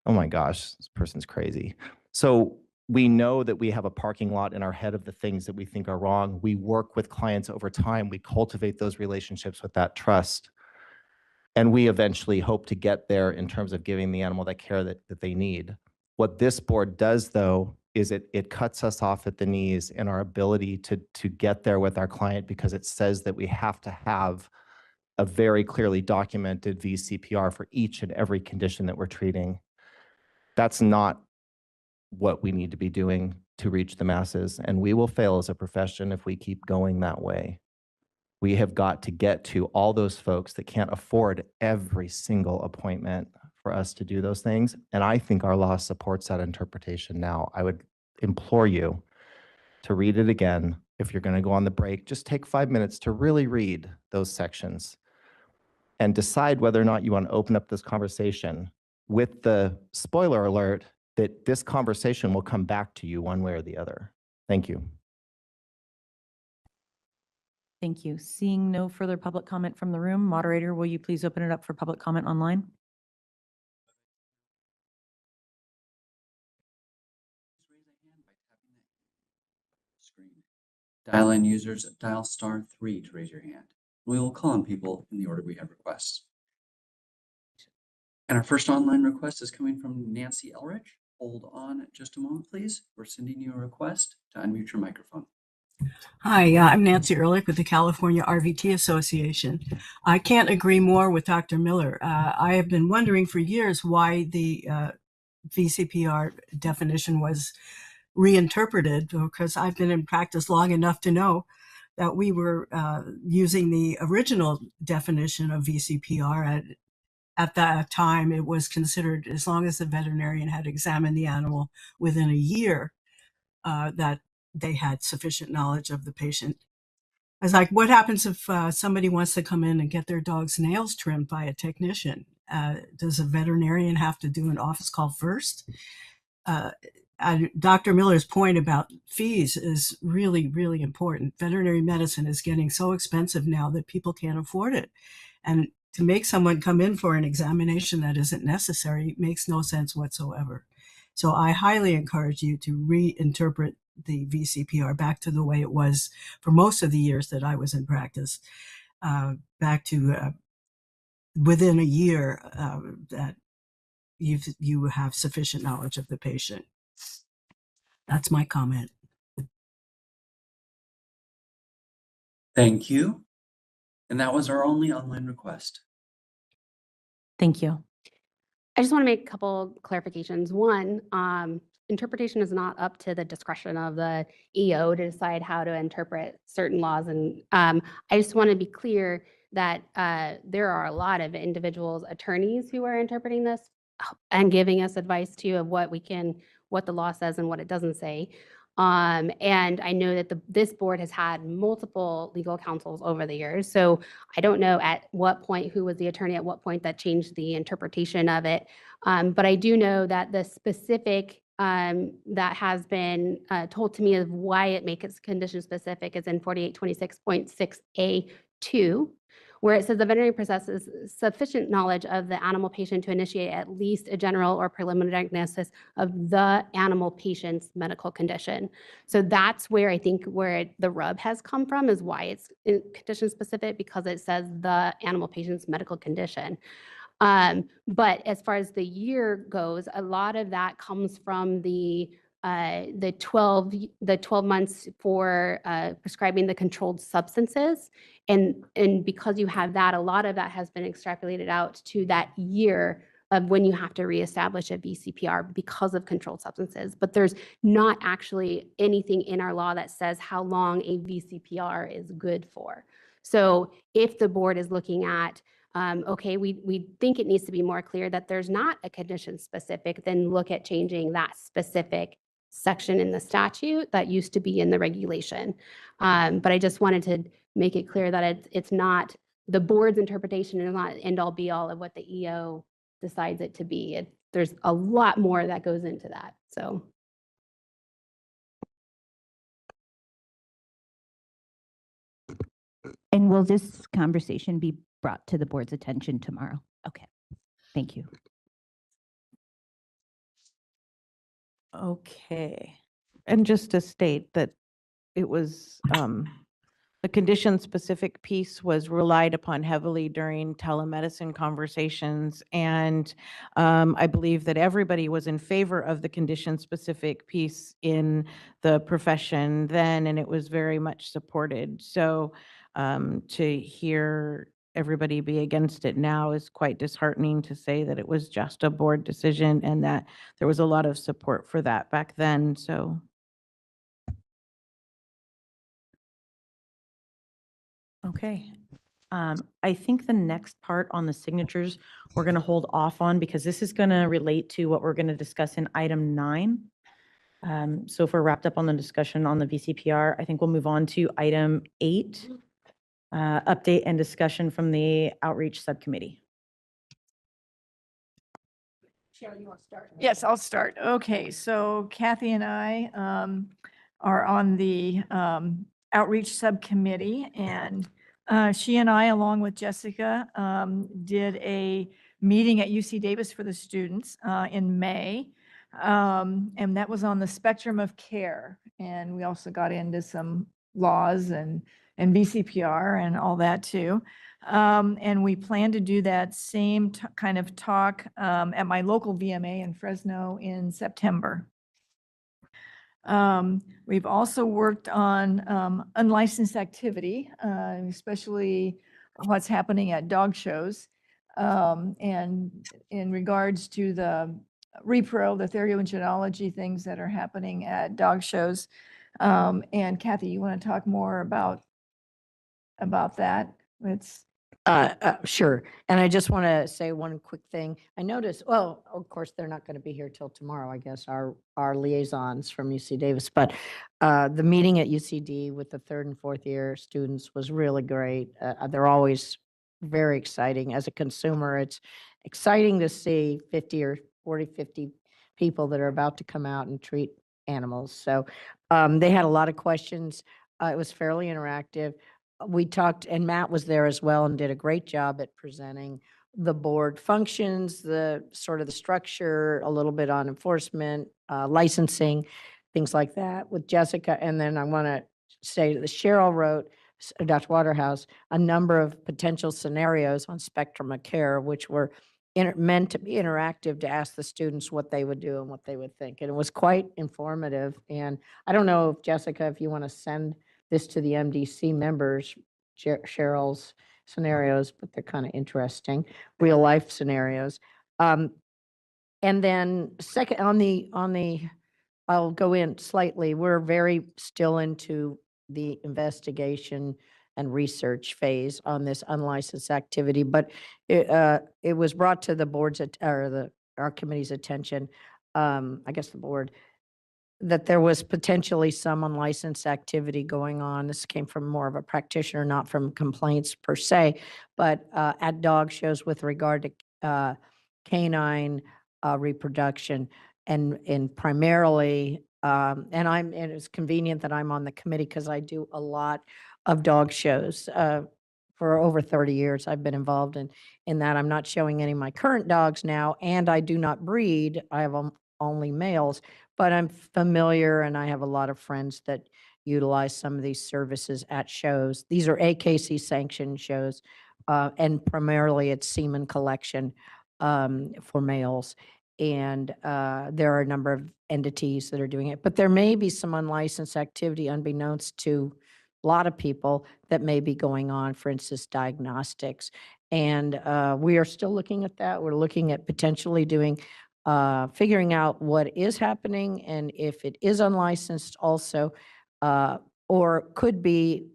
oh my gosh, this person's crazy. So we know that we have a parking lot in our head of the things that we think are wrong. We work with clients over time. We cultivate those relationships with that trust. And we eventually hope to get there in terms of giving the animal that care that they need. What this board does, though, is it cuts us off at the knees in our ability to get there with our client, because it says that we have to have a very clearly documented VCPR for each and every condition that we're treating. That's not what we need to be doing to reach the masses, and we will fail as a profession if we keep going that way. We have got to get to all those folks that can't afford every single appointment for us to do those things. And I think our law supports that interpretation now. I would implore you to read it again. If you're going to go on the break, just take 5 minutes to really read those sections and decide whether or not you want to open up this conversation with the spoiler alert that this conversation will come back to you one way or the other. Thank you. Thank you. Seeing no further public comment from the room, moderator, will you please open it up for public comment online? Dial in users, dial *3 to raise your hand. We will call on people in the order we have requests. And our first online request is coming from Nancy Elrich. Hold on just a moment, please. We're sending you a request to unmute your microphone. Hi, I'm Nancy Ehrlich with the California RVT Association. I can't agree more with Dr. Miller. I have been wondering for years why the VCPR definition was reinterpreted, because I've been in practice long enough to know that we were using the original definition of VCPR. At that time, it was considered, as long as the veterinarian had examined the animal within a year, that they had sufficient knowledge of the patient. I was like, what happens if somebody wants to come in and get their dog's nails trimmed by a technician? Does a veterinarian have to do an office call first? Dr. Miller's point about fees is really, really important. Veterinary medicine is getting so expensive now that people can't afford it. And To make someone come in for an examination that isn't necessary makes no sense whatsoever. So I highly encourage you to reinterpret the VCPR back to the way it was for most of the years that I was in practice, back to within a year that you have sufficient knowledge of the patient. That's my comment. Thank you. And that was our only online request. Thank you. I just want to make a couple clarifications. One, interpretation is not up to the discretion of the EO to decide how to interpret certain laws. And I just want to be clear that there are a lot of individuals, attorneys who are interpreting this and giving us advice too of what the law says and what it doesn't say. And I know that this board has had multiple legal counsels over the years. So I don't know at what point, who was the attorney at what point that changed the interpretation of it. But I do know that the specific that has been told to me of why it makes it condition specific is in 4826.6A2, where it says the veterinarian possesses sufficient knowledge of the animal patient to initiate at least a general or preliminary diagnosis of the animal patient's medical condition. So that's where I think the rub has come from, is why it's condition specific, because it says the animal patient's medical condition. But as far as the year goes, a lot of that comes from the 12 months for prescribing the controlled substances. And because you have that, a lot of that has been extrapolated out to that year of when you have to reestablish a VCPR because of controlled substances. But there's not actually anything in our law that says how long a VCPR is good for. So if the board is looking at okay, we think it needs to be more clear that there's not a condition specific, then look at changing that specific section in the statute that used to be in the regulation. But I just wanted to make it clear that it's not, the board's interpretation is not end all be all of what the EO decides it to be. There's a lot more that goes into that, so. And will this conversation be brought to the board's attention tomorrow? Okay, thank you. Okay. And just to state that it was, the condition-specific piece was relied upon heavily during telemedicine conversations. And I believe that everybody was in favor of the condition-specific piece in the profession then, and it was very much supported. So to hear everybody be against it now is quite disheartening, to say that it was just a board decision and that there was a lot of support for that back then. So Okay. I think the next part on the signatures, we're going to hold off on because this is going to relate to what we're going to discuss in item 9. So if we're wrapped up on the discussion on the VCPR, I think we'll move on to item 8, update and discussion from the outreach subcommittee. Sharon, you want to start? Yes, I'll start. Okay, so Kathy and I are on the outreach subcommittee, and she and I, along with Jessica, did a meeting at UC Davis for the students in May. And that was on the spectrum of care. And we also got into some laws and VCPR and all that too. And we plan to do that same kind of talk at my local VMA in Fresno in September. We've also worked on unlicensed activity, especially what's happening at dog shows. And in regards to the repro, the theriogenology things that are happening at dog shows. And Kathy, you want to talk more about that? It's Sure. And I just want to say one quick thing. I noticed, well, of course, they're not going to be here till tomorrow, I guess, our liaisons from UC Davis. But the meeting at UCD with the 3rd and 4th year students was really great. They're always very exciting. As a consumer, it's exciting to see 50 people that are about to come out and treat animals. So they had a lot of questions. It was fairly interactive. we talked, and Matt was there as well and did a great job at presenting the board functions, the sort of the structure, a little bit on enforcement, licensing, things like that with Jessica. And then I want to say that Cheryl wrote, Dr. Waterhouse, a number of potential scenarios on spectrum of care, which were meant to be interactive to ask the students what they would do and what they would think. And it was quite informative. And I don't know if Jessica, if you want to send this to the MDC members, Cheryl's scenarios, but they're kind of interesting, real life scenarios. And then second on the, I'll go in slightly, we're very still into the investigation and research phase on this unlicensed activity, but it was brought to the board's, our committee's attention, I guess the board, that there was potentially some unlicensed activity going on. This came from more of a practitioner, not from complaints per se, but at dog shows with regard to canine reproduction and primarily, and it's convenient that I'm on the committee because I do a lot of dog shows. For over 30 years, I've been involved in that. I'm not showing any of my current dogs now, and I do not breed. I have only males, but I'm familiar and I have a lot of friends that utilize some of these services at shows. These are AKC sanctioned shows, and primarily it's semen collection for males. And there are a number of entities that are doing it, but there may be some unlicensed activity unbeknownst to a lot of people that may be going on, for instance, diagnostics. And we are still looking at that. We're looking at potentially doing figuring out what is happening and if it is unlicensed also, or could be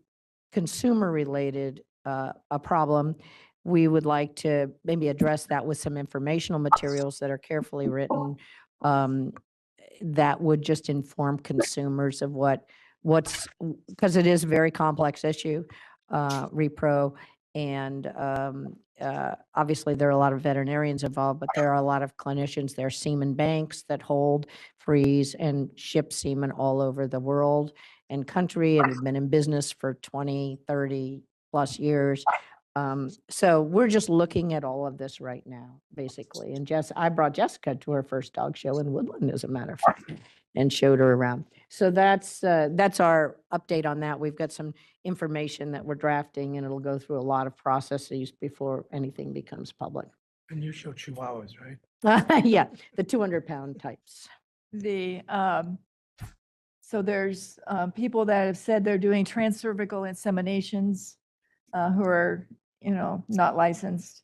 consumer related, a problem. We would like to maybe address that with some informational materials that are carefully written, that would just inform consumers of what's, because it is a very complex issue, repro. And obviously, there are a lot of veterinarians involved, but there are a lot of clinicians. There are semen banks that hold, freeze, and ship semen all over the world and country and have been in business for 20, 30 plus years. So we're just looking at all of this right now, basically. And I brought Jessica to her first dog show in Woodland, as a matter of fact, and showed her around. So that's our update on that. We've got some information that we're drafting, and it'll go through a lot of processes before anything becomes public. And you show Chihuahuas, right? Yeah, the 200-pound types. So there's people that have said they're doing transcervical inseminations who are, not licensed.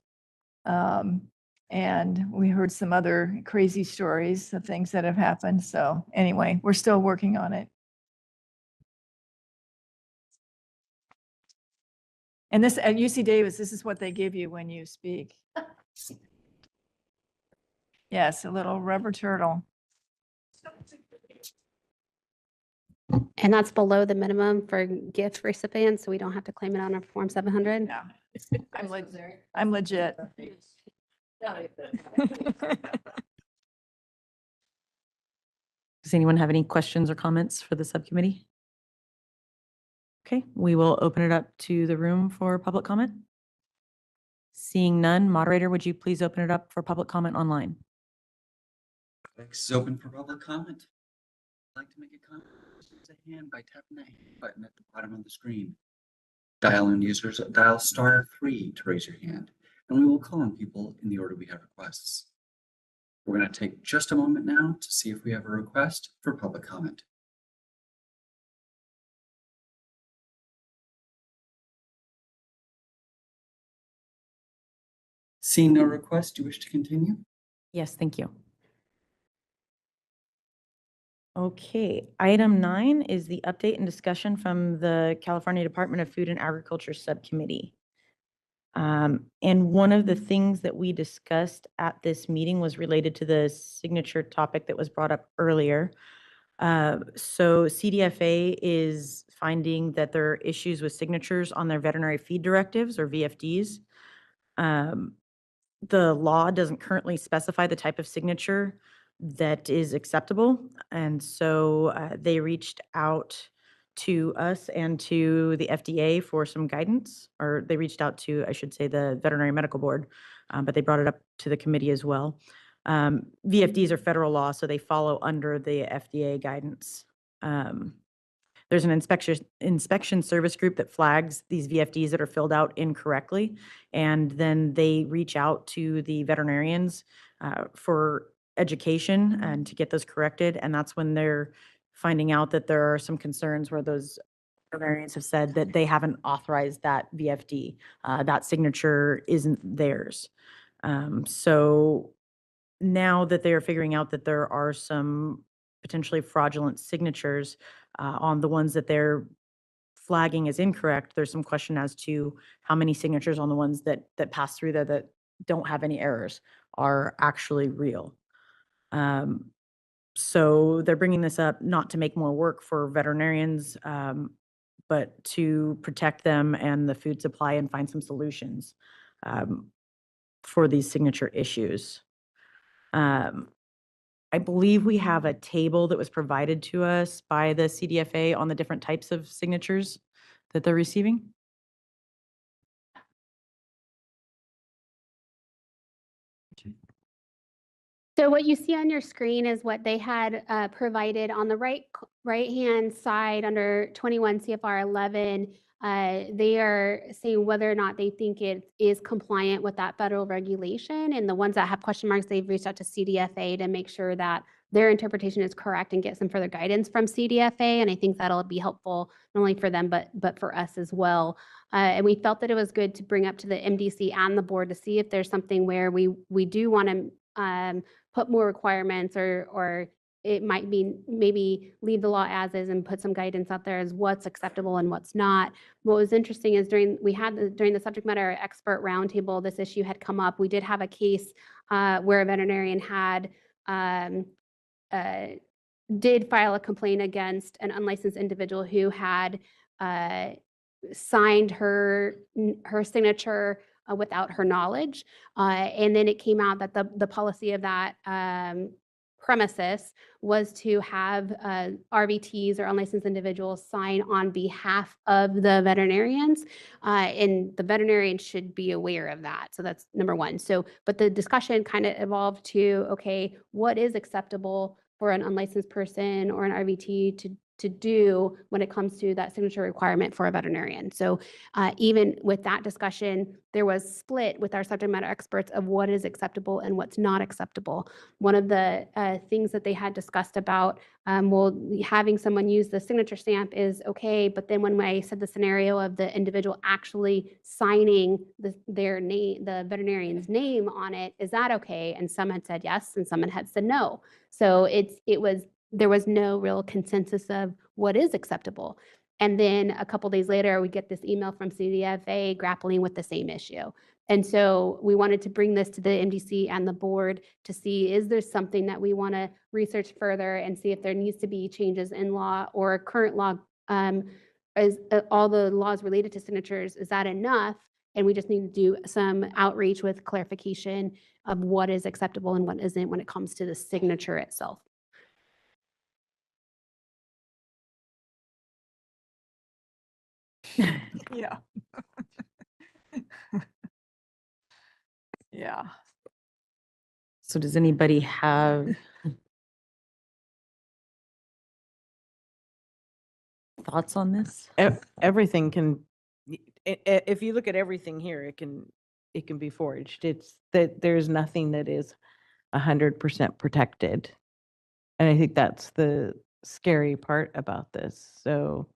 And we heard some other crazy stories of things that have happened. So anyway, we're still working on it. And this at UC Davis, this is what they give you when you speak. Yes, a little rubber turtle. And that's below the minimum for gift recipients, so we don't have to claim it on our Form 700? Yeah, I'm legit. Does anyone have any questions or comments for the subcommittee? Okay, we will open it up to the room for public comment. Seeing none, moderator, would you please open it up for public comment online? Webex is open for public comment. If you'd like to make a comment, raise a hand by tapping that hand button at the bottom of the screen. Dial-in users, dial *3 to raise your hand, and we will call on people in the order we have requests. We're going to take just a moment now to see if we have a request for public comment. Seeing no request, do you wish to continue? Yes, thank you. Okay, item 9 is the update and discussion from the California Department of Food and Agriculture Subcommittee. And one of the things that we discussed at this meeting was related to the signature topic that was brought up earlier. So CDFA is finding that there are issues with signatures on their veterinary feed directives, or VFDs. The law doesn't currently specify the type of signature that is acceptable. And so they reached out to us and to the FDA for some guidance, or they reached out to, I should say, the Veterinary Medical Board, but they brought it up to the committee as well. VFDs are federal law, so they follow under the FDA guidance. There's an inspection service group that flags these VFDs that are filled out incorrectly, and then they reach out to the veterinarians for education and to get those corrected. And that's when they're finding out that there are some concerns where those veterinarians have said that they haven't authorized that VFD. That signature isn't theirs. So now that they're figuring out that there are some potentially fraudulent signatures on the ones that they're flagging as incorrect, there's some question as to how many signatures on the ones that pass through there that don't have any errors are actually real. So they're bringing this up not to make more work for veterinarians, but to protect them and the food supply and find some solutions for these signature issues. I believe we have a table that was provided to us by the CDFA on the different types of signatures that they're receiving. So what you see on your screen is what they had provided on the right-hand side under 21 CFR 11. They are saying whether or not they think it is compliant with that federal regulation. And the ones that have question marks, they've reached out to CDFA to make sure that their interpretation is correct and get some further guidance from CDFA. And I think that'll be helpful not only for them, but for us as well. And we felt that it was good to bring up to the MDC and the board to see if there's something where we do want to put more requirements, or it might be maybe leave the law as is and put some guidance out there as what's acceptable and what's not. What was interesting is during the subject matter expert roundtable, this issue had come up. We did have a case where a veterinarian did file a complaint against an unlicensed individual who had signed her signature without her knowledge. And then it came out that the policy of that premises was to have RVTs or unlicensed individuals sign on behalf of the veterinarians. And the veterinarian should be aware of that. So that's number one. So, but the discussion kind of evolved to, okay, what is acceptable for an unlicensed person or an RVT to do when it comes to that signature requirement for a veterinarian. So even with that discussion, there was split with our subject matter experts of what is acceptable and what's not acceptable. One of the things that they had discussed about, having someone use the signature stamp is okay, but then when I said the scenario of the individual actually signing their name, the veterinarian's name on it, is that okay? And some had said yes, and some had said no. So there was no real consensus of what is acceptable. And then a couple days later, we get this email from CDFA grappling with the same issue. And so we wanted to bring this to the MDC and the board to see, is there something that we want to research further and see if there needs to be changes in law or current law, all the laws related to signatures, is that enough? And we just need to do some outreach with clarification of what is acceptable and what isn't when it comes to the signature itself. Yeah. Yeah. So does anybody have thoughts on this? Everything can, if you look at everything here, it can be forged. It's that there's nothing that is 100% protected. And I think that's the scary part about this. So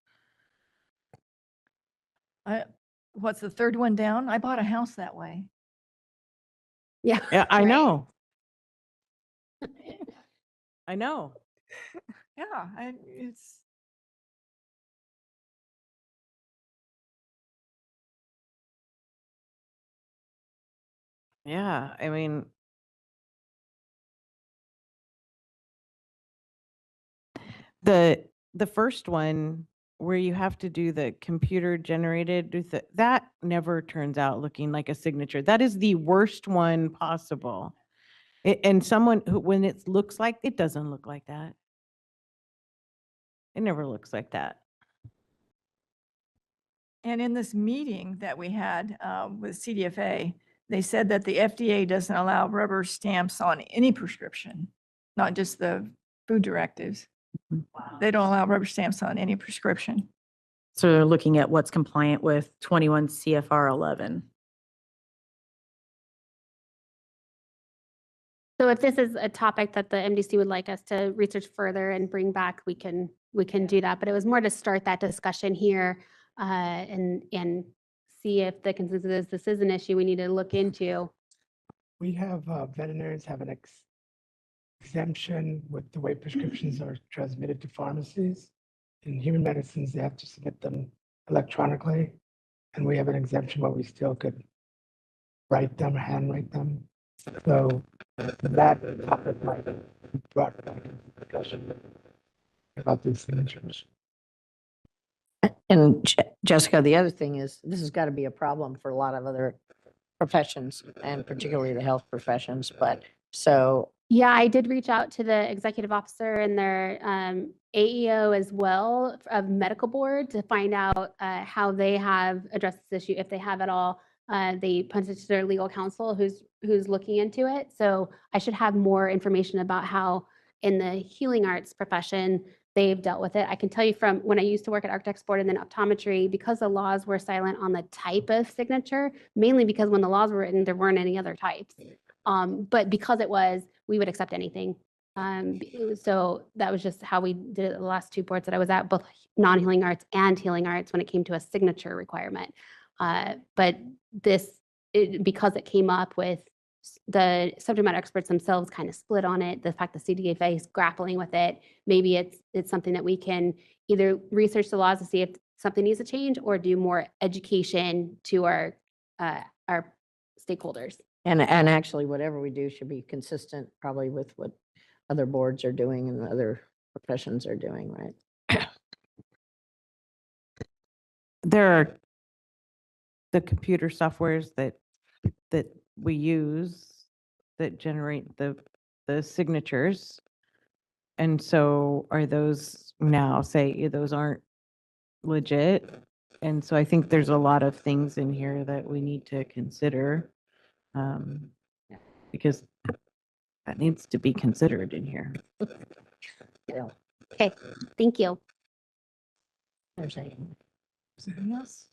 What's the third one down? I bought a house that way. Yeah. yeah, I right. know. I know. Yeah, it's. Yeah, I mean, the first one where you have to do the computer generated, that never turns out looking like a signature. That is the worst one possible. And someone who, when it looks like, it doesn't look like that. It never looks like that. And in this meeting that we had with CDFA, they said that the FDA doesn't allow rubber stamps on any prescription, not just the food directives. They don't allow rubber stamps on any prescription. So they're looking at what's compliant with 21 CFR 11. So if this is a topic that the MDC would like us to research further and bring back, we can do that. But it was more to start that discussion here and see if the consensus is this is an issue we need to look into. We have veterinarians have an exemption with the way prescriptions are transmitted to pharmacies. In human medicines, they have to submit them electronically. And we have an exemption where we still could write them, handwrite them. So that topic might be brought back into discussion about these signatures. And Jessica, the other thing is, this has got to be a problem for a lot of other professions and particularly the health professions, but so. Yeah, I did reach out to the executive officer and their AEO as well of medical board to find out how they have addressed this issue, if they have at all. They punted to their legal counsel who's looking into it. So I should have more information about how in the healing arts profession they've dealt with it. I can tell you from when I used to work at Architects Board and then optometry, because the laws were silent on the type of signature, mainly because when the laws were written, there weren't any other types. But because it was, we would accept anything. So that was just how we did it the last two boards that I was at, both non-healing arts and healing arts when it came to a signature requirement. But because it came up with the subject matter experts themselves kind of split on it, the fact that CDFA is grappling with it, maybe it's something that we can either research the laws to see if something needs to change or do more education to our stakeholders. And actually, whatever we do should be consistent probably with what other boards are doing and other professions are doing, right? There are the computer softwares that we use that generate the signatures. And so are those now say those aren't legit? And so I think there's a lot of things in here that we need to consider because that needs to be considered in here. Yeah. Okay, thank you. Anything else?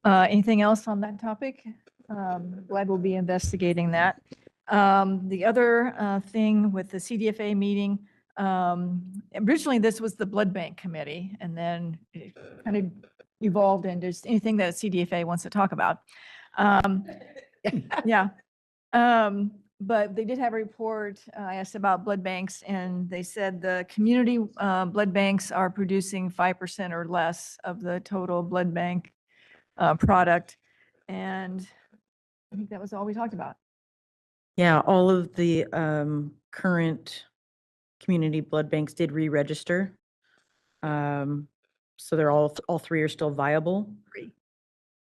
Anything else on that topic? Glad we'll be investigating that. The other thing with the CDFA meeting, originally this was the blood bank committee, and then it kind of evolved into just anything that CDFA wants to talk about. Yeah. But they did have a report. I asked about blood banks, and they said the community blood banks are producing 5% or less of the total blood bank product. And I think that was all we talked about. Yeah, all of the current community blood banks did re-register. So they're all three are still viable.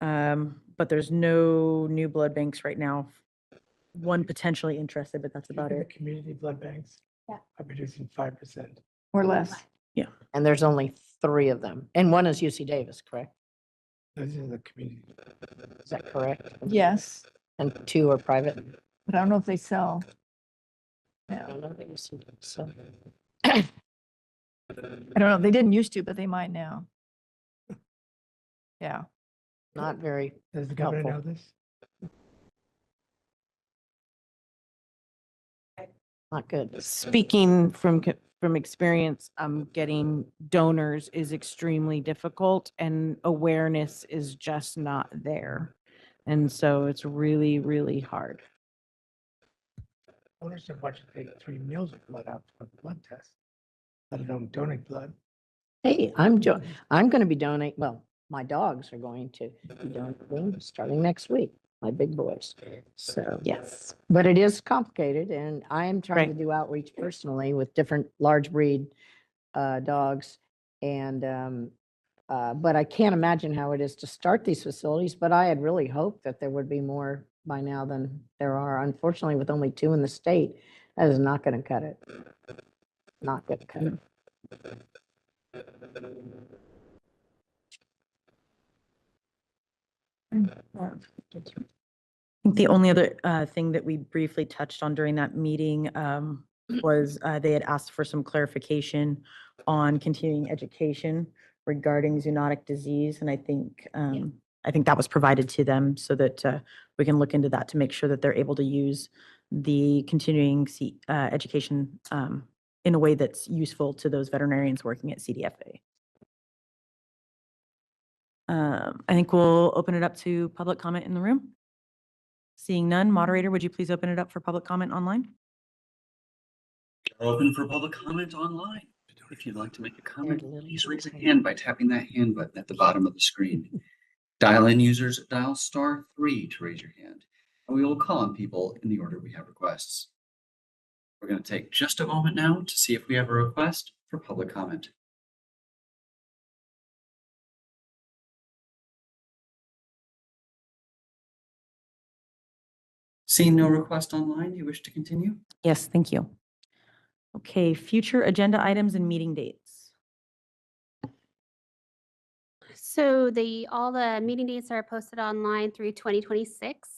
But there's no new blood banks right now. One potentially interested, but that's about The it. community blood banks are producing 5%. Or less. Yeah. And there's only 3 of them. And one is UC Davis, correct? Those are the community. Is that correct? Yes, And 2 are private? but I don't know if they sell. I Yeah, don't know that UC Davis, so. I don't know. They didn't used to, but they might now. Yeah. Not very Does the governor know helpful. this? Not good. Speaking from experience, getting donors is extremely difficult and awareness is just not there. And so it's really, really hard. Owners should watch it take 3 meals of blood out for a blood test, let alone donate blood. Hey, I'm going to be donating, well, my dogs are going to be donating starting next week, my big boys. So, Yes. but it is complicated and I am trying to Right. do outreach personally with different large breed dogs. And, but I can't imagine how it is to start these facilities, but I had really hoped that there would be more by now than there are. Unfortunately, with only 2 in the state, that is not going to cut it. Not going to cut it. think the only other thing that we briefly touched on during that meeting was they had asked for some clarification on continuing education regarding zoonotic disease. And I think that was provided to them so that we can look into that to make sure that they're able to use the continuing education in a way that's useful to those veterinarians working at CDFA. I think we'll open it up to public comment in the room. Seeing none, moderator, would you please open it up for public comment online? Open for public comment online. If you'd like to make a comment, please raise a hand by tapping that hand button at the bottom of the screen. Dial-in users dial *3 to raise your hand, and we will call on people in the order we have requests. We're going to take just a moment now to see if we have a request for public comment. Seeing no request online, do you wish to continue? Yes, thank you. Okay, future agenda items and meeting dates. So all the meeting dates are posted online through 2026.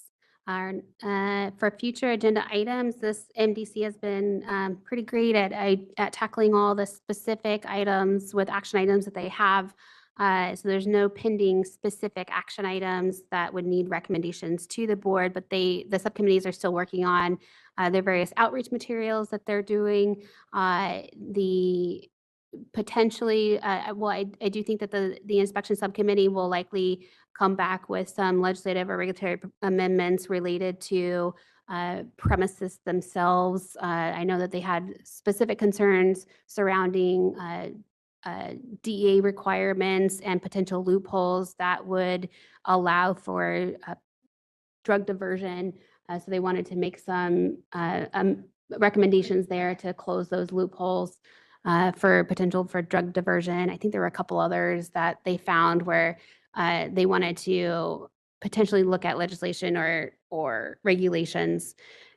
For future agenda items, this MDC has been pretty great at tackling all the specific items with action items that they have. So there's no pending specific action items that would need recommendations to the board, but the subcommittees are still working on their various outreach materials that they're doing. Potentially, I do think that the inspection subcommittee will likely come back with some legislative or regulatory amendments related to premises themselves. I know that they had specific concerns surrounding DEA requirements and potential loopholes that would allow for drug diversion. So they wanted to make some recommendations there to close those loopholes for potential for drug diversion. I think there were a couple others that they found where they wanted to potentially look at legislation or regulations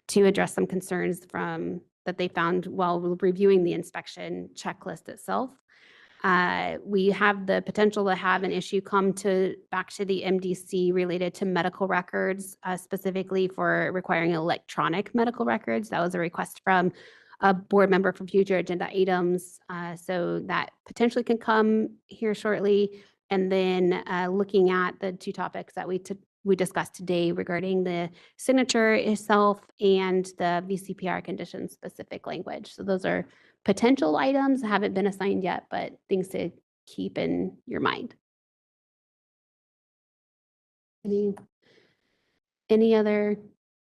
to address some concerns that they found while reviewing the inspection checklist itself. We have the potential to have an issue come back to the MDC related to medical records, specifically for requiring electronic medical records. That was a request from a board member for future agenda items. So that potentially can come here shortly. And then looking at the two topics that we discussed today regarding the signature itself and the VCPR condition specific language. So those are potential items, haven't been assigned yet, but things to keep in your mind. Any other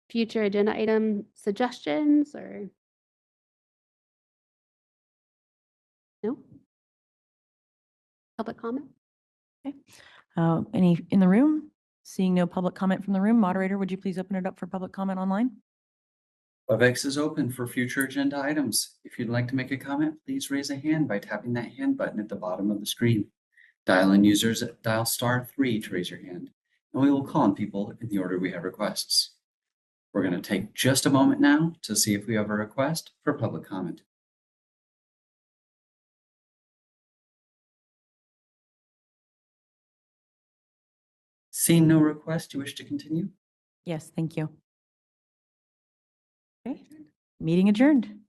future agenda item suggestions or? No? Public comment? Okay. Any in the room? Seeing no public comment from the room, moderator, would you please open it up for public comment online? WebEx is open for future agenda items. If you'd like to make a comment, please raise a hand by tapping that hand button at the bottom of the screen. Dial-in users dial *3 to raise your hand, and we will call on people in the order we have requests. We're going to take just a moment now to see if we have a request for public comment. Seeing no request, do you wish to continue? Yes, thank you. Okay, meeting adjourned.